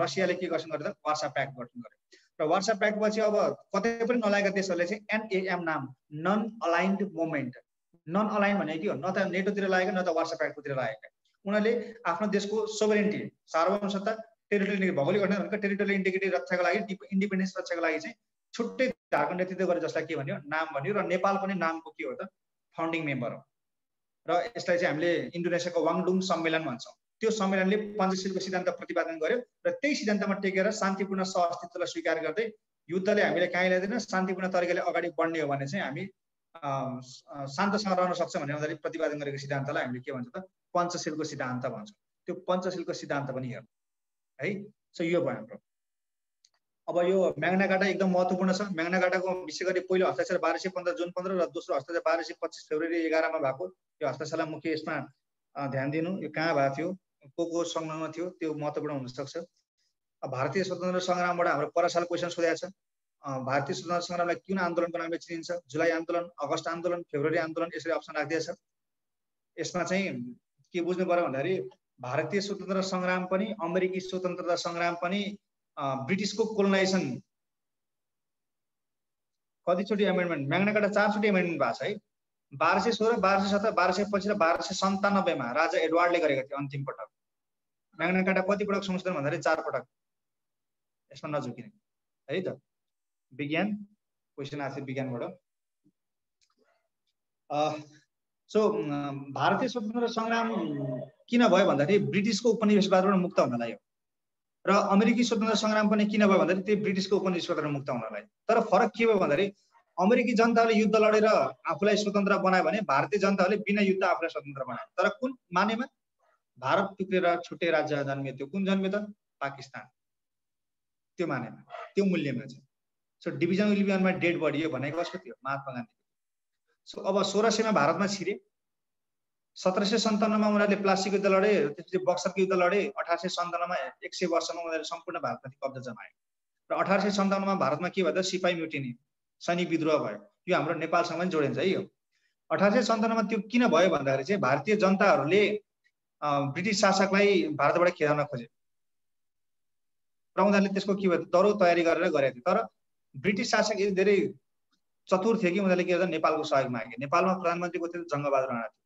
रसियाले के गठन गर्यो त? वार्सा प्याक्ट गठन गर्यो। र वार्सा प्याक्ट पछि अब कतै पनि नलागेका देशहरूले चाहिँ NAM नाम, non aligned movement. Non align भनेको के हो? न त नेटोतिर लागेको न त वार्सा प्याक्टतिर लागेका। उनीहरूले आफ्नो देशको सोभरेन्टी, सार्वभौमसत्ता, टेरिटोरियल भौगोलिक गठन भनेको टेरिटोरियल इन्टिग्रिटी रक्षाको लागि, इन्डिपेन्डेन्स रक्षाको लागि चाहिँ छुट्टै धारको नेतृत्व गरे जसलाई के भन्यो? नाम भन्यो। र नेपाल पनि नामको के हो त? फाउन्डिङ मेम्बर हो। र यसलाई चाहिँ हामीले इन्डोनेसियाको वाङडुङ सम्मेलन भन्छौँ। त्यो सम्मेलनले पञ्चशीलको सिद्धान्त प्रतिपादन गर्यो र त्यही सिद्धान्तमा टेकेर शान्तिपूर्ण सहअस्तित्वलाई स्वीकार गर्दै युद्धले हामीले कहीँ ल्याइदिन, शान्तिपूर्ण तरिकाले अगाडि बढ्ने हो भने चाहिँ हामी शान्तसँग रहन सक्छौँ भन्ने हुँदाखेरि प्रतिपादन गरेको सिद्धान्तलाई हामीले के भन्छ त? पञ्चशीलको सिद्धान्त भन्छौँ। त्यो पञ्चशीलको सिद्धान्त पनि हेर्नु है। सो यो भयो हाम्रो। अब यो म्याग्ना कार्टा एकदम महत्त्वपूर्ण छ। म्याग्ना कार्टाको विशेष गरी पहिलो हस्ताक्षर 1215 जुन 15 र दोस्रो हस्ताक्षर 1225 फेब्रुअरी 11 मा भएको। यो हस्ताक्षरलाई मुख्य यसमा ध्यान दिनु। यो कहाँ भएको थियो, को संलग्न थियो, त्यो महत्त्वपूर्ण हुन सक्छ। भारतीय स्वतन्त्र सङ्ग्रामबाट हाम्रो पर साल क्वेसन सोधेको छ। भारतीय स्वतन्त्र सङ्ग्रामलाई कुन आन्दोलनको नामले चिनिन्छ? जुलाई आन्दोलन, अगस्त आन्दोलन, फेब्रुअरी आन्दोलन, यसरी अप्सन राखिदिएको छ। यसमा चाहिँ के बुझ्नु पर्यो भन्दाखेरि भारतीय स्वतन्त्र सङ्ग्राम पनि, अमेरिकी स्वतन्त्रता सङ्ग्राम पनि, ब्रिटिसको कोलोनाइजेसन कतिचोटि एमेन्डमेन्ट, म्याग्ना कार्टा 4 चोटि एमेन्डमेन्ट भएको छ है। 1216, 1217, 1225 र 1297 मा राजा एडवर्डले गरेका थिए अन्तिम पटक। म्याग्ना कार्टा कति पटक संशोधन भन्दाखेरि 4 पटक। यसमा नझुकिने है त। विज्ञान क्वेसन आएको थियो विज्ञानबाट। सो भारतीय स्वतन्त्र सङ्ग्राम किन भयो भन्दाखेरि ब्रिटिसको उपनिवेशवादबाट मुक्त हुनलाई हो। र अमेरिकी स्वतन्त्र सङ्ग्राम पनि किन भयो भन्दाखेरि त्यही ब्रिटिसको उपनिवेशवादबाट मुक्त हुनलाई। तर फरक के भयो भन्दाखेरि अमेरिकी जनताले युद्ध लडेर आफूलाई स्वतन्त्र बनायो भने भारतीय जनताले बिना युद्ध आफूलाई स्वतन्त्र बनायो। तर कुन मानेमा? भारत टुक्रेर छुट्टै राज्य जन्मियो। त्यो कुन जन्मियो त? पाकिस्तान। त्यो मानेमा, त्यो मूल्यमा चाहिँ। So division will be on my dead body यो भनेको कसको थियो? महात्मा गान्धी। सो अब 1600 मा भारतमा छिरे। 1757 मा उनीहरूले प्लासीको युद्ध लडे, त्यसपछि बक्सरको युद्ध लडे। 1857 मा 100 वर्षमा उनीहरूले सम्पूर्ण भारतमाथि कब्जा जमाए। र 1857 मा भारतमा के भयो त? सिपाही म्युटिनी, सैनिक विद्रोह भयो। यो हाम्रो नेपालसँग पनि जोडिन्छ है। यो 1857 मा त्यो किन भयो भन्दाखेरि चाहिँ भारतीय जनताहरूले ब्रिटिस शासकलाई भारतबाट खेदाउन खोजे र उनीहरूले त्यसको के भयो? दरो तयारी गरेर गरेका थिए। तर ब्रिटिस शासक धेरै चतुर थिए कि उनीहरूले के गर्दा नेपालको सहयोग मागे। नेपालमा प्रधानमन्त्री को थियो? जङ्गबहादुर राणा थियो।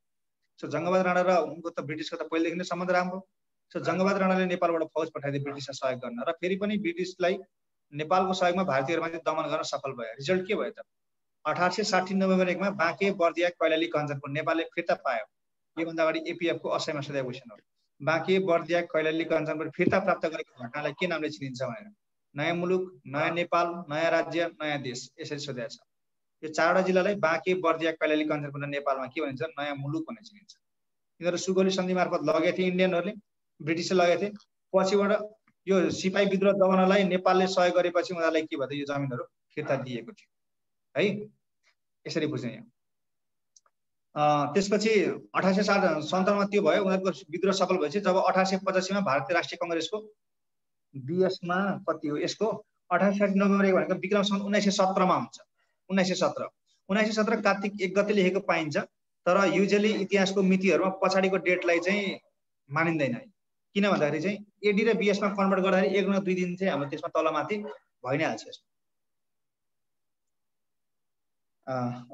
सो जङ्गबहादुर राणा र उनको त ब्रिटिसको त पहिलेदेखि नै सम्बन्ध राम्रो। सो जङ्गबहादुर राणाले नेपालबाट फौज पठाइदिए ब्रिटिसलाई सहयोग गर्न र फेरि पनि ब्रिटिसलाई नेपालको सहयोगमा भारतीयहरूमाथि दमन गर्न सफल भयो। रिजल्ट के भयो त? 1860 नोभेम्बर 1 मा बाँके, बर्दिया, कैलाली, कञ्चनपुर नेपालले फिर्ता पायो। योभन्दा अगाडि एपीएफको असयमा सोधेको क्वेसन हो। बाँके, बर्दिया, कैलाली, कञ्चनपुर फिर्ता प्राप्त गरेको घटनालाई के नामले चिनिन्छ भनेर? नयाँ मुलुक, नयाँ नेपाल, नयाँ राज्य, नयाँ देश, यसरी सोधेको छ। यो 4वटा जिल्लालाई बाँके, बर्दिया, कैलाली, कञ्चनपुर नेपालमा के भनिन्छ नयाँ मुलुक भनेर चिनिन्छ। यिनीहरू सुगौली सन्धि मार्फत लगेका थिए इन्डियनहरूले, ब्रिटिसले लगेका थिए। पछिबाट यो सिपाही विद्रोह दबाउनलाई नेपालले सहयोग गरेपछि उनीहरूलाई के भयो त यो जमिनहरू फिर्ता दिएको थियो है। यसरी बुझ्ने यहाँ। त्यसपछि 1857 मा त्यो भयो, उनीहरूको विद्रोह सफल भएपछि जब 1885 मा भारतीय राष्ट्रिय कङ्ग्रेसको बीएसमा कति हो यसको 1860 नोभेम्बर 1 भनेको विक्रम सन् 1917 मा हुन्छ। 1917 कार्तिक 1 गते लेखेको पाइन्छ, तर युजुअली इतिहासको मितिहरुमा पछाडीको डेटलाई चाहिँ मानिँदैन। किन भन्दाखेरि चाहिँ एडी र बीएसमा कन्भर्ट गर्दाखेरि 1 न 2 दिन चाहिँ हाम्रो त्यसमा तलमाथि भइ नै हाल्छ।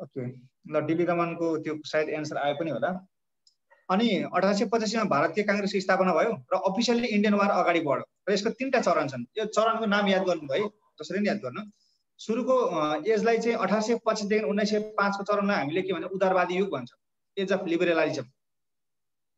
ओके ल डिबी रमनको त्यो सायद एन्सर आयो पनि होला। अनि 1885 मा भारतीय कांग्रेसको स्थापना भयो र अफिसियली इन्डियन वार अगाडि बढ्यो र यसको 3टा चरण छन्। यो चरणको नाम याद गर्नु भयो, जसरी नि याद गर्नु। सुरुको एजलाई चाहिँ 1825 देखि 1905 को चरणलाई हामीले के भन्छ उदारवादी युग भन्छ, एज अफ लिबरलिजम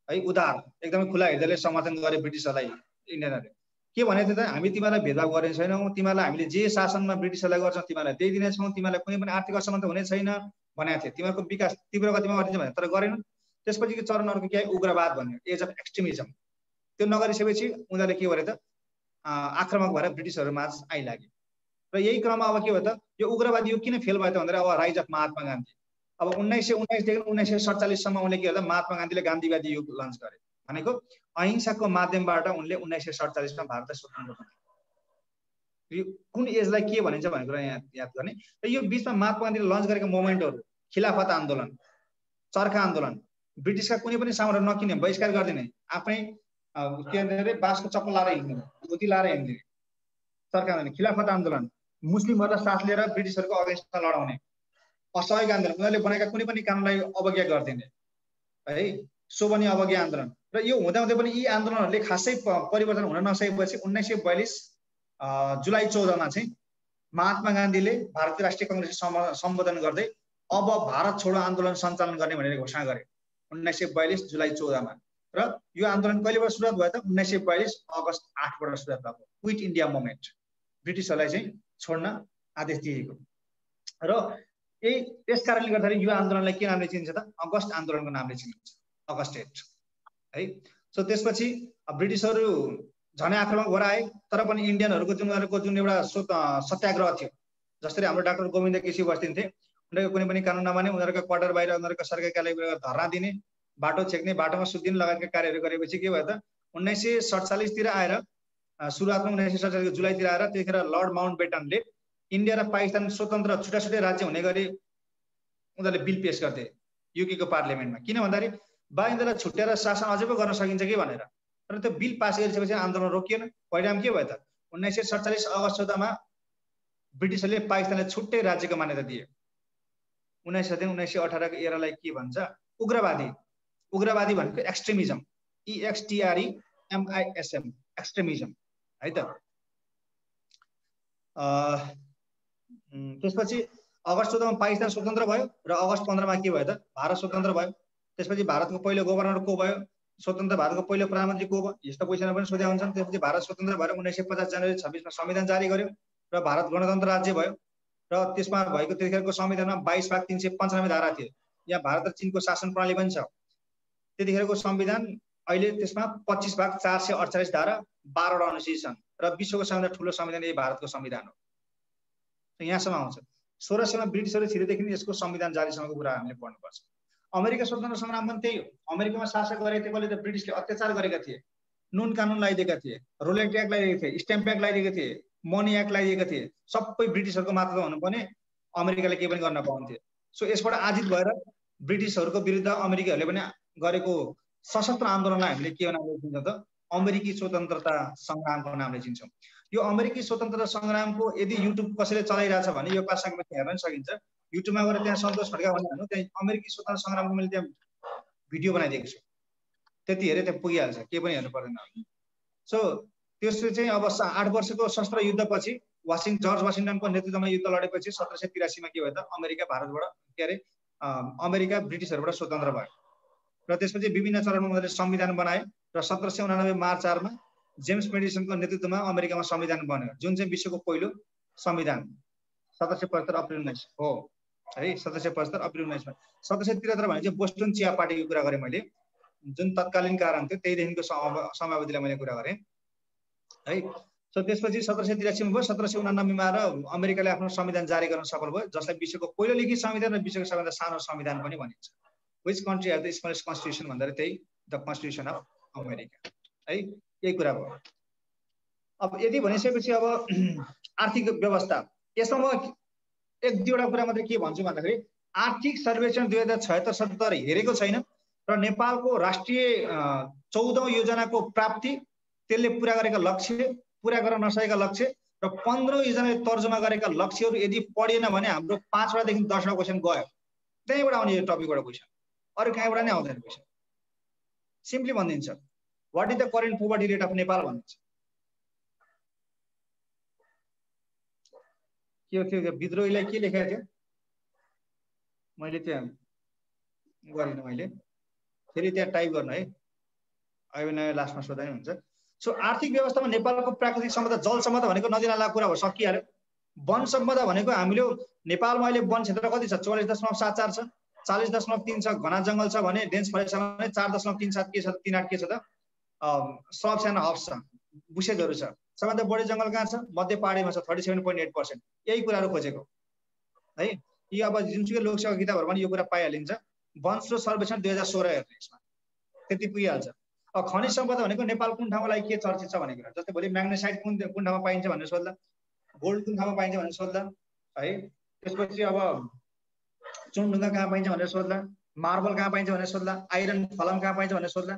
है। उदार एकदमै खुला हृदयले समर्थन गरे ब्रिटिसहरूलाई इन्डियनहरूले। के भने त हामी तिमीलाई भेदभाव गर्ने छैनौं, तिमीलाई हामीले जे शासनमा ब्रिटिसहरूलाई गर्छौं तिमीलाई त्यही दिने छौं, तिमीलाई कुनै पनि आर्थिक असमानता हुने छैन भनेको थियो, तिमीहरूको विकास तीव्र गतिमा गरिन्छ भने, तर गरेन। त्यसपछिको चरणहरुको के उग्रवाद भन्ने एज अफ एक्सट्रिमिजम, त्यो नगरिसकेपछि उनीहरूले के गरे त आक्रमक भएर ब्रिटिसहरुमा आइलागे। र यही क्रममा अब के भयो त यो उग्रवादी युग किन फेल भयो त भन्दा अब राइज अफ महात्मा गान्धी। अब 1919 देखि 1947 सम्म उनले के गर्दा महात्मा गान्धीले गान्धीवादी युग लन्च गरे, भनेको अहिंसाको माध्यमबाट उनले 1947 मा भारतलाई स्वतन्त्र बनाए। कुन एजलाई के भनिन्छ भन्ने कुरा यहाँ याद गर्ने। र यो बीचमा महात्मा गान्धीले लन्च गरेको मोभमेन्टहरु खिलाफत आन्दोलन, चरखा आन्दोलन, ब्रिटिसका कुनै पनि सामानहरु नकिने, बहिष्कार गर्दिने, आफ्नै के भन्छ बाँसको चप्पल लाएर हिँड्ने, धोती लाएर हिँड्ने, चरखा आन्दोलन, खिलाफत आन्दोलन, मुस्लिमहरुलाई साथ लिएर ब्रिटिसहरुको अगेन्स्टमा लडाउने, असहयोग आन्दोलन, उनीहरूले बनाएका कुनै पनि कानुनलाई अवज्ञा गर्दिने है, शोभनीय अवज्ञा आन्दोलन। र यो हुँदाहुँदै पनि यी आन्दोलनहरूले खासै परिवर्तन हुन नसकेपछि 1942 जुलाई 14 मा चाहिँ महात्मा गान्धीले भारतीय राष्ट्रिय कांग्रेसलाई सम्बोधन गर्दै अब भारत छोडो आन्दोलन सञ्चालन गर्ने भनेर घोषणा गरे 1942 जुलाई 14 मा। र यो आन्दोलन कहिलेबाट सुरुवात भयो त 1942 अगस्त 8 बाट सुरुवात भएको क्विट इन्डिया मुभमेन्ट, ब्रिटिसहरुलाई चाहिँ छोड्न आदेश दिएको। र यही त्यस कारणले गर्दाखेरि यो आन्दोलनलाई के नामले चिनिन्छ त अगस्त आन्दोलनको नामले चिनिन्छ, अगस्ट 8 है। सो त्यसपछि ब्रिटिसहरु झनै आक्रमक भएर आए, तर पनि इन्डियनहरुको जुन एउटा सत्याग्रह थियो, जसरी हाम्रो डाक्टर गोविन्द केसी बस्दिन्थे, उनीहरूको कुनै पनि कानुन नमाने, उनीहरूको क्वार्टर बाहिर उनीहरूको सरकारी कार्यालय धरना दिने, बाटो छेक्ने, बाटोमा सुत्दिने लगायतका कार्यहरू गरेपछि के भयो त 1947 तिर आएर सुरुवातमा 1947 जुलाईतिर आएर त्यतिखेर लर्ड माउन्टबेटनले इन्डिया र पाकिस्तान स्वतन्त्र छुट्टा छुट्टै राज्य हुने गरी उनीहरूले बिल पेश गर्थे युके को पार्लियामेन्टमा। किन भन्दाखेरि बा यिनीहरूलाई छुट्याएर शासन अझै पो गर्न सकिन्छ कि भनेर। तर त्यो बिल पास गरिसकेपछि आन्दोलन रोकिएन। परिणाम के भयो त 1947 अगस्त 14 मा ब्रिटिसहरूले पाकिस्तानलाई छुट्टै राज्यको मान्यता दिए। 1918 को एरालाई के भन्छ उग्रवादी। उग्रवादी भनेको एक्सट्रिमिजम, EXTREMISM, एक्सट्रिमिजम है त। त्यसपछि अगस्त 14 मा पाकिस्तान स्वतन्त्र भयो र अगस्त 15 मा के भयो त भारत स्वतन्त्र भयो। त्यसपछि भारतको पहिलो गभर्नर को भयो, स्वतन्त्र भारतको पहिलो प्रधानमन्त्री को भयो, यस्तो क्वेशनमा पनि सोधे हुन्छन्। त्यसपछि भारत स्वतन्त्र भएर 1950 जनवरी 26 मा संविधान जारी गर्यो र भारत गणतन्त्र राज्य भयो। र त्यसमा भएको त्यतिखेरको संविधानमा 22 भाग 395 धारा थियो। यहाँ भारत र चीनको शासन प्रणाली पनि छ। त्यतिखेरको संविधान अहिले त्यसमा 25 भाग 448 धारा 12 वटा अनुच्छेद छन् र विश्वको सबैभन्दा ठूलो संविधान यही भारतको संविधान हो। यहाँसम्म आउँछ। 1600 मा ब्रिटिसहरु छिरेदेखि यसको संविधान जारीसम्मको कुरा हामीले पढ्नुपर्छ। अमेरिका स्वतन्त्र संग्राम पनि त्यही हो। अमेरिकामा शासक गरेको थियो, कसले त ब्रिटिसले अत्याचार गरेका थिए, नुन कानुन लगाइदिएका थिए, रोलेट एक्ट लगाइदिएका थिए, स्ट्याम्प एक्ट लगाइदिएका थिए, मनी एक्ट लगाइदिएका थिए। सबै ब्रिटिसहरुको मात्र हुनुपर्ने, अमेरिकाले केही पनि गर्न पाउँथ्यो। सो यसबाट आजित भएर ब्रिटिसहरुको विरुद्ध अमेरिकाहरूले पनि गरेको सशस्त्र आन्दोलनलाई हामीले के नामले चिन्छौं त अमेरिकी स्वतन्त्रता संग्रामको नामले चिन्छौं। यो अमेरिकी स्वतन्त्रता संग्रामको यदि युट्युब कसैले चलाइरहेछ भने यो पासाको हेर्न सकिन्छ। युट्युबमा गएर त्यहाँ सन्तोष खड्का भन्ने हाल्नु, त्यहाँ अमेरिकी स्वतन्त्र संग्रामको मैले त्यहाँ भिडियो बनाइदिएको छु। त्यति हेरे त्यहाँ पुगिहाल्छ, के पनि हेर्नु पर्दैन। सो त्यसले चाहिँ अब 8 वर्षको सशस्त्र युद्धपछि जर्ज वाशिङटनको नेतृत्वमा युद्ध लडेपछि 1783 मा के भयो त अमेरिका भारतबाट के अरे अमेरिका ब्रिटिसहरुबाट स्वतन्त्र भयो। र त्यसपछि विभिन्न चरणमा उनीहरूले संविधान बनाए र 1789 मार्च 4 मा जेम्स मेडिसनको नेतृत्वमा अमेरिकामा संविधान बन्यो, जुन चाहिँ विश्वको पहिलो संविधान 1775 अप्रिल 19 हो। है 1775 अप्रिल 19मा। 1773 भने चाहिँ बोस्टन चिया पार्टीको कुरा गरेँ मैले, जुन तत्कालीन कारण थियो त्यहीदेखिको समयावधिलाई मैले कुरा गरेँ है। सो त्यसपछि 1783 भयो, 1789 आएर अमेरिकाले आफ्नो संविधान जारी गर्न सफल भयो, जसलाई विश्वको पहिलो लिखित संविधान र विश्वको सबैभन्दा सानो संविधान पनि भनिन्छ। Which country has the smallest constitution भन्दा त्यही द कन्स्टिट्युसन अफ अमेरिका है। यही कुरा भयो। अब यदि भनिसकेपछि अब आर्थिक व्यवस्था, यसमा म एक दुईवटा कुरा मात्रै के भन्छु भन्दाखेरि आर्थिक सर्वेक्षण 2076-77 हेरेको छैन र नेपालको राष्ट्रिय 14औं योजनाको प्राप्ति, त्यसले पुरा गरेका लक्ष्य, पुरा गर्न नसकेका लक्ष्य र 15औं योजनाले तर्जुमा गरेका लक्ष्यहरू यदि पढिएन भने हाम्रो 5 वटादेखि 10 वटा क्वेसन गयो। त्यहीँबाट आउने यो टपिकबाट क्वेसन, अरू कहीँबाट नै आउँदैन क्वेसन। सिम्पली भनिदिन्छ what is the current poverty rate of Nepal भनिन्छ। के थियो विद्रोहीलाई के लेखेको थियो मैले त्यहाँ गरिनँ, मैले फेरि त्यहाँ टाइप गर्नु है, अहिले नयाँ लास्टमा सोध्दा नि हुन्छ। सो आर्थिक व्यवस्थामा नेपालको प्राकृतिक सम्पदा, जल सम्पदा भनेको नदीनालाको कुरा हो, सकिहाल्यो। वन सम्पदा भनेको हामीले नेपालमा अहिले वन क्षेत्र कति छ? 44.74 छ, 40.3 छ घना जङ्गल छ भने, डेन्स फरेस्ट छ भने 4.37 के छ, 38 के छ त सब सानो हब्स छ, बुसेजहरू छ। सबभन्दा बढी जङ्गल कहाँ छ? मध्य पहाडीमा छ, 37.8%। यही कुराहरू खोजेको है। यी अब जुनसुकै लोकसेवा किताबहरूमा यो कुरा पाइहालिन्छ। वन स्रोत सर्वेक्षण 2016 हेर्नु, यसमा त्यति पुगिहाल्छ। अब खनिज सम्पदा भनेको नेपाल कुन ठाउँमा लागि के चर्चित छ भन्ने कुरा, जस्तै भोलि म्याग्नेसाइट कुन ठाउँमा पाइन्छ भनेर सोध्दा, गोल्ड कुन ठाउँमा पाइन्छ भनेर सोध्दा है। त्यसपछि अब चुनढुङ्गा कहाँ पाइन्छ भनेर सोध्दा, मार्बल कहाँ पाइन्छ भनेर सोध्दा, आइरन फलम कहाँ पाइन्छ भनेर सोध्दा,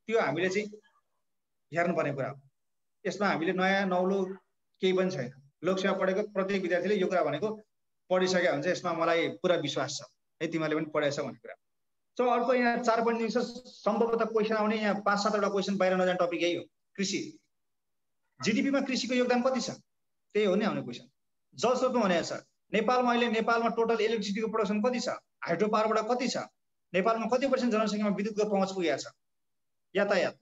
त्यो हामीले चाहिँ हेर्नुपर्ने कुरा हो। यसमा हामीले नयाँ नौलो केही पनि छैन। लोकसेवा पढेको प्रत्येक विद्यार्थीले यो कुरा भनेको पढिसकेको हुन्छ, यसमा मलाई पुरा विश्वास छ है, तिमीहरूले पनि पढाएछ भन्ने कुरा। सो अर्को यहाँ 4.2 सम्भवतः क्वेसन आउने, यहाँ 5-7 वटा क्वेसन बाहिर नजाने टपिक यही हो, कृषि। जीडीपीमा कृषिको योगदान कति छ? त्यही हो नि आउने क्वेसन। जलस्रोतमा भनेको छ नेपालमा अहिले नेपालमा टोटल इलेक्ट्रिसिटीको प्रोडक्सन कति छ? हाइड्रो पावरबाट कति छ? नेपालमा कति % जनसङ्ख्यामा विद्युतको पहुँच पुगेको छ? यातायात,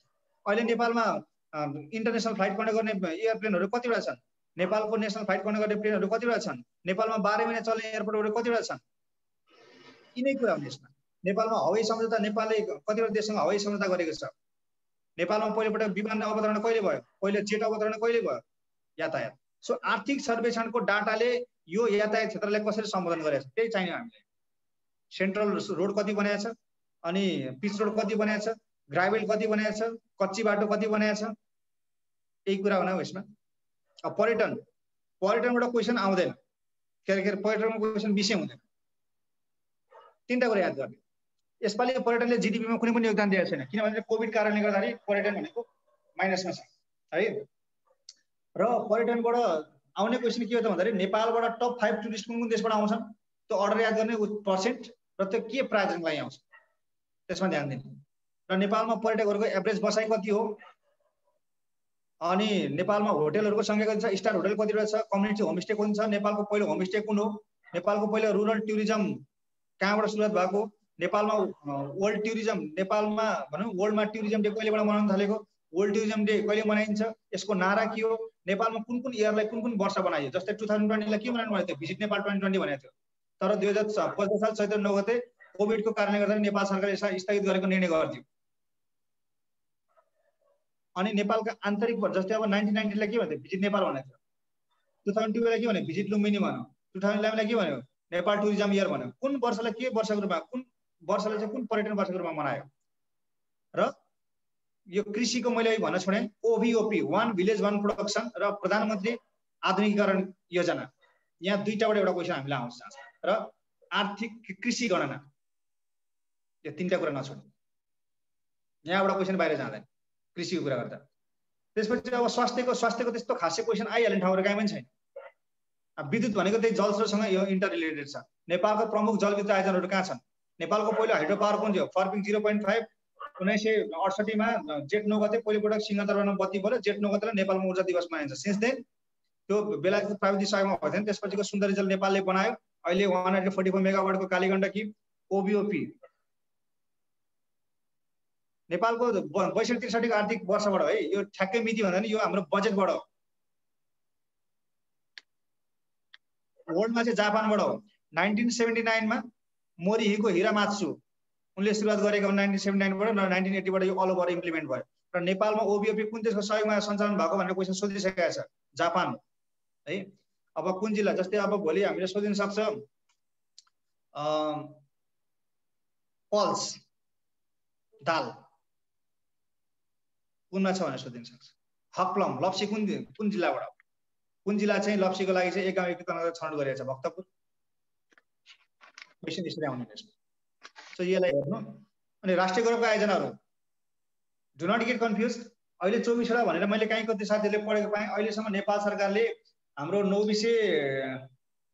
अहिले नेपालमा इन्टरनेसनल फ्लाइट कन्डक्ट गर्ने एयरप्लेनहरू कतिवटा छन्? नेपालको नेसनल फ्लाइट कन्डक्ट गर्ने प्लेनहरू कतिवटा छन्? नेपालमा 12 महिना चल्ने एयरपोर्टहरू कतिवटा छन्? यिनै कुरा हो यसमा। नेपालमा हवाई सम्झौता, नेपालले कतिवटा देशसँग हवाई सम्झौता गरेको छ। नेपालमा पहिलोपटक विमान अवतरण कहिले भयो? पहिले जेट अवतरण कहिले भयो? यातायात। सो आर्थिक सर्वेक्षणको डाटाले यो यातायात क्षेत्रलाई कसरी सम्बोधन गरेको छ त्यही चाहियो हामीले। सेन्ट्रल रोड कति बनाएको छ, अनि पिच रोड कति बनाएको छ, ग्राभेल कति बनाएको छ, कच्ची बाटो कति बनाएको छ, यही कुरा हो न यसमा। अब पर्यटनबाट क्वेसन आउँदैन, के पर्यटनको क्वेसन विषय हुँदैन। 3टा कुरा याद गर्ने। यसपालि पर्यटनले जीडीपीमा कुनै पनि योगदान दिएको छैन, किनभने कोभिड कारणले गर्दाखेरि पर्यटन भनेको माइनसमा छ है। र पर्यटनबाट आउने क्वेसन के हो त भन्दाखेरि नेपालबाट टप 5 टुरिस्ट कुन कुन देशबाट आउँछन्, त्यो अर्डर याद गर्ने, पर्सेन्ट र त्यो के प्राइजको लागि आउँछ त्यसमा ध्यान दिनु। र नेपालमा पर्यटकहरूको एभरेज बसाइ कति हो, अनि नेपालमा होटलहरूको संख्या कति छ, स्टार होटल कतिवटा छ, कम्युनिटी होमस्टे कुन छ, नेपालको पहिलो होमस्टे कुन हो, नेपालको पहिलो रुरल टुरिज्म कहाँबाट सुरुवात भएको, नेपालमा वर्ल्ड टुरिज्म, नेपालमा भनौँ वर्ल्डमा टुरिज्म डे कहिलेबाट मनाउन थालेको, वर्ल्ड टुरिज्म डे कहिले मनाइन्छ, यसको नारा के हो, नेपालमा कुन कुन इयरलाई कुन कुन वर्ष बनाइयो। जस्तै 2020 लाई के मनाउनु भएको थियो? भिजिट नेपाल 2020 भनेको थियो, तर 2015 साल चैत्र 9 गते कोभिडको कारणले गर्दा नेपाल सरकारले स्थगित गरेको निर्णय गरिदियो। अनि नेपालका आन्तरिक जस्तै अब 1990 लाई के भन्थ्यो? भिजिट नेपाल भनेको थियो। 2002 लाई के भन्यो? भिजिट लुम्बिनी भन्यो। 2011 लाई के भन्यो? नेपाल टुरिज्म इयर भन्यो। कुन वर्षलाई के वर्षको रूपमा, कुन वर्षले चाहिँ कुन पर्यटन वर्षको रूपमा मनायो? र यो कृषिको मैले भन्न छोडेँ, ओभिओपी, वान भिलेज वान प्रोडक्सन र प्रधानमन्त्री आधुनिकीकरण योजना, यहाँ 2टाबाट एउटा क्वेसन हामीलाई आउँछ। र आर्थिक कृषि गणना, यो 3टा कुरा नछोड्नु, यहाँबाट क्वेसन बाहिर जाँदैन कृषिको कुरा गर्दा। त्यसपछि अब स्वास्थ्यको त्यस्तो खासै क्वेसन आइहाल्ने ठाउँहरू कहीँ पनि छैन। विद्युत भनेको त्यही जलस्रोतसँग यो इन्टर रिलेटेड छ। नेपालको प्रमुख जलविद्युत आयोजनहरू कहाँ छन्? नेपालको पहिलो हाइड्रो पावर कुन थियो? फर्पिङ 0.5, 1968 मा जेठ 9 गते पहिलोपटक सिंहदरबारमा बत्ती बल्यो। जेठ 9 गते नेपालमा ऊर्जा दिवस मनाइन्छ। सिन्स देन त्यो बेलायतको प्राविधिक सहयोगमा भएको थियो। त्यसपछिको सुन्दरी जल नेपालले बनायो। अहिले 144 मेगावाटको कालीगण्डकी ओबिओपी नेपालको 62-63 आर्थिक वर्षबाट है, यो ठ्याक्कै मिति भन्दा नि यो हाम्रो बजेटबाट हो। वर्ल्डमा चाहिँ जापानबाट हो। 1979 मा मोरिहीको हिरामात्सु उनले सुरुवात गरेको 1979 बाट 1980 बाट यो अल ओभर इम्प्लिमेन्ट भयो र नेपालमा ओबिओपी कुन देशको सहयोगमा सञ्चालन भएको भनेर क्वेशन सोधिसकेको छ जापान है। अब कुन जिल्ला जस्तै अब भोलि हामीले सोधिन सक्छ पल्स दाल कुनमा छ भनेर सोधिन सक्छ। हकप्लम लप्सी कुन जिल्लाबाट कुन जिल्ला चाहिँ लप्सीको लागि चाहिँ एक गाउँ एकीकरण गरेर छनौट गरेको छ भक्तपुर क्वेशन यसरी आउने रहेछ। सो यसलाई हेर्नु। अनि राष्ट्रिय गौरवका आयोजनाहरू डु नट गेट कन्फ्युज। अहिले 24वटा भनेर मैले कहीँ कति साथीहरूले पढेको पाएँ अहिलेसम्म नेपाल सरकारले हाम्रो नौबिसे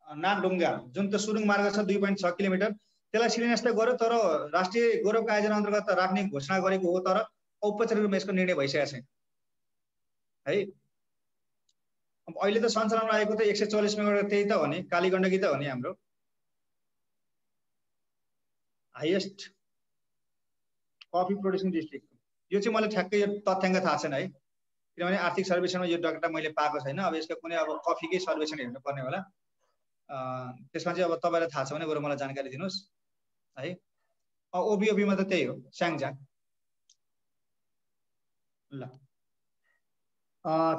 नागढुङ्गा जुन त सुरुङ मार्ग छ 2.6 किलोमिटर त्यसलाई शिलान्यास त गर्यो तर राष्ट्रिय गौरवका आयोजना अन्तर्गत राख्ने घोषणा गरेको हो तर औपचारिक रूपमा यसको निर्णय भइसकेको छैन है। अब अहिले त सञ्चालनमा आएको त 140 मेगावाट त्यही त हो नि काली गण्डकी त हो नि हाम्रो हाईएस्ट कफी प्रोड्युसिङ डिस्ट्रिक्ट। यो चाहिँ मलाई ठ्याक्कै यो तथ्याङ्क थाहा छैन है किनभने आर्थिक सर्वेक्षणमा यो डाटा मैले पाएको छैन। अब यसको कुनै अब कफीकै सर्वेक्षण हेर्नु पर्ने होला त्यसमा चाहिँ अब तपाईलाई थाहा छ भने बरु मलाई जानकारी दिनुहोस् है। ओबिओपीमा त त्यही हो स्याङ्जा ल।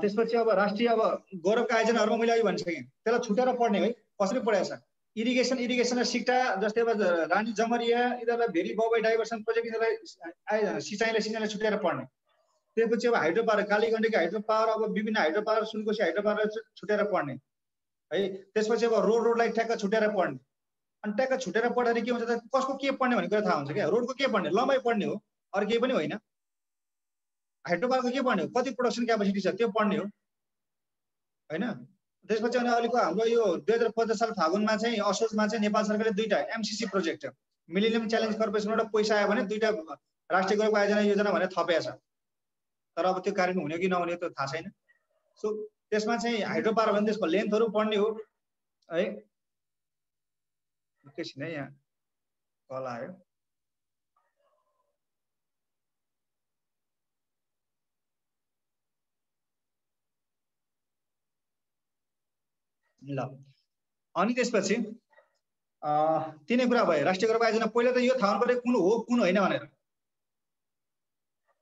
त्यसपछि अब राष्ट्रिय अब गौरवका आयोजनाहरूमा मैले अघि भनिसकेँ त्यसलाई छुट्याएर पढ्ने है कसरी पढाएको छ। इरिगेसन र सिक्टा जस्तै अब रानी जमरिया यिनीहरूलाई भेरी बाउबाई डाइभर्सन प्रोजेक्ट यिनीहरूलाई सिँचाइलाई छुट्याएर पढ्ने। त्यसपछि अब hydro power Kali Gandaki hydro power अब विभिन्न hydro power Sunkoshi hydro power छुट्याएर पढ्ने है। त्यसपछि अब रोडलाई ठ्याक्क छुट्याएर पढ्ने। अनि ट्याक्क छुट्याएर पढ्दाखेरि के हुन्छ त कसको के पढ्ने भन्ने कुरा थाहा हुन्छ क्या। रोडको के पढ्ने लम्बाइ पढ्ने हो अरू केही पनि होइन। हाइड्रो पावरको के पढ्ने हो कति प्रोडक्सन क्यापेसिटी छ त्यो पढ्ने हो होइन। त्यसपछि अनि अहिलेको हाम्रो यो 2050 साल फागुनमा चाहिँ असोजमा चाहिँ नेपाल सरकारले 2टा एमसिसी प्रोजेक्ट मिलेनियम च्यालेन्ज कर्पोरेसनबाट पैसा आयो भने 2टा राष्ट्रिय गौरवको आयोजना योजना भनेर थपेको छ तर अब त्यो कार्यान्वयन हुने कि नहुने त्यो थाहा छैन। सो त्यसमा चाहिँ हाइड्रो पावर भने त्यसको लेन्थहरू पढ्ने हो है। एकैछिन है यहाँ कल आयो। ल अनि त्यसपछि तिनै कुरा भयो राष्ट्रिय गौरवको आयोजना पहिला त यो थाहा हुनु पर्यो कुन हो कुन होइन भनेर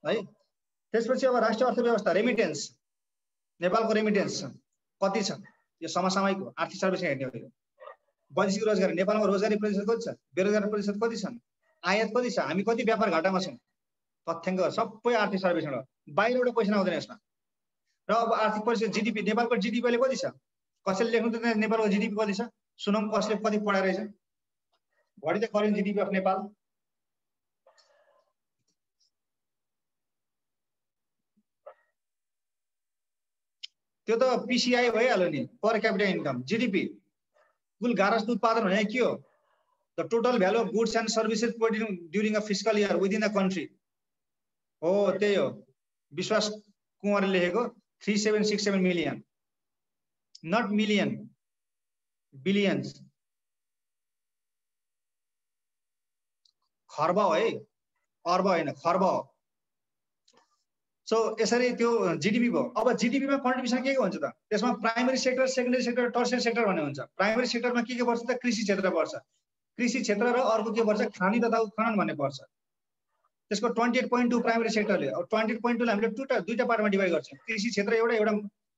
है। त्यसपछि अब राष्ट्रिय अर्थव्यवस्था रेमिटेन्स नेपालको रेमिटेन्स कति छ यो समसामयिक आर्थिक सर्वेक्षण हेर्ने हो। वैदेशिक रोजगारी नेपालमा रोजगारी प्रतिशत कति छ बेरोजगारी प्रतिशत कति छन् आयात कति छ हामी कति व्यापार घाटामा छौँ तथ्याङ्क सबै आर्थिक सर्वेक्षण हो बाहिरबाट पैसा आउँदैन यसमा। र अब आर्थिक परिस्थिति जिडिपी नेपालको जिडिपी अहिले कति छ कसैले लेख्नु त नेपालको जिडिपी कति छ सुनौँ कसले कति पढाएर रहेछ what is the current GDP of Nepal. त्यो त पिसिआई भइहाल्यो नि पर क्यापिटल इन्कम जिडिपी कुल गारस्थ उत्पादन भने के हो the total value of goods and services produced during a fiscal year within the country हो त्यही हो विश्वास कुमारले लेखेको 3767 मिलियन नट मिलियन बिलियन्स खर्ब हो है अर्ब होइन खर्ब हो। सो यसरी त्यो जिडिपी भयो। अब जिडिपीमा कन्ट्रिब्युसन के हुन्छ त त्यसमा primary sector secondary sector tertiary sector भन्ने हुन्छ। प्राइमेरी सेक्टरमा के पर्छ त कृषि क्षेत्र पर्छ कृषि क्षेत्र र अर्को के पर्छ खानी तथा उत्खनन भन्ने पर्छ। त्यसको 28.2 प्राइमेरी सेक्टरले अब 28.2 ले हामीले दुईटा पार्टमा डिभाइड गर्छौँ कृषि क्षेत्र एउटा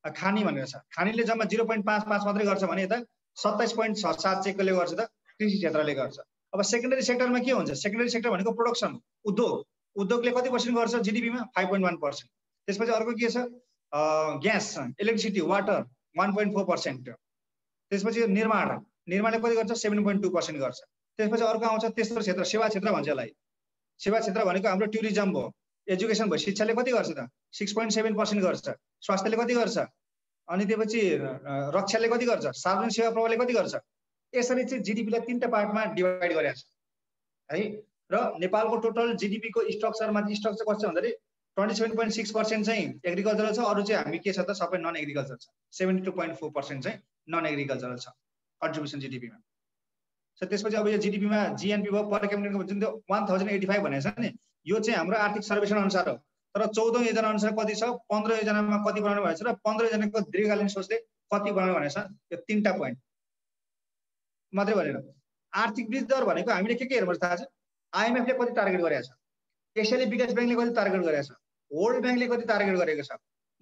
खानी भनेर छ खानीले जम्मा 0.55 मात्रै गर्छ भने यता 27.67 चाहिँ कसले गर्छ त कृषि क्षेत्रले गर्छ। अब सेकेन्डरी सेक्टरमा के हुन्छ सेकेन्डरी सेक्टर भनेको प्रोडक्सन उद्योगले कति पर्सेन्ट गर्छ जिडिपीमा 5.1%। त्यसपछि अर्को के छ ग्यास इलेक्ट्रिसिटी वाटर 1.4%। त्यसपछि निर्माणले कति गर्छ 7.2% गर्छ। त्यसपछि अर्को आउँछ तेस्रो क्षेत्र सेवा क्षेत्र भन्छ यसलाई। सेवा क्षेत्र भनेको हाम्रो टुरिज्म भयो एजुकेसन भयो शिक्षाले कति गर्छ त 6.7% गर्छ। स्वास्थ्यले कति गर्छ अनि त्यसपछि रक्षाले कति गर्छ सार्वजनिक सेवा प्रवाहले कति गर्छ। यसरी चाहिँ जिडिपीलाई 3टा पार्टमा डिभाइड गरेको छ है। र नेपालको टोटल जिडिपीको स्ट्रक्चरमा स्ट्रक्चर कस्तो भन्दाखेरि 27.6% चाहिँ एग्रिकल्चरल छ अरू चाहिँ हामी के छ त सबै नन एग्रिकल्चर छ 72.4% चाहिँ नन एग्रिकल्चरल छ कन्ट्रिब्युसन जिडिपीमा। सो त्यसपछि अब यो जिडिपीमा जिएनपी भयो पर क्यापिटल जुन त्यो 1085 भनेको छ नि यो चाहिँ हाम्रो आर्थिक सर्वेक्षण अनुसार हो तर 14औं योजना अनुसार कति छ 15औं योजनामा कति बनाउनु भएको छ र 15 योजनाको दीर्घकालीन सोचले कति बनाउनु भनेको छ यो 3टा पोइन्ट मात्रै भनेन, आर्थिक वृद्धि दर भनेको हामीले के हेर्नुपर्छ थाहा छ? IMF ले कति टार्गेट गरेको छ, एसियाली विकास ब्याङ्कले कति टार्गेट गरेको छ, वर्ल्ड ब्याङ्कले कति टार्गेट गरेको छ,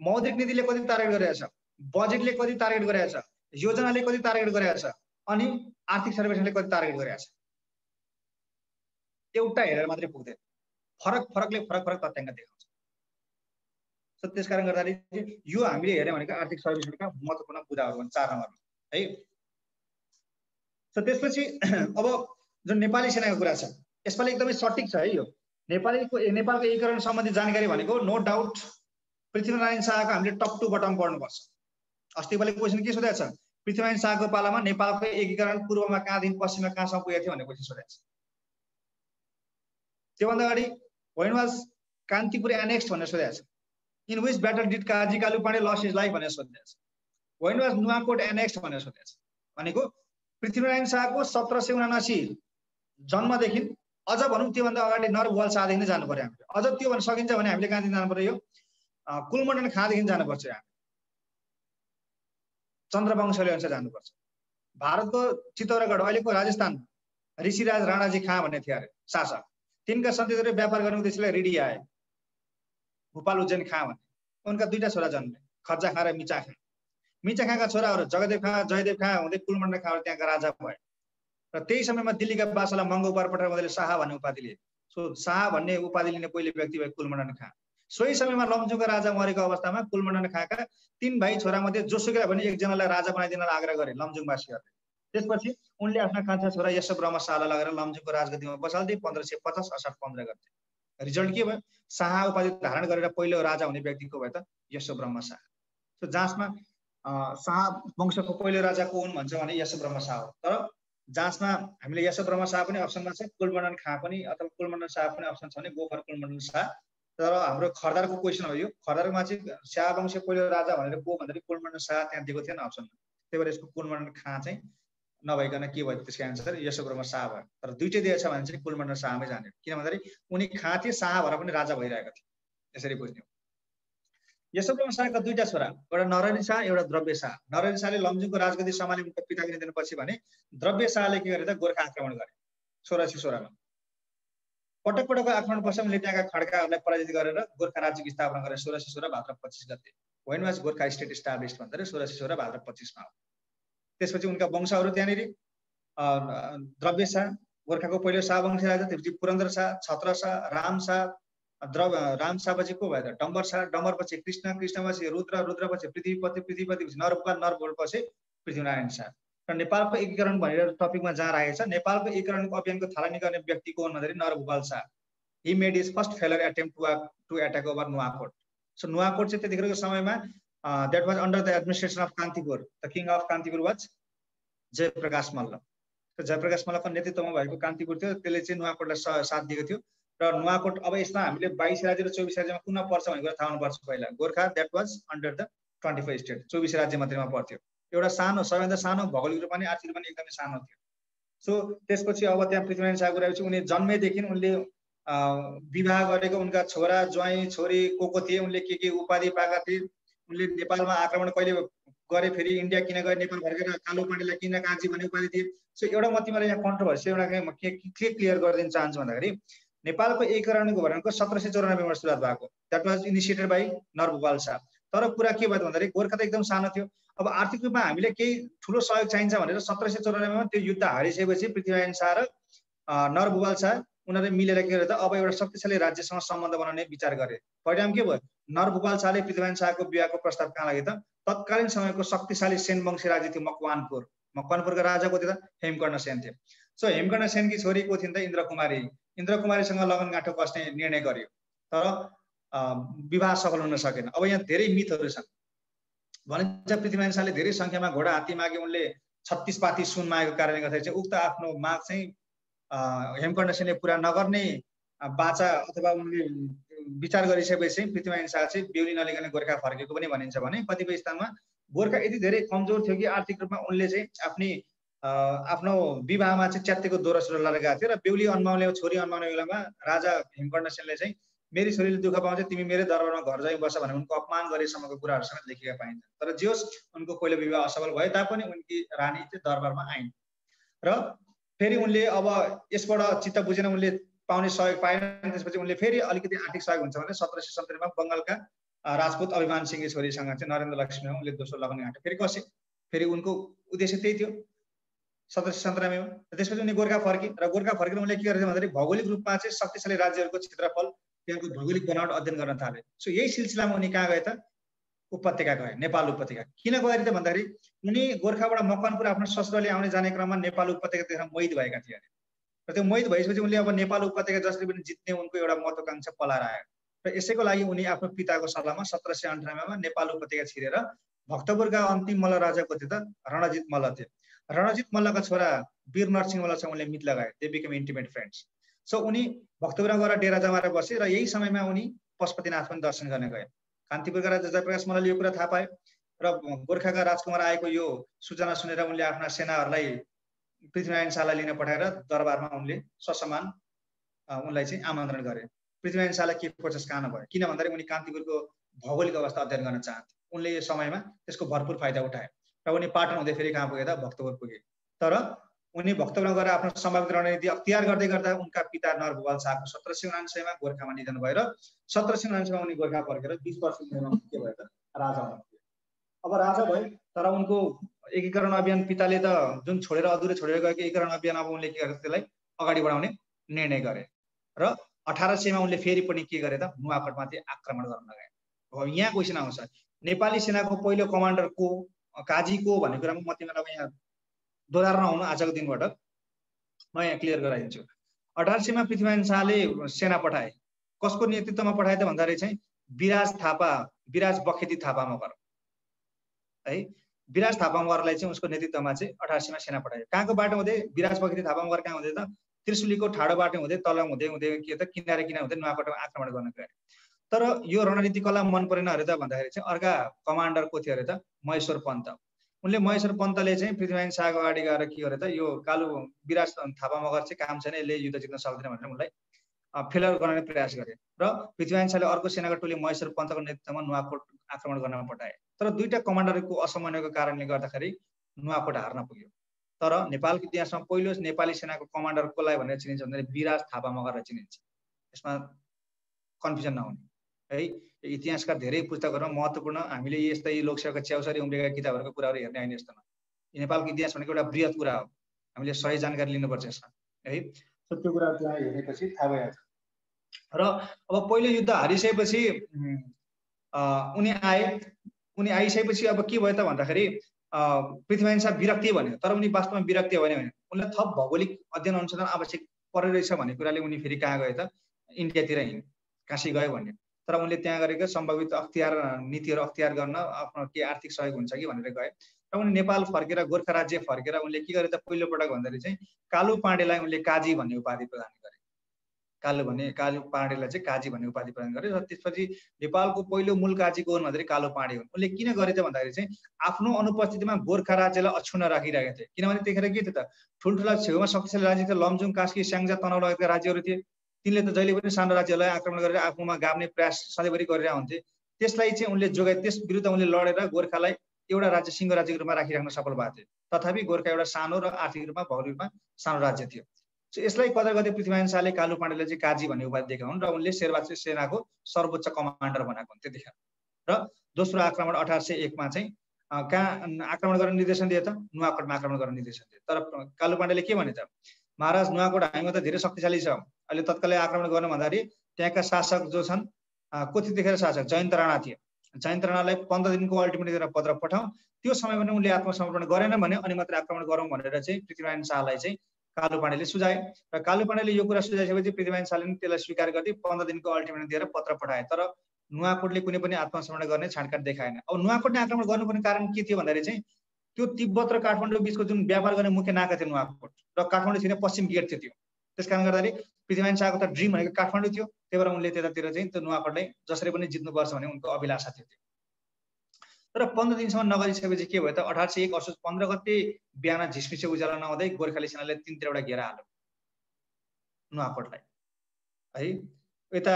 मौद्रिक नीतिले कति टार्गेट गरेको छ, बजेटले कति टार्गेट गरेको छ, योजनाले कति टार्गेट गरेको छ, अनि आर्थिक सर्वेक्षणले कति टार्गेट गरेको छ। एउटा हेरेर मात्रै पुग्दैन, फरकले फरक तथ्याङ्क देखाउँछ। सो त्यसकारण गर्दाखेरि यो हामीले हेर्ने भनेको आर्थिक सर्वेक्षणका महत्त्वपूर्ण बुदाहरू हुन् 4 नम्बरमा है। सो त्यसपछि अब जुन नेपाली सेनाको कुरा छ यसपालि एकदमै सटिक छ है। यो नेपालको एकीकरण सम्बन्धी जानकारी भनेको नो डाउट पृथ्वीनारायण शाहको हामीले टप टु बटम पढ्नुपर्छ। अस्ति पालि क्वेसन के सोधेको छ? पृथ्वीनारायण शाहको पालामा नेपालको एकीकरण पूर्वमा कहाँदेखि पश्चिममा कहाँसम्म पुगेको थियो भन्ने क्वेसन सोधेको छ। त्योभन्दा अगाडि व्हेन वाज कान्तिपुर एनेक्स्ड भनेर सोधेको छ। In which battle did Kaji Kalupande lose his life भनेर सोधेको छ। व्हेन वाज नुवाकोट एनेक्स्ड भनेर सोधेको छ। भनेको पृथ्वीनारायण शाहको 1779 जन्मदेखि अझ भनौँ त्योभन्दा अगाडि नरभुवाल शाहदेखि नै जानु पर्यो हामीले। अझ त्यो भन्न सकिन्छ भने हामीले कहाँदेखि जानु पर्यो? यो कुलमण्डन खाँदेखि जानुपर्छ। हामी चन्द्रवंशले अनुसार जानुपर्छ। भारतको चित्तौरागढ अहिलेको राजस्थान ऋषिराज राणाजी खाँ भन्ने थिए अरे शासक। तिनका सन्तानले व्यापार गर्ने उद्देश्यले रिडी आए भोपाल उज्जैन खाँ भन्ने। उनका 2टा छोरा जन्मे, खर्जा खाँ र मिचा खाँ। मिचा खाँका छोराहरू जगदेव खाँ जयदेव खाँ हुँदै कुलमण्डन खाँ त्यहाँका राजा भए र त्यही समयमा दिल्लीका बादशाहलाई महँगो उपहार पठाएर उनीहरूले शाह भन्ने उपाधि लिए। सो शाह भन्ने उपाधि लिने पहिलो व्यक्ति भए कुलमण्डन खाँ। सोही समयमा लमजुङका राजा मरेको अवस्थामा कुलमण्डन खाँका 3 भाइ छोरामध्ये जोसुकै भने एकजनालाई राजा बनाइदिन आग्रह गरे लमजुङवासीहरूले। त्यसपछि उनले आफ्ना कान्छा छोरा यशोब्रह्म शाहलाई लगेर लमजुङको राजगद्दीमा बसाल्दै 1550 असार 15 गते। रिजल्ट के भयो? शाह उपाधि धारण गरेर पहिलो राजा हुने व्यक्ति को भयो त? यशोब्रह्म शाह। सो जाँचमा शाह वंशको पहिलो राजा को हुन् भन्छ भने यशोब्रह्म शाह हो। तर जाँचमा हामीले यशोब्रह्म शाह पनि अप्सनमा छ, कुलमण्डन खाँ पनि अथवा कुलमण्डन शाह पनि अप्सन छ भने गो फर कुलमण्डन शाह। तर हाम्रो खरदारको क्वेसन हो यो। खरदारमा चाहिँ शाह वंश पहिलो राजा भनेर को भन्दाखेरि कुलमण्डन शाह त्यहाँ दिएको थिएन अप्सनमा। त्यही भएर यसको कुलमण्डन खाँ चाहिँ नभइकन के भयो? त्यसको एन्सर यशोब्रह्म शाह भयो। तर दुईटै दिएछ भने चाहिँ कुलमण्डन शाहमै जाने, किन भन्दाखेरि उनी खाँ थिए, शाह भएर पनि राजा भइरहेको थियो। यसरी बुझ्ने हो। यशोब्रह्म शाहका 2टा छोरा, एउटा नरहरि शाह एउटा द्रव्य शाह। नरहरि शाहले लमजुङको राजगद्दी सम्हाले उनको पिताको निधनपछि भने द्रव्य शाहले के गरे त? गोर्खा आक्रमण गरे 1616 मा। पटक पटक आक्रमण पछि उनले त्यहाँका खड्काहरूलाई पराजित गरेर गोर्खा राज्यको स्थापना गरे 1616 भाद्र 25 गते। When was Gorkha state established भन्दाखेरि 1616 भाद्र 25 मा हो। त्यसपछि उनका वंशहरू त्यहाँनिर द्रव्य शाह गोर्खाको पहिलो शाहवंशी राजा, त्यसपछि पुरन्दर शाह, छत्र शाह, राम शाह, राम शाहपछि को भयो त? डम्बर शाह, डम्बरपछि कृष्ण, कृष्णपछि रुद्र, रुद्रपछि पृथ्वीपति, पृथ्वीपतिपछि नरभुपाल, नरभुपालपछि पृथ्वीनारायण शाह। र नेपालको एकीकरण भनेर टपिकमा जहाँ राखेको छ, नेपालको एकीकरणको अभियानको थालनी गर्ने व्यक्ति को हुन् भन्दाखेरि Narbhupal Shah. He made his first failure attempt to attack over Nuwakot. So Nuwakot चाहिँ त्यतिखेरको समयमा that was under the administration of Kantipur. The king of Kantipur was Jayaprakash Malla. Jayaprakash मल्लको नेतृत्वमा भएको कान्तिपुर थियो, त्यसले चाहिँ नुवाकोटलाई साथ दिएको थियो। र नुवाकोट अब यसमा हामीले 22 राज्य र 24 राज्यमा कुन पर्छ भन्ने कुरा थाहा हुनुपर्छ पहिला। Gorkha that was under the 25 state, 24 राज्य मात्रमा पर्थ्यो। एउटा सानो, सबैभन्दा सानो, भौगोलिक रूपमा पनि आर्थिक रूपमा पनि एकदमै सानो थियो। सो त्यसपछि अब त्यहाँ पृथ्वीनारायण शाहको रहेपछि उनी जन्मेदेखि उनले विवाह गरेको उनका छोरा ज्वाइँ छोरी को थिए, उनले के उपाधि पाएका थिए, उनले नेपालमा आक्रमण कहिले गरे, फेरि इन्डिया किन गए, नेपाल फर्केर कालो पाण्डेलाई किन काजी भन्ने उपाधि थिए। सो एउटा म तिमीलाई यहाँ कन्ट्रोभर्सी एउटा के क्लियर गरिदिन चाहन्छु भन्दाखेरि नेपालको एकीकरणको भनेको 1794 मा सुरुवात भएको। That was initiated by Narbhupal Shah. तर कुरा के भयो भन्दाखेरि गोर्खा त एकदम सानो थियो। अब आर्थिक रूपमा हामीले केही ठुलो सहयोग चाहिन्छ भनेर 1794 मा त्यो युद्ध हारिसकेपछि पृथ्वीनारायण शाह र नरभुपाल शाह उनीहरूले मिलेर के गरे त? अब एउटा शक्तिशाली राज्यसँग सम्बन्ध बनाउने विचार गरे। परिणाम के भयो? नरभुपाल शाहले पृथ्वीनारायण शाहको विवाहको प्रस्ताव कहाँ लगे त? तत्कालीन समयको शक्तिशाली सेनवंशी राज्य थियो मकवानपुर। मकवानपुरका राजा को थियो त? हेमकर्ण सेन थियो। सो हेमकर्ण सेनकी छोरी को थिइन् त? इन्द्रकुमारी। इन्द्रकुमारीसँग लगनगाँठो बस्ने निर्णय गर्यो, तर विवाह सफल हुन सकेन। अब यहाँ धेरै मिथहरू छन्। भनिन्छ पृथ्वीनारायण शाहले धेरै संख्यामा घोडा हात्ती मागे, उनले 36 पाती सुन मागेको कारणले गर्दाखेरि चाहिँ उक्त आफ्नो माग चाहिँ हेमकर्ण सेनले पुरा नगर्ने बाचा अथवा उनले विचार गरिसकेपछि पृथ्वीनारायण शाह चाहिँ बेहुली नलिकन गोर्खा फर्केको पनि भनिन्छ। भने कतिपय स्थानमा गोर्खा यति धेरै कमजोर थियो कि आर्थिक रूपमा उनले चाहिँ आफ्नो विवाहमा चाहिँ च्यात्तेको दोहोरो सुरो लगाएका थियो र बेहुली अन्माउने छोरी अन्माउने बेलामा राजा हेमकर्ण सेनले चाहिँ मेरी छोरीले दुःख पाउँछ, तिमी मेरै दरबारमा घर जाइ बस भनेर उनको अपमान गरेसम्मको कुराहरूसँग लेखेका पाइन्छ। तर जे होस् उनको पहिलो विवाह असफल भए तापनि उनकी रानी चाहिँ दरबारमा आइन् र फेरि उनले अब यसबाट चित्त बुझेन, उनले पाउने सहयोग पाएन। त्यसपछि उनले फेरि अलिकति आर्थिक सहयोग हुन्छ भने 1770 मा बङ्गालका राजपूत अभिमान सिंहको छोरीसँग चाहिँ नरेन्द्र लक्ष्मीमा उनले दोस्रो लगन गाँठे, फेरि कसे। फेरि उनको उद्देश्य त्यही थियो 1797 मा। त्यसपछि उनी गोर्खा फर्के र गोर्खा फर्केर उनले के गरेछ भन्दाखेरि भौगोलिक रूपमा चाहिँ शक्तिशाली राज्यहरूको क्षेत्रफल, त्यहाँको भौगोलिक बनावट अध्ययन गर्न थाले। सो यही सिलसिलामा उनी कहाँ गए त? उपत्यका गए, नेपाल उपत्यका। किन गए त भन्दाखेरि उनी गोर्खाबाट मकवानपुर आफ्नो ससुराली आउने जाने क्रममा नेपाल उपत्यकातिर मोहित भएका थिए अरे। र त्यो मोहित भएपछि उनले अब नेपाल उपत्यका जसरी पनि जित्ने उनको एउटा महत्त्वाकांक्षा पलाएर आयो र यसैको लागि उनी आफ्नो पिताको सल्लाहमा 1798 मा नेपाल उपत्यका छिरेर भक्तपुरका अन्तिम मल्ल राजा को थिए त? रणजित मल्ल थिए। रणजित मल्लका छोरा वीर नरसिंह मल्लसँग उनले मित लगाए। They became intimate friends. So उनी भक्तपुरमा गएर डेरा जमाएर बसे र यही समयमा उनी पशुपतिनाथ पनि दर्शन गर्न गए। कान्तिपुरका राजा जयप्रकाश मल्लले यो कुरा थाहा पाए र गोर्खाका राजकुमार आएको यो सूचना सुनेर उनले आफ्ना सेनाहरूलाई पृथ्वीनारायण शाहलाई लिन पठाएर दरबारमा उनले ससम्मान उनलाई चाहिँ आमन्त्रण गरे। पृथ्वीनारायण शाहलाई के प्रोसेस कहाँ नभयो, किन भन्दाखेरि उनी कान्तिपुरको भौगोलिक अवस्था अध्ययन गर्न चाहन्थे। उनले यो समयमा त्यसको भरपुर फाइदा उठाए र उनी पाटन हुँदै फेरि कहाँ पुगे त? भक्तपुर पुगे। तर उनी भक्तपुरमा गएर आफ्नो सम्भावित रणनीति अख्तियार गर्दै गर्दा उनका पिता नरभुपाल शाहको 1799 मा गोर्खामा निधन भएर 1799 मा उनी गोर्खा फर्केर 20 वर्ष उमेरमा के भयो त? राजा हुनुहुन्थ्यो। अब राजा भए तर उनको एकीकरण अभियान पिताले त जुन छोडेर अधुरै छोडेर गएको एकीकरण अभियान अब उनले के गरे? त्यसलाई अगाडि बढाउने निर्णय गरे र 1800 मा उनले फेरि पनि के गरे त? नुवाकोटमाथि आक्रमण गर्न लगाए। अब यहाँ क्वेसन आउँछ, नेपाली सेनाको पहिलो कमान्डर को, काजी को भन्ने कुरामा म तिमीलाई यहाँ दोहोऱ्याएर नहुनु आजको दिनबाट म यहाँ क्लियर गराइदिन्छु। 1800 मा पृथ्वीनारायण शाहले सेना पठाए। कसको नेतृत्वमा पठाए त भन्दाखेरि चाहिँ विराज थापा, विराज बखेती थापा मगर है, विराज थापा मगरलाई चाहिँ उसको नेतृत्वमा चाहिँ 1800 मा सेना पठाए। कहाँको बाटो हुँदै? विराज बखेती थापा मगर कहाँ हुँदै त? त्रिशुलीको ठाडो बाटो हुँदै तल हुँदै हुँदै के त किनारे किनारे हुँदै नुवाकोटमा आक्रमण गर्न गए। तर यो रणनीति कसलाई मन परेन अरे त भन्दाखेरि चाहिँ अर्का कमान्डर को थियो अरे त? महेश्वर पन्त। उनले महेश्वर पन्तले चाहिँ पृथ्वीनारायण शाहको अगाडि गएर के गरे त? यो कालु विराज थापा मगर चाहिँ काम छैन, यसले युद्ध जित्न सक्दैन भनेर उनलाई फेलर गर्ने प्रयास गरे र पृथ्वीनारायण शाहले अर्को सेनाको टोली महेश्वर पन्तको नेतृत्वमा नुवाकोट आक्रमण गर्न पठाए। तर दुईटा कमान्डरको असमन्वयको कारणले गर्दाखेरि नुवाकोट हार्न पुग्यो। तर नेपालको इतिहासमा पहिलो नेपाली सेनाको कमान्डर कसलाई भनेर चिनिन्छ भन्दाखेरि विराज थापा मगरलाई चिनिन्छ। यसमा कन्फ्युजन नहुने है। इतिहासका धेरै पुस्तकहरूमा महत्त्वपूर्ण हामीले यस्तै लोकसेवाका च्याउसरी उम्रेका किताबहरूको कुराहरू हेर्ने होइन। यस्तोमा नेपालको इतिहास भनेको एउटा बृहत कुरा हो, हामीले सही जानकारी लिनुपर्छ यसमा है। त्यो कुराहरू त्यहाँ हेरेपछि थाहा भइहाल्छ। र अब पहिलो युद्ध हारिसकेपछि उनी आइसकेपछि अब के भयो त भन्दाखेरि पृथ्वीनारायण शाह विरक्ति भन्यो। तर उनी वास्तवमा विरक्ति होइन भने उनलाई थप भौगोलिक अध्ययन अनुसन्धान आवश्यक परिरहेछ भन्ने कुराले उनी फेरि कहाँ गए त? इन्डियातिर हिँड्यो, काशी गयो भन्ने। तर उनले त्यहाँ गरेको सम्भावित नीतिहरू अख्तियार गर्न आफ्नो के आर्थिक सहयोग हुन्छ कि भनेर गए र उनी नेपाल फर्केर गोर्खा राज्य फर्केर उनले के गरे त? पहिलो पटक भन्दाखेरि चाहिँ कालु पाण्डेलाई उनले काजी भन्ने उपाधि प्रदान गरे। कालु पाण्डेलाई चाहिँ काजी भन्ने उपाधि प्रदान गरे र त्यसपछि नेपालको पहिलो मूल काजी को हुन् भन्दाखेरि कालु पाण्डे हुन्। उनले किन गरे त भन्दाखेरि चाहिँ आफ्नो अनुपस्थितिमा गोर्खा राज्यलाई अक्षुण्ण राखिरहेका थिए। किनभने त्यतिखेर के थियो त? ठुल्ठुला छेउमा शक्तिशाली राज्य थियो, लमजुङ, कास्की, स्याङ्जा, तनहुँ लगायतका राज्यहरू थिए। तिनले त जहिले पनि सानो राज्यलाई आक्रमण गरेर आफूमा गाभ्ने प्रयास सधैँभरि गरिरहेका हुन्थे। त्यसलाई चाहिँ उनले जोगाए, त्यस विरुद्ध उनले लडेर गोर्खालाई एउटा राज्य सिंह राज्यको रूपमा राखिराख्न सफल भएको थिए। तथापि गोर्खा एउटा सानो र आर्थिक रूपमा भौगोलिक रूपमा सानो राज्य थियो। यसलाई कदर गर्दै पृथ्वीनारायण शाहले कालु पाण्डेलाई चाहिँ काजी भन्ने उपाधि दिएका हुन् र उनले शेरबहादुर सेनाको सर्वोच्च कमान्डर बनाएको हुन् त्यतिखेर। र दोस्रो आक्रमण 1801 मा चाहिँ कहाँ आक्रमण गर्न निर्देशन दिए त? नुवाकोटमा आक्रमण गर्न निर्देशन दिए। तर कालु पाण्डेले के भने त? महाराज नुवाकोट हामीमा त धेरै शक्तिशाली छ, अहिले तत्कालै आक्रमण गर्न भन्दाखेरि त्यहाँका शासक जो छन् को त्यतिखेर शासक जयन्त राणा थिए। जयन्त राणालाई 15 दिनको अल्टिमेटम दिएर पत्र पठाउँ। त्यो समय पनि उनले आत्मसमर्पण गरेन भने अनि मात्र आक्रमण गरौँ भनेर चाहिँ पृथ्वीनारायण शाहलाई चाहिँ कालु पाण्डेले सुझाए र कालु पाण्डेले यो कुरा सुझाइसकेपछि पृथ्वीनारायण शाहले त्यसलाई स्वीकार गर्दै 15 दिनको अल्टिमेटम दिएर पत्र पठाए। तर नुवाकोटले कुनै पनि आत्मसमर्पण गर्ने छाडकाट देखाएन। अब नुवाकोटले आक्रमण गर्नुपर्ने कारण के थियो भन्दाखेरि चाहिँ त्यो तिब्बत र काठमाडौँ बिचको जुन व्यापार गर्ने मुख्य नाका थियो नुवाकोट र काठमाडौँ थिएन, पश्चिम गेट थियो त्यो। त्यस कारणले गर्दाखेरि पृथ्वीनारायण शाहको त ड्रिम भनेको काठमाडौँ थियो। त्यही भएर उनले त्यतातिर चाहिँ त्यो नुवाकोटलाई जसरी पनि जित्नुपर्छ भन्ने उनको अभिलाषा थियो। तर 15 दिनसम्म नगरिसकेपछि के भयो त? 1801 असोज 15 गते बिहान झिसमिसे उज्यालो नहुँदै गोर्खाली सेनाले तीनतिरवटा घेरा हाल्यो नुवाकोटलाई है। यता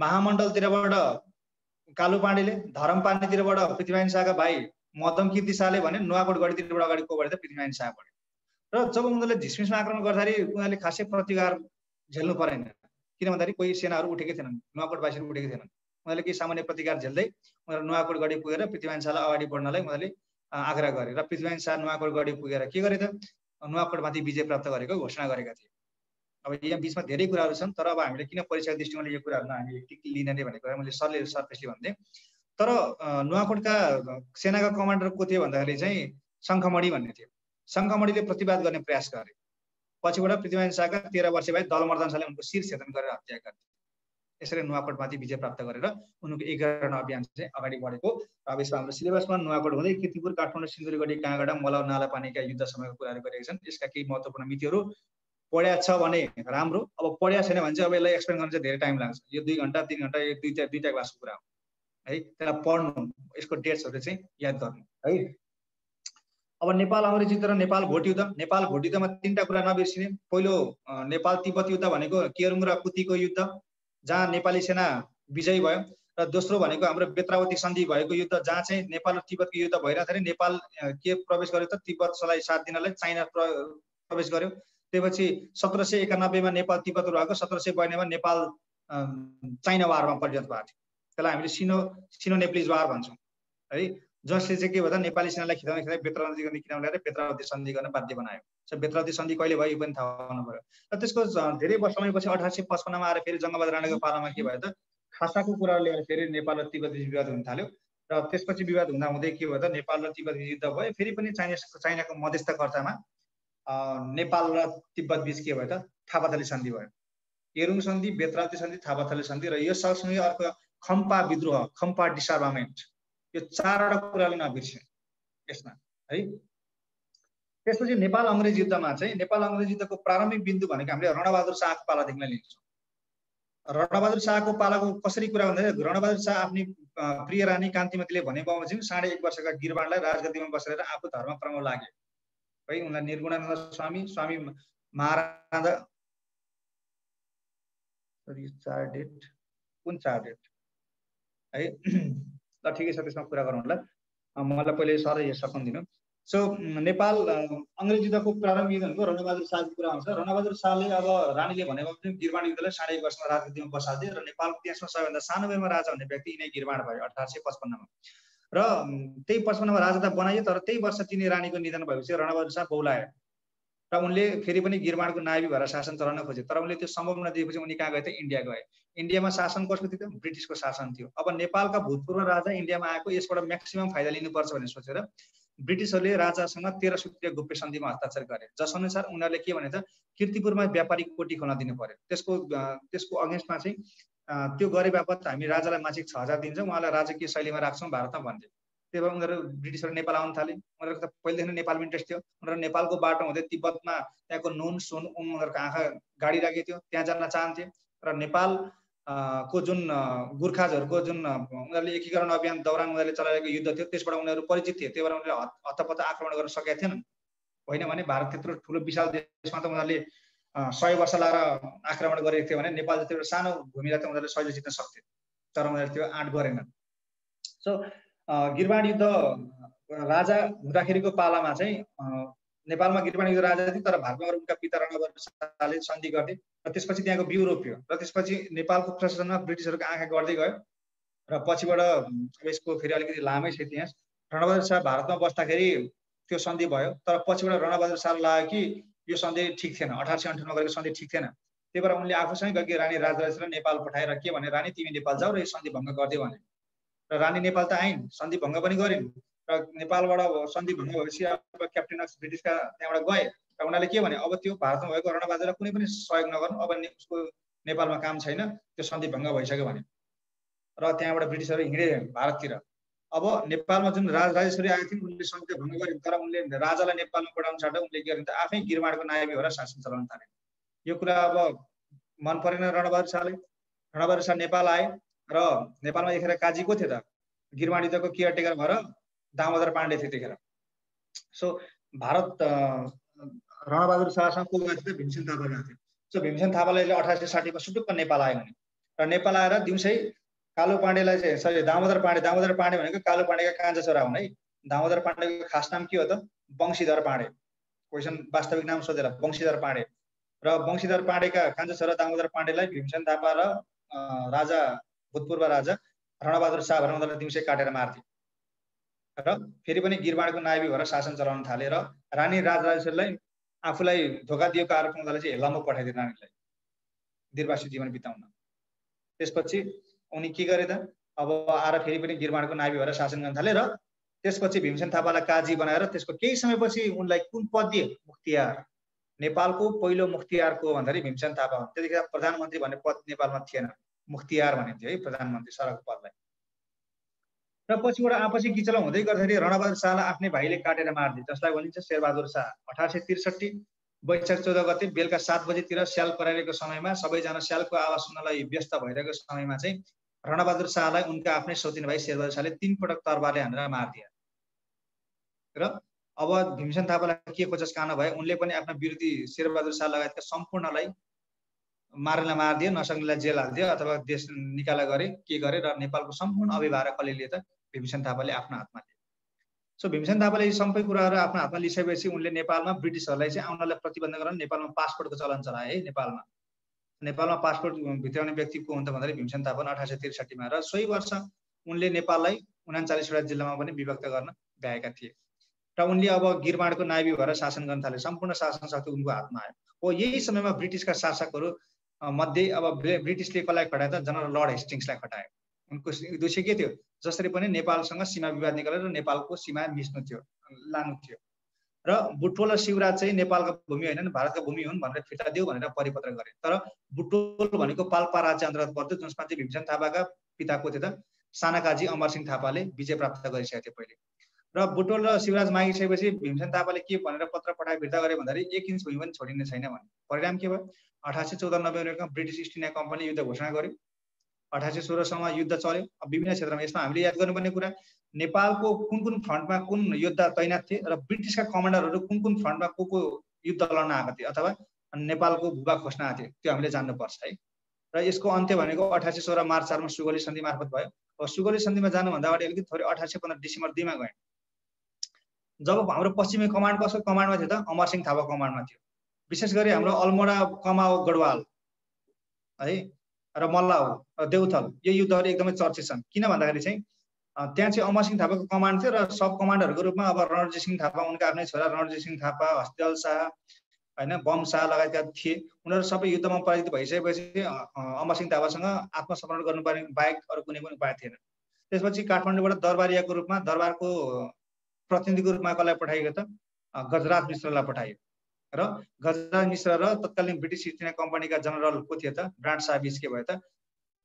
महामण्डलतिरबाट कालु पाण्डेले, धरमपानीतिरबाट पृथ्वीनारायण शाहका भाइ मदम कीर्ति शाहले भने नुवाकोट गढीतिरबाट अगाडि को बढे त? पृथ्वीनारायण शाह बढे। र जब उनीहरूले झिसमिसमा आक्रमण गर्दाखेरि उनीहरूले खासै प्रतिकार झेल्नु परेन, किन भन्दाखेरि कोही सेनाहरू उठेकै थिएनन्, नुवाकोटवासीहरू उठेकै थिएनन्। उनीहरूले केही सामान्य प्रतिकार झेल्दै उनीहरू नुवाकोट गढी पुगेर पृथ्वीनारायण शाहलाई अगाडि बढ्नलाई उनीहरूले आग्रह गरे र पृथ्वीनारायण शाह नुवाकोट गढी पुगेर के गरे त नुवाकोटमाथि विजय प्राप्त गरेको घोषणा गरेका थिए। अब यहाँ बिचमा धेरै कुराहरू छन्, तर अब हामीले किन परीक्षा दृष्टिकोणले यो कुराहरूमा हामी टिक लिन नै भनेको मैले सरफेसली भन्दै। तर नुवाकोटका सेनाका कमान्डर को थियो भन्दाखेरि चाहिँ शङ्खमणि भन्ने थियो। शङ्खमणिले प्रतिवाद गर्ने प्रयास गरे। पछिबाट पृथ्वीनारायण शाहका 13 वर्ष भए दलमर्दन शाहले उनको शिर छेदन गरेर हत्या गरे। यसरी नुवाकोटमाथि विजय प्राप्त गरेर उनको एकीकरण अभियान चाहिँ अगाडि बढेको। अब यसमा हाम्रो सिलेबसमा नुवाकोट हुँदै कीर्तिपुर, काठमाडौँ, सिन्धुलीगढी, काँगडा, मलाउ, नालापानीका युद्ध समयको कुराहरू गरेका छन्। यसका केही महत्त्वपूर्ण मितिहरू पढ्या छ भने राम्रो, अब पढ्या छैन भने चाहिँ अब यसलाई एक्सप्लेन गर्न चाहिँ धेरै टाइम लाग्छ। यो 2 घण्टा 3 घण्टा दुईटा क्लासको कुरा हो है। त्यसलाई पढ्नु, यसको डेट्सहरू चाहिँ याद गर्नु है। अब नेपाल अङ्ग्रेज युद्ध र नेपाल भोट युद्ध। नेपाल भोट युद्धमा 3टा कुरा नबिर्सिने। पहिलो नेपाल तिब्बत युद्ध भनेको केरुङ र कुतीको युद्ध, जहाँ नेपाली सेना विजयी भयो। र दोस्रो भनेको हाम्रो बेत्रावती सन्धि भएको युद्ध, जहाँ चाहिँ नेपाल र तिब्बतको युद्ध भइरहँदाखेरि नेपाल के प्रवेश गर्यो त तिब्बतलाई साथ दिनलाई चाइना प्रवेश गर्यो। त्यसपछि 1791 मा नेपाल तिब्बत भएको, 1792 मा नेपाल चाइना वारमा परिणत भएको थियो। त्यसलाई हामीले सिनो नेप्लिज वार भन्छौँ है। जसले चाहिँ के भन्दा नेपाली सेनालाई खिचाउँदै बेत्रावती सन्धि किन ल्याएर बेत्रावती सन्धि गर्न बाध्य बनायो। बेत्रावती सन्धि कहिले भयो पनि थाहा हुनु पर्यो। र त्यसको धेरै समयपछि 1855 मा आएर फेरि जङ्गबहादुर राणाको पालामा के भयो त खासाको कुरा लिएर फेरि नेपाल र तिब्बत विवाद हुन थाल्यो। र त्यसपछि विवाद हुँदा हुँदै के भयो त नेपाल र तिब्बत युद्ध भयो। फेरि पनि चाइनाको मध्यस्थकर्तामा नेपाल र तिब्बत बीच के भयो त थापाथली सन्धि भयो। केरुङ सन्धि, बेत्रावती सन्धि, थापाथली सन्धि र यो सँगसँगै अर्को खम्पा विद्रोह, खम्पा डिसआर्मामेन्ट, यो 4वटा कुराले नबिर्सिनु यसमा है। त्यसपछि नेपाल अङ्ग्रेज युद्धमा चाहिँ नेपाल अङ्ग्रेज युद्धको प्रारम्भिक बिन्दु भनेको हामीले रणबहादुर शाहको पालादेखि लिन्छौँ। रणबहादुर शाहको पालाको कसरी कुरा भन्दाखेरि रणबहादुर शाह आफ्नी प्रिय रानी कान्तिमतीले भने बमोजिम 1.5 वर्षका गिरबाणलाई राजगद्दीमा बसेर आफू धर्मक्रममा लागे है। उनलाई निर्गुणानन्द स्वामी, स्वामी महाराजा, सरी 4 डेट कुन 4 डेट है ल ठिकै छ, त्यसमा कुरा गरौँला। मलाई पहिले सधैँ यो सपन दिनु। सो नेपाल अङ्ग्रेज युद्धको प्रारम्भिक युद्ध भनेको रणबहादुर शाहको कुरा आउँछ। रणबहादुर शाहले अब रानीले भनेको गिरबाण युद्धलाई 1.5 वर्षमा राजगद्दीमा बसाल्दिए र नेपालको इतिहासमा सबैभन्दा सानो उमेरमा राजा भन्ने व्यक्ति यिनै गिरबाण भयो 1855 मा। र त्यही 55 मा राजा त बनाइयो, तर त्यही वर्ष तिनी रानीको निधन भएपछि रणबहादुर शाह बौलाए र उनले फेरि पनि गिरबाणको नायबी भएर शासन चलाउन खोजे। तर उनले त्यो सम्भव नदिएपछि उनी कहाँ गए त इन्डिया गए। इन्डियामा शासन कसको थियो? ब्रिटिसको शासन थियो। अब नेपालका भूतपूर्व राजा इन्डियामा आएको यसबाट म्याक्सिमम फाइदा लिनुपर्छ भन्ने सोचेर ब्रिटिसहरूले राजासँग 13 सूत्रीय गोप्य सन्धिमा हस्ताक्षर गरे, जसअनुसार उनीहरूले के भने त कीर्तिपुरमा व्यापारिक कोठी खोल्न दिनु पर्यो। त्यसको अगेन्स्टमा चाहिँ त्यो गरे बापत हामी राजालाई मासिक 6000 दिन्छौँ, उहाँलाई राजकीय शैलीमा राख्छौँ भारतमा भन्थे। त्यही भएर उनीहरू ब्रिटिसहरू नेपाल आउन थाले। उनीहरूको त पहिलेदेखि नेपालमा इन्ट्रेस्ट थियो। उनीहरू नेपालको बाटो हुँदै तिब्बतमा त्यहाँको नुन सुन उनीहरूको आँखा गाडी राखेको थियो, त्यहाँ जान चाहन्थे। र नेपाल को जुन गोर्खाजहरूको जुन उनीहरूले एकीकरण अभियान दौरान उनीहरूले चलाएको युद्ध थियो त्यसबाट उनीहरू परिचित थिए। त्यही भएर उनीहरूले हतपत आक्रमण गर्न सकेका थिएनन्। होइन भने भारत त्यत्रो ठुलो विशाल देशमा त उनीहरूले 100 वर्ष लाएर आक्रमण गरेको थियो भने नेपाल जति सानो भूमिलाई त उनीहरूले सजिलै जित्न सक्थे, तर उनीहरूले त्यो आँट गरेनन्। सो गिरबाण युद्ध राजा हुँदाखेरिको पालामा चाहिँ नेपालमा गिरबाण युद्ध राजा थियो, तर भारतमा उनका पिता रणबहादुर शाहले सन्धि गर्थे र त्यसपछि त्यहाँको बिउ रोप्यो र त्यसपछि नेपालको प्रशासनमा ब्रिटिसहरूको आँखा गर्दै गयो र पछिबाट यसको फेरि अलिकति लामै छ इतिहास। रणबहादुर शाह भारतमा बस्दाखेरि त्यो सन्धि भयो, तर पछिबाट रणबहादुर शाहलाई लाग्यो कि यो सन्धि ठिक थिएन, 1858 मा गरेको सन्धि ठिक थिएन। त्यही भएर उनले आफूसँग गएकी रानी राजराजेश्वरीलाई नेपाल पठाएर के भने रानी तिमी नेपाल जाऊ र यो सन्धि भङ्ग गरिदियो भने। र रानी नेपाल त आइन्, सन्धि भङ्ग पनि गरिन् र नेपालबाट सन्धि भङ्ग भएपछि अब क्याप्टेन अफ ब्रिटिसका त्यहाँबाट गए र उनीहरूले के भने अब त्यो भारतमा भएको रणबहादुरलाई कुनै पनि सहयोग नगर्नु, अब उसको नेपालमा काम छैन, त्यो सन्धि भङ्ग भइसक्यो भने। र त्यहाँबाट ब्रिटिसहरू हिँडे भारततिर। अब नेपालमा जुन राजराजेश्वरी आएको थिइन् उनले सन्धि भङ्ग गरिन्, तर उनले राजालाई नेपालमा पठाउन साट्दा उनले के गरिन् त आफै गिरबाणको नायबी भएर शासन चलाउन थाले। यो कुरा अब मन परेन रणबहादुर शाहले। रणबहादुर शाह नेपाल आए र नेपालमा यतिखेर काजी को थियो त? गिरबाण युद्धको केयरटेकर भएर दामोदर पाण्डे थियो त्यतिखेर। सो भारत रणबहादुर शाहसँग को गएको थियो? भीमसेन थापा गएको थियो। सो भीमसेन थापाले 1860 मा सुटुक्क नेपाल आयो भने र नेपाल आएर दिउँसै कालु पाण्डेलाई चाहिँ सरी दामोदर पाण्डे भनेको कालु पाण्डेका कान्छा छोरा हुन् है। दामोदर पाण्डेको खास नाम के हो त? वंशीधर पाण्डे। क्वेसन वास्तविक नाम सोधेर वंशीधर पाण्डे र वंशीधर पाण्डेका कान्छो छोरा दामोदर पाण्डेलाई भीमसेन थापा र राजा भूतपूर्व राजा रणबहादुर शाह भनेर उनीहरूलाई दिउँसै काटेर मार्थे र फेरि पनि गिरबाणको नायबी भएर शासन चलाउन थाले र रानी राजराजेश्वरीलाई आफूलाई धोका दिएको आरोपमा उनीहरूले चाहिँ हेलाममा पठाइदिए रानीलाई दिरवासी जीवन बिताउन। त्यसपछि उनी के गरे त अब आएर फेरि पनि गिरबाणको नायबी भएर शासन गर्न थाले र त्यसपछि भीमसेन थापालाई काजी बनाएर त्यसको केही समयपछि उनलाई कुन पद दिए? मुख्तियार। नेपालको पहिलो मुख्तियार को भन्दाखेरि भीमसेन थापा हुन्। त्यतिखेर प्रधानमन्त्री भन्ने पद नेपालमा थिएन, मुख्तियार भनिन्थ्यो है प्रधानमन्त्री सरको पदलाई। र पछिबाट आपसी किचलो हुँदै गर्दाखेरि रणबहादुर शाहलाई आफ्नै भाइले काटेर मारिदिए, जसलाई भनिन्छ शेरबहादुर शाह। 1863 वैशाख 14 गते बेलुका 7 बजेतिर स्याल कराइरहेको समयमा सबैजना स्यालको आवाज सुन्नलाई व्यस्त भइरहेको समयमा चाहिँ रणबहादुर शाहलाई उनका आफ्नै सौतिनी भाइ शेरबहादुर शाहले 3 पटक तरबारले हानेर मारिदिए। र अब भीमसेन थापालाई के खोजस कान भए उनले पनि आफ्ना विरोधी शेरबहादुर शाह लगायतका सम्पूर्णलाई मारिदिए, नसक्नेलाई जेल हालिदिए अथवा देश निकाला गरे, के गरे र नेपालको सम्पूर्ण अभिभार कसले लिए त? भीमसेन थापाले आफ्नो हातमा लिए। सो भीमसेन थापाले यी सबै कुराहरू आफ्नो हातमा लिइसकेपछि उनले नेपालमा ब्रिटिसहरूलाई चाहिँ आउनलाई प्रतिबन्ध गरेर नेपालमा पासपोर्टको चलन चलाए है। नेपालमा पासपोर्ट भित्राउने व्यक्ति को हुन्छ भन्दाखेरि भीमसेन थापा 1863 मा र सोही वर्ष उनले नेपाललाई 39वटा जिल्लामा पनि विभक्त गर्न भ्याएका थिए र उनले अब गिरबाणको नायबी भएर शासन गर्न थाले। सम्पूर्ण शासन शक्ति उनको हातमा आयो। हो यही समयमा ब्रिटिसका शासकहरू मध्ये अब ब्रिटिसले कसलाई खटाए त? जनरल लर्ड हेस्टिङ्सलाई खटाए। उनको उद्देश्य के थियो? जसरी पनि नेपालसँग सीमा विवाद निकालेर नेपालको सीमा मिच्नु थियो, लानु थियो र बुटवल र शिवराज चाहिँ नेपालका भूमि होइन भारतका भूमि हुन् भनेर फिर्ता दियो भनेर परिपत्र गरे। तर बुटवल भनेको पाल्पा राज्य अन्तर्गत पर्थ्यो, जसमा चाहिँ भीमसेन थापाका पिताको थियो त साना काजी अमरसिंह थापाले विजय प्राप्त गरिसकेको थियो पहिले। र बुटवल र शिवराज मागिसकेपछि भीमसेन थापाले के भनेर पत्र पठाए फिर्ता गरे भन्दाखेरि 1 इन्च भूमि पनि छोडिने छैन भने। परिणाम के भयो? 1814 नोभेम्बरमा ब्रिटिस इस्ट इन्डिया कम्पनीले युद्ध घोषणा गर्यो। 1816 सम्म युद्ध चल्यो। अब विभिन्न क्षेत्रमा यसमा हामीले याद गर्नुपर्ने कुरा नेपालको कुन कुन फ्रन्टमा कुन योद्धा तैनात थिए र ब्रिटिसका कमान्डरहरू कुन कुन फ्रन्टमा को युद्ध लड्न आएका थिए अथवा नेपालको भूभाग खोज्न आएको थियो, त्यो हामीले जान्नुपर्छ है। र यसको अन्त्य भनेको 1816 मार्च 4 मा सुगौली सन्धि मार्फत भयो। अब सुगौली सन्धिमा जानुभन्दा अगाडि अलिकति थोरै 1815 डिसेम्बर 2 मा गए। जब हाम्रो पश्चिमी कमान्ड कसको कमान्डमा थियो त? अमरसिंह थापा कमान्डमा थियो। विशेष गरी हाम्रो अल्मोडा, कमाओ, गढवाल है र मल्लाउ, देउथल यो युद्धहरू एकदमै चर्चित छन्। किन भन्दाखेरि चाहिँ त्यहाँ चाहिँ अमरसिंह थापाको कमान्ड थियो र सब कमान्डरहरूको रूपमा अब रणजित सिंह थापा, उनका आफ्नै छोरा रणजित सिंह थापा, हस्तिलाल शाह हैन, बम शाह लगायतका थिए। उनीहरू सबै युद्धमा पराजित भइसकेपछि अमरसिंह थापासँग आत्मसमर्पण गर्नुपर्ने बाहेक अरू कुनै पनि उपाय थिएन। त्यसपछि काठमाडौँबाट दरबारियाको रूपमा, दरबारको प्रतिनिधिको रूपमा कसलाई पठाइयो त? गजराज मिश्रलाई पठाइयो र गजराज मिश्र र तत्कालीन ब्रिटिस इस्ट इन्डिया कम्पनीका जनरल को थिए त? ब्रान्ड शाह बीच के भयो त?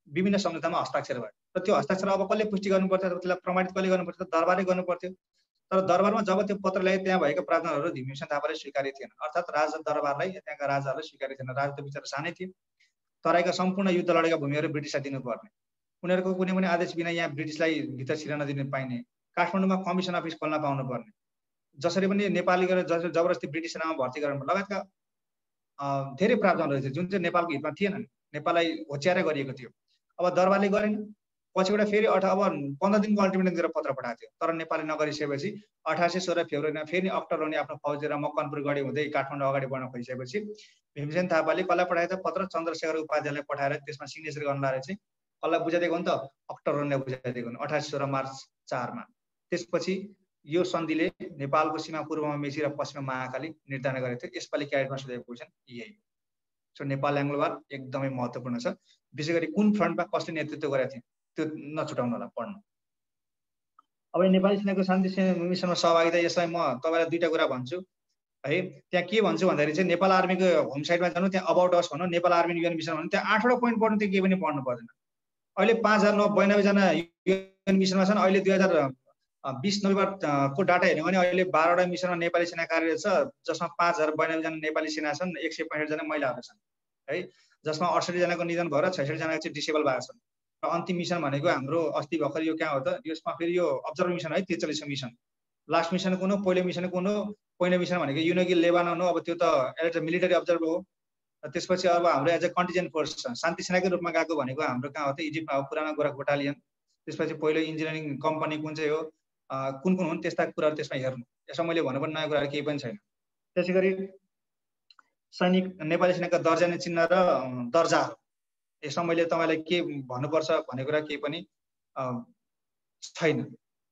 विभिन्न सम्झौतामा हस्ताक्षर भयो र त्यो हस्ताक्षर अब कसले पुष्टि गर्नुपर्थ्यो? त्यसलाई प्रमाणित कसले गर्नुपर्थ्यो? दरबारले गर्नुपर्थ्यो। तर दरबारमा जब त्यो पत्र ल्याए त्यहाँ भएको प्रावधानहरू भीमसेन थापाले स्वीकार्य थिएन, अर्थात् राजा दरबारलाई त्यहाँका राजाहरूले स्वीकार्य थिएन। राजा त बिचरा सानै थिए। तराईका सम्पूर्ण युद्ध लडेका भूमिहरू ब्रिटिसलाई दिनुपर्ने, उनीहरूको कुनै पनि आदेश बिना यहाँ ब्रिटिसलाई भित्र छिर्न नदिने पाइने, काठमाडौँमा कमिसन अफिस खोल्न पाउनुपर्ने, जसरी पनि नेपाली गरेर जबरजस्ती ब्रिटिस सेनामा भर्ती गर्न लगायतका धेरै प्रावधानहरू थिए जुन चाहिँ नेपालको हितमा थिएन, नेपाललाई होच्याएर गरिएको थियो। अब दरबारले गरेन। पछिबाट फेरि अब 15 दिनको अल्टिमेटम दिएर पत्र पठाएको थियो, तर नेपालले नगरिसकेपछि 1816 फेब्रुअरीमा फेरि अक्टोबर हुने आफ्नो फौज लिएर मकवानपुर गढी हुँदै काठमाडौँ अगाडि बढ्न खोजिसकेपछि भीमसेन थापाले कसलाई पठाए त? पत्र चन्द्रशेखर उपाध्यायलाई पठाएर त्यसमा सिग्नेचर गर्न लाएर चाहिँ कसलाई बुझाइदिएको नि त? अक्टोबरलाई बुझाइदिएको नि 1816 मार्च 4 मा। त्यसपछि यो सन्धिले नेपालको सीमा पूर्वमा मेची र पश्चिममा महाकाली निर्धारण गरेको थियो। यसपालि क्याडेटमा सोधेको क्वेसन यही। सो नेपाल एङ्ग्लो वार एकदमै महत्त्वपूर्ण छ। विशेष गरी कुन फ्रन्टमा कसले नेतृत्व गरेका थिए त्यो नछुटाउनु होला पढ्नु। अब नेपाली सेनाको शान्ति मिसनमा सहभागिता, यसलाई म तपाईँलाई दुईटा कुरा भन्छु है। त्यहाँ के भन्छु भन्दाखेरि चाहिँ नेपाल आर्मीको होम साइटमा जानु, त्यहाँ अबाउट अस भन्नु, नेपाल आर्मी युएन मिसन भन्नु, त्यहाँ 8वटा पोइन्ट पढ्नु, त्यो केही पनि पढ्नु पर्दैन। अहिले 5092 जना युएन मिसनमा छन्। अहिले 2020 नोभेम्बरको डाटा हेर्यो भने अहिले 12वटा मिसनमा नेपाली सेना कार्यरत छ, जसमा 5092 जना नेपाली सेना छन्, 165 जना महिलाहरू छन् है, जसमा 68 जनाको निधन भएर 66 जना चाहिँ डिसेबल भएको छन्। र अन्तिम मिसन भनेको हाम्रो अस्ति भर्खर यो कहाँ हो त? यसमा फेरि यो अब्जर्भर मिसन है, 43औं मिसन। लास्ट मिसन कुन हो? पहिलो मिसन कुन हो? पहिलो मिसन भनेको युनाइटेड लेबानन हो। अब त्यो त मिलिटरी अब्जर्भर हो। त्यसपछि अब हाम्रो एज अ कन्टिजेन्ट फोर्स छ, शान्ति सेनाकै रूपमा गएको भनेको हाम्रो कहाँ हो त? इजिप्टमा हो, पुरानो गोरख बटालियन। त्यसपछि पहिलो इन्जिनियरिङ कम्पनी कुन चाहिँ हो, कुन कुन हुन्, त्यस्ता कुराहरू त्यसमा हेर्नु। यसमा मैले भन्नुपर्ने नयाँ कुराहरू केही पनि छैन। त्यसै गरी सैनिक नेपाली सेनाका दर्जा नै चिन्ह र दर्जाहरू, यसमा मैले तपाईँलाई के भन्नुपर्छ भन्ने कुरा केही पनि छैन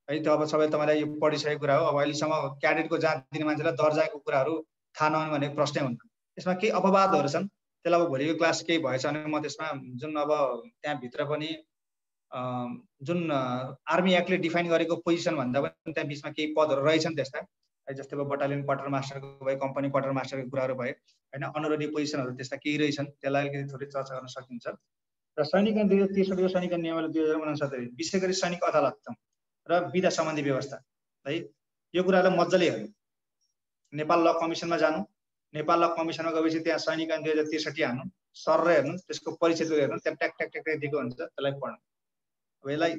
है। त्यो अब सबैले तपाईँलाई यो पढिसकेको कुरा हो। अब अहिलेसम्म क्याडेटको जाँच दिने मान्छेलाई दर्जाको कुराहरू थाहा नहुने भने प्रश्नै हुन्न। यसमा केही अपवादहरू छन्, त्यसलाई अब भोलिको क्लास केही भएछ भने म त्यसमा जुन अब त्यहाँभित्र पनि जुन आर्मी एक्टले डिफाइन गरेको पोजिसन भन्दा पनि त्यहाँ बिचमा केही पदहरू रहेछन् त्यस्ता, जस्तै अब बटालियन क्वार्टर मास्टरको भए, कम्पनी क्वार्टर मास्टरको कुराहरू भए होइन, अनुरोधी पोजिसनहरू त्यस्ता केही रहेछन्, त्यसलाई अलिकति थोरै चर्चा गर्न सकिन्छ। र सैनिक ऐन 2063 सैनिक नियमावली 2069 विशेष गरी सैनिक अदालत र विधा सम्बन्धी व्यवस्था है, यो कुरालाई मजाले हेर्नु। नेपाल ल कमिसनमा जानु, नेपाल ल कमिसनमा गएपछि त्यहाँ सैनिक ऐन 2063 हान्नु, सर हेर्नु, त्यसको परिचय हेर्नु, त्यहाँ ट्याक ट्याक ट्याक दिएको हुन्छ, त्यसलाई पढ्नु। अब यसलाई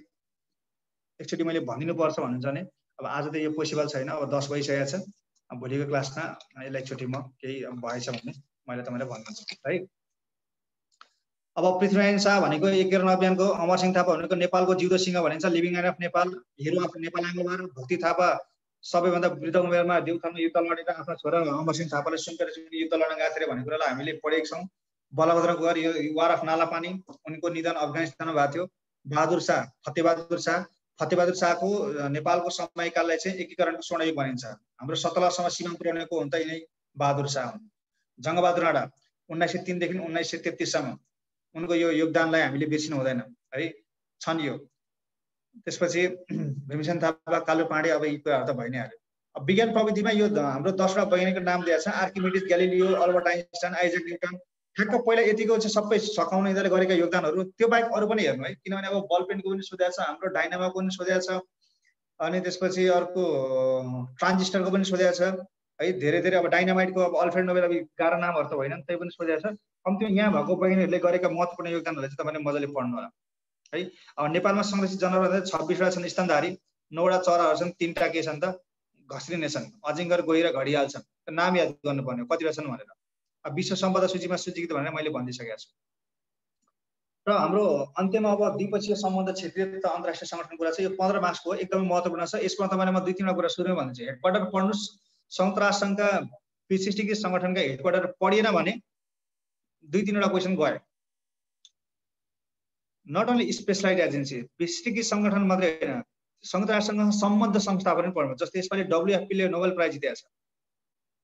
एकचोटि मैले भनिदिनुपर्छ भन्नुहुन्छ भने अब आज त यो पोसिबल छैन, अब 10 भइसकेको छ, भोलिको क्लासमा यसलाई एकचोटि म केही भएछ भने मैले तपाईँलाई भनिदिन्छु है। अब पृथ्वीनारायण शाह भनेको 91 अभियानको, अमर सिंह थापा भनेको नेपालको जिउँदो सिंह भनिन्छ, living army of Nepal, hero of Nepal आङ्ग्लबार, भक्ति थापा सबैभन्दा वृद्ध उमेरमा देउथानमा युद्ध लडेर आफ्ना छोरा अमर सिंह थापाले सुम्पेर युद्ध लड्न गएको थियो भन्ने कुरालाई हामीले पढेका छौँ। बलभद्र गुहार वार अफ नालापानी, उनको निधन अफगानिस्तानमा भएको थियो। बहादुर शाह, फतेबहादुर शाहको नेपालको समयकाललाई चाहिँ एकीकरणको स्वर्णयुग भनिन्छ। हाम्रो सतलजसम्म सीमा पुर्याउनेको हुन् त यिनै बहादुर शाह हुन्। जङ्गबहादुर राणा 1903 देखि 1933 सम्म, उनको यो योगदानलाई हामीले बिर्सिनु हुँदैन है, छन् यो। त्यसपछि भीमसेन थापा, कालु पाण्डे, अब यी कुराहरू त भइ नै हाल्यो। अब विज्ञान प्रविधिमा यो हाम्रो 10वटा वैज्ञानिकको नाम दिएको छ, Archimedes, Galileo, Albert Einstein, Isaac Newton. ठ्याक्क पहिला यतिको चाहिँ सबै सकाउन यिनीहरूले गरेका योगदानहरू, त्यो बाहेक अरू पनि हेर्नु है, किनभने अब बल पेनको पनि सोधेको छ, हाम्रो डाइनामाको पनि सोधेको छ, अनि त्यसपछि अर्को ट्रान्जिस्टरको पनि सोधेको छ है, धेरै धेरै। अब डाइनामाइटको अब अल्फ्रेड नोबेल, अब गाह्रो नामहरू त होइन, त्यही पनि सोधेको छ। कम्तीमा यहाँ भएको वैज्ञानिकहरूले गरेका महत्त्वपूर्ण योगदानहरूलाई चाहिँ तपाईँले मजाले पढ्नु होला है। अब नेपालमा संरक्षित जनावर 26वटा छन् स्तनधारी, 9वटा चराहरू छन्, 3टा के छन् त घस्रिने छन्, अजिङ्गर, गोही र घडियाल छन्। नाम याद गर्नुपर्ने कतिवटा छन् भनेर। अब विश्व सम्पदा सूचीमा सूचीकृत भनेर मैले भनिदिइसकेको छु। र हाम्रो अन्त्यमा अब द्विपक्षीय सम्बन्ध, क्षेत्रीय तथा अन्तर्राष्ट्रिय सङ्गठनको कुरा छ। यो 15 मार्क्सको एकदमै महत्त्वपूर्ण छ। यसमा तपाईँलाई म 2-3वटा कुरा सुरुमै भन्छु। हेडक्वार्टर पढ्नुहोस्, संयुक्त राष्ट्र सङ्घका पी60 सङ्गठनका हेडक्वार्टर पढिएन भने 2-3वटा क्वेसन गयो। नट ओन्ली स्पेसलाइज एजेन्सी, पी60 सङ्गठन मात्रै होइन, संयुक्त राष्ट्रसँग सम्बद्ध संस्था पनि पढ्नु। जस्तै यसपालि WFPले नोबेल प्राइज जितेको छ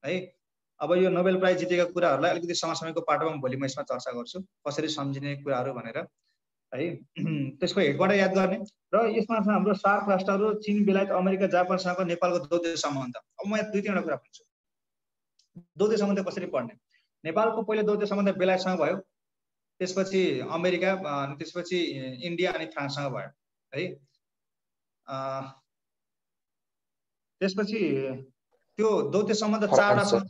है। अब यो नोबेल प्राइज जितेका कुराहरूलाई अलिकति समसामयिकको पाटोमा भोलि म यसमा चर्चा गर्छु, कसरी सम्झिने कुराहरू भनेर है। त्यसको हेडक्वार्टर याद गर्ने। र यसमा छ हाम्रो सार्क राष्ट्रहरू, चीन, बेलायत, अमेरिका, जापानसँग नेपालको द्वैत सम्बन्ध। अब म यहाँ 2-3वटा कुरा भन्छु। द्वैत सम्बन्ध कसरी पढ्ने? नेपालको पहिलो द्वैत सम्बन्ध बेलायतसँग भयो, त्यसपछि अमेरिका, अनि त्यसपछि इन्डिया अनि फ्रान्ससँग भयो है। त्यसपछि त्यो द्वैत सम्बन्ध 4वटा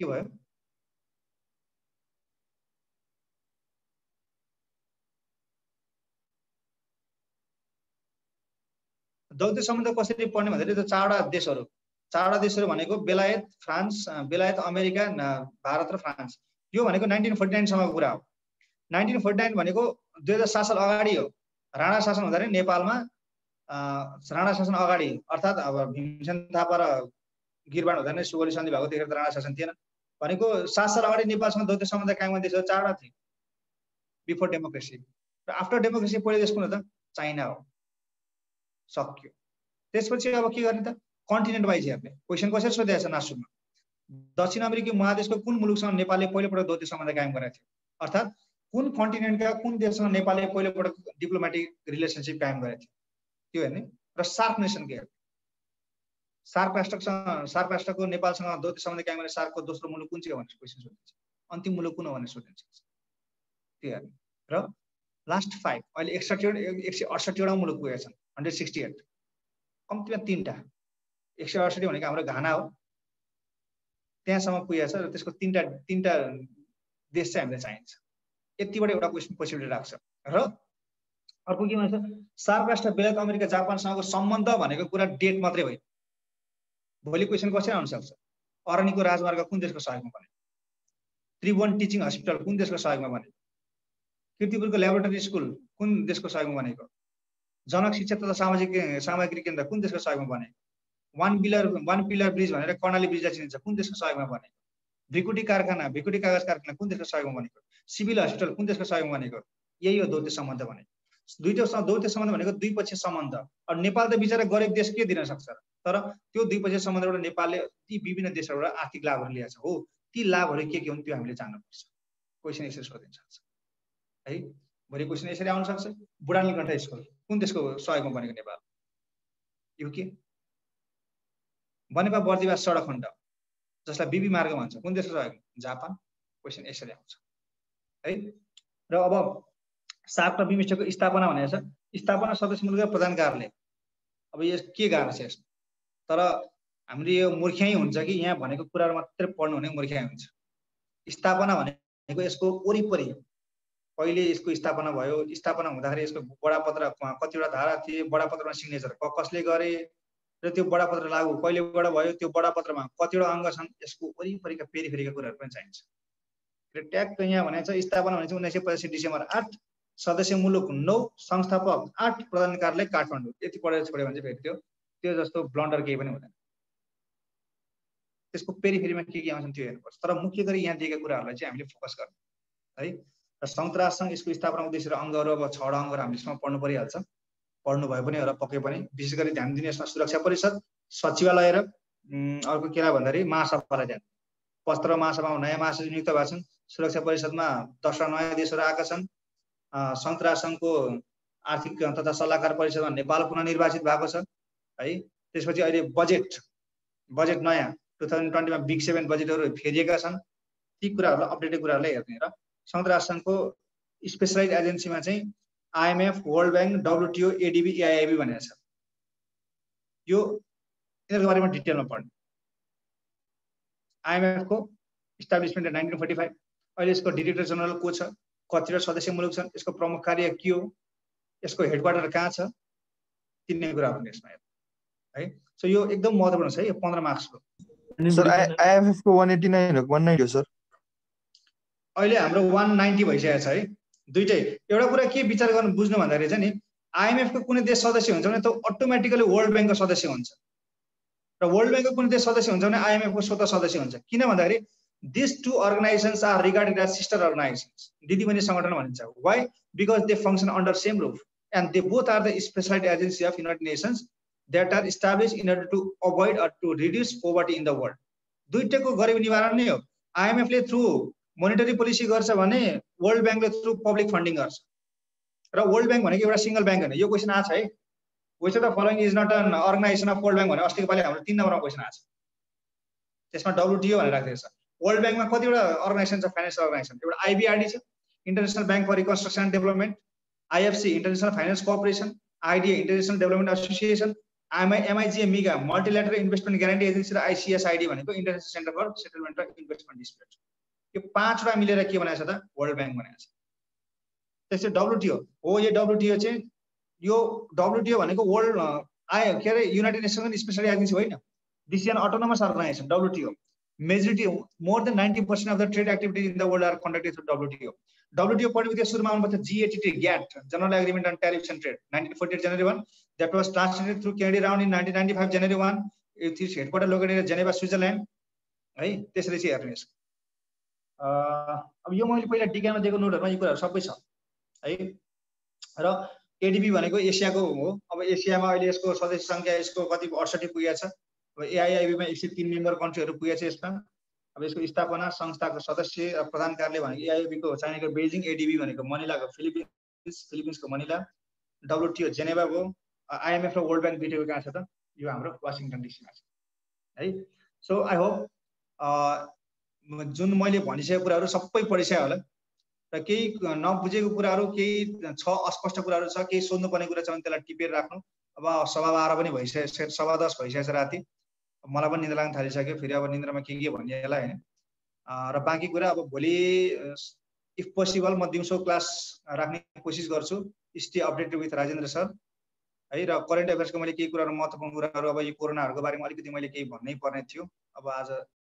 के भयो? द्वैत सम्बन्ध कसरी पढ्ने भन्दाखेरि त्यो 4वटा देशहरू भनेको बेलायत, फ्रान्स, बेलायत, अमेरिका, भारत र फ्रान्स। यो भनेको 1949 सम्मको कुरा हो। 1949 भनेको 2007 साल अगाडि हो। राणा शासन हुँदा नेपालमा राणा शासन अगाडि, अर्थात् अब भीमसेन थापा र गिरबाण हुँदा नै सुगौली सन्धि भएको, त्यतिखेर त राणा शासन थिएन भनेको। 7 साल अगाडि नेपालसँग द्वैत सम्बन्ध कायम गर्ने देशहरू 4वटा थिए बिफोर डेमोक्रेसी। र आफ्टर डेमोक्रेसी पहिलो देश कुन हो त? चाइना हो। सक्यो। त्यसपछि अब के गर्ने त? कन्टिनेन्ट वाइज हेर्ने। क्वेसन कसरी सोधेको छ नासुमा? दक्षिण अमेरिकी महादेशको कुन मुलुकसँग नेपालले पहिलोपटक द्वैत सम्बन्ध कायम गरेको थियो? अर्थात् कुन कन्टिनेन्टका कुन देशसँग नेपालले पहिलोपटक डिप्लोमेटिक रिलेसनसिप कायम गरेको थियो त्यो हेर्ने। र सार्क नेसनको हेर्ने। सार्क राष्ट्रको नेपालसँग द्वैत सम्बन्ध कायम गर्ने सार्कको दोस्रो मुलुक कुन चाहिँ हो भनेर क्वेसन सोधिन्छ। अन्तिम मुलुक कुन हो भनेर सोधिन्छ त्यो हेर्ने। र लास्ट 5 अहिले 168वटा मुलुक पुगेका छन्, 168, कम्तीमा 3टा। 168 भनेको हाम्रो घाना हो, त्यहाँसम्म पुगेको छ। र त्यसको 3टा देश चाहिँ हामीलाई चाहिन्छ। यतिबाट एउटा क्वेसन पोसिबिलिटी राख्छ। र अर्को के भन्छ? सार्क राष्ट्र, बेलायत, अमेरिका, जापानसँगको सम्बन्ध भनेको कुरा डेट मात्रै होइन। भोलि क्वेसन कसरी आउन सक्छ? अरनिको राजमार्ग कुन देशको सहयोगमा बने? त्रिभुवन टिचिङ हस्पिटल कुन देशको सहयोगमा बने? कीर्तिपुरको ल्याबोरेटरी स्कुल कुन देशको सहयोगमा बनेको? जनक शिक्षा तथा सामग्री केन्द्र कुन देशको सहयोगमा बने? वान पिलर ब्रिज भनेर कर्णाली ब्रिजलाई चिनिन्छ, कुन देशको सहयोगमा बनेको? भ्रिकुटी कागज कारखाना कुन देशको सहयोगमा बनेको? सिभिल हस्पिटल कुन देशको सहयोगमा बनेको? यही हो द्वैत सम्बन्ध भनेको। द्वैत सम्बन्ध भनेको द्विपक्षीय सम्बन्ध। अब नेपाल त बिचरा गरिब देश के दिन सक्छ, तर त्यो द्विपक्षीय सम्बन्धबाट नेपालले ती विभिन्न देशहरूबाट आर्थिक लाभहरू लिएको छ हो। ती लाभहरू के हुन् त्यो हामीले जान्नुपर्छ। क्वेसन यसरी सोधिन सक्छ है। भोलि क्वेसन यसरी आउन सक्छ, बुढा नीलकण्ठ स्कुल कुन देशको सहयोगमा बनेको? नेपाल। युके। बनेपा बर्दिवास सडक खण्ड जसलाई बीबी मार्ग भन्छ कुन देशको सहयोग? जापान। क्वेसन यसरी आउँछ है। र अब सार्क र बिमस्टेकको स्थापना भनेको छ, स्थापना सदस्य मुलुक प्रधान कार्यालय। अब यस के गाह्रो छ यसमा? तर हामीले यो मूर्ख्याइ हुन्छ कि यहाँ भनेको कुराहरू मात्रै पढ्नु भने मूर्ख्याइ हुन्छ। स्थापना भनेको यसको वरिपरि कहिले यसको स्थापना भयो, स्थापना हुँदाखेरि यसको बडापत्र कतिवटा धारा थिए, बडापत्रमा सिग्नेचर कसले गरे र त्यो बडापत्र लागू कहिलेबाट भयो, त्यो बडापत्रमा कतिवटा अङ्ग छन्, यसको वरिपरिका पेरिफेरीका कुराहरू पनि चाहिन्छ। र ट्याग यहाँ भनेको छ स्थापना भनेको 1985 डिसेम्बर 8, सदस्य मुलुक 9, संस्थापक 8, प्रधान कार्यालय काठमाडौँ। यति पढेर छोड्यो भने चाहिँ फेरि त्यो जस्तो ब्लन्डर केही पनि हुँदैन। त्यसको पेरिफेरीमा के आउँछन् त्यो हेर्नुपर्छ। तर मुख्य गरी यहाँ दिएका कुराहरूलाई चाहिँ हामीले फोकस गर्नु है। र संयुक्त राष्ट्र संघ यसको स्थापना उद्देश्य र अङ्गहरू अब 6 अङ्गहरू हामीले पढ्नु परिहाल्छ, पढ्नु भयो पनि होला पक्कै पनि। विशेष गरी ध्यान दिने यसमा सुरक्षा परिषद, सचिवालय र अर्को के भन्दाखेरि महासभालाई ध्यान। 75 महासभामा नयाँ महासचिव नियुक्त भएको छन्। सुरक्षा परिषदमा 10 नयाँ देशहरू आएका छन्। संयुक्त राष्ट्र संघको आर्थिक तथा सल्लाहकार परिषदमा नेपाल पुनः निर्वाचित भएको छ है। त्यसपछि अहिले बजेट नयाँ 2020 मा बिग 7 बजेटहरू फेरिएका छन्। ती कुराहरूलाई अपडेटेड कुराहरूलाई हेर्ने र संयुक्त राष्ट्र संघको स्पेशलाइज एजेन्सीमा चाहिँ IMF, world bank, WTO, ADB, AIIB भनेको छ। यो यिनीहरूको बारेमा डिटेलमा पढ्ने। IMF को इस्टाब्लिसमेन्ट 1945, अहिले यसको डाइरेक्टर जनरल को छ, कतिवटा सदस्य मुलुक छन्, यसको प्रमुख कार्य के हो, यसको हेडक्वार्टर कहाँ छ, तिनै कुरा पनि यसमा है। सो यो एकदम महत्त्वपूर्ण छ है, यो 15 मार्क्सको।
सर IMF को 189 हो 190 हो सर?
अहिले हाम्रो 190 भइसकेको छ है। दुईटै एउटा कुरा के विचार गर्नु बुझ्नु भन्दाखेरि चाहिँ नि IMF को कुनै देश सदस्य हुन्छ भने त अटोमेटिकली वर्ल्ड ब्याङ्कको सदस्य हुन्छ र वर्ल्ड ब्याङ्कको कुनै देश सदस्य हुन्छ भने IMF को स्वतः सदस्य हुन्छ। किन भन्दाखेरि this two organisations are regarded as sister organisations, दिदीबहिनी सङ्गठन भनिन्छ। Why? Because they function under same roof and they both are the specialised agency of United Nations that are established in order to avoid or to reduce poverty in the world. दुईटैको गरिबी निवारण नै हो। IMF ले through monetary policy गर्छ भने world ब्याङ्कले through public funding गर्छ। र वर्ल्ड ब्याङ्क भनेको एउटा सिंगल ब्याङ्क होइन। यो क्वेसन आछ है, which of the following is not an organisation of World Bank भने अस्तिको पालि हाम्रो 3 नम्बरमा क्वेसन आछ। त्यसमा WTO भनेर राखेको छ। वर्ल्ड ब्याङ्कमा कतिवटा अर्गनाइजेसन छ, फाइनान्शियल अर्गनाइजेसन? एउटा IBRD छ, international bank for reconstruction and development, IFC international finance cooperation, IDA international development association, MIGA MIGA multilateral investment guarantee agency र ICSID भनेको international centre for settlement of investment dispute. यो 5वटा मिलेर के बनाएको छ त? वर्ल्ड ब्याङ्क बनाएको छ। त्यसै WTO हो, यो WTO चाहिँ यो WTO भनेको वर्ल्ड के अरे युनाइटेड नेसन्सको स्पेशल एजेन्सी होइन। This is an autonomous organisation WTO। Majority more than 90% of the trade activities in the world are conducted through WTO। WTO पढ्ने बित्तिकै सुरुमा आउनुपर्छ GATT, GATT, general agreement on tariffs and trade, 1948 January 1, that was translated through Kennedy round in 1995 January 1. It is headquartered located in Geneva, Switzerland है। त्यसरी चाहिँ हेर्नुहोस्। अब यो मैले पहिला डिकामा दिएको नोटहरुमा यो कुराहरु सबै छ है। र ADB भनेको एसियाको हो। अब एसियामा अहिले यसको सदस्य संख्या यसको कति 68 पुगेको छ। अब AIIB मा 103 मेम्बर कन्ट्रीहरु पुगेको छ यसमा। अब यसको स्थापना, संस्थाको सदस्य र प्रधान कार्यालय भनेको AIIB को चाइनाको बेजिङ, ADB भनेको मनिलाको फिलिपिन्सको मनिला, WTO जेनेभा हो, IMF र वर्ल्ड ब्याङ्क दुईटैको कहाँ छ त? यो हाम्रो वाशिंटन DC मा छ है। सो आई होप जुन मैले भनिसकेको कुराहरु सबै पढिसक्यो होला र केही नबुझेको कुराहरु, केही छ अस्पष्ट कुराहरु छ, केही सोध्नुपर्ने कुरा छ भने त्यसलाई टिपेर राख्नु। अब 12:15 पनि भइसक्यो, 10:15 भइसकेछ राति। मलाई पनि निद्रा लाग्न थालिसक्यो, फेरि अब निद्रामा के भन्नेला हैन। र बाँकी कुरा अब भोलि इफ पोसिबल म दिउँसो क्लास राख्ने कोसिस गर्छु। Stay updated with Rajendra sir है। र करेन्ट अफेयर्सको मैले केही कुराहरु महत्त्वपूर्ण कुराहरु, अब यो कोरोनाहरुको बारेमा अलिकति मैले केही भन्नै पर्ने थियो। अब आज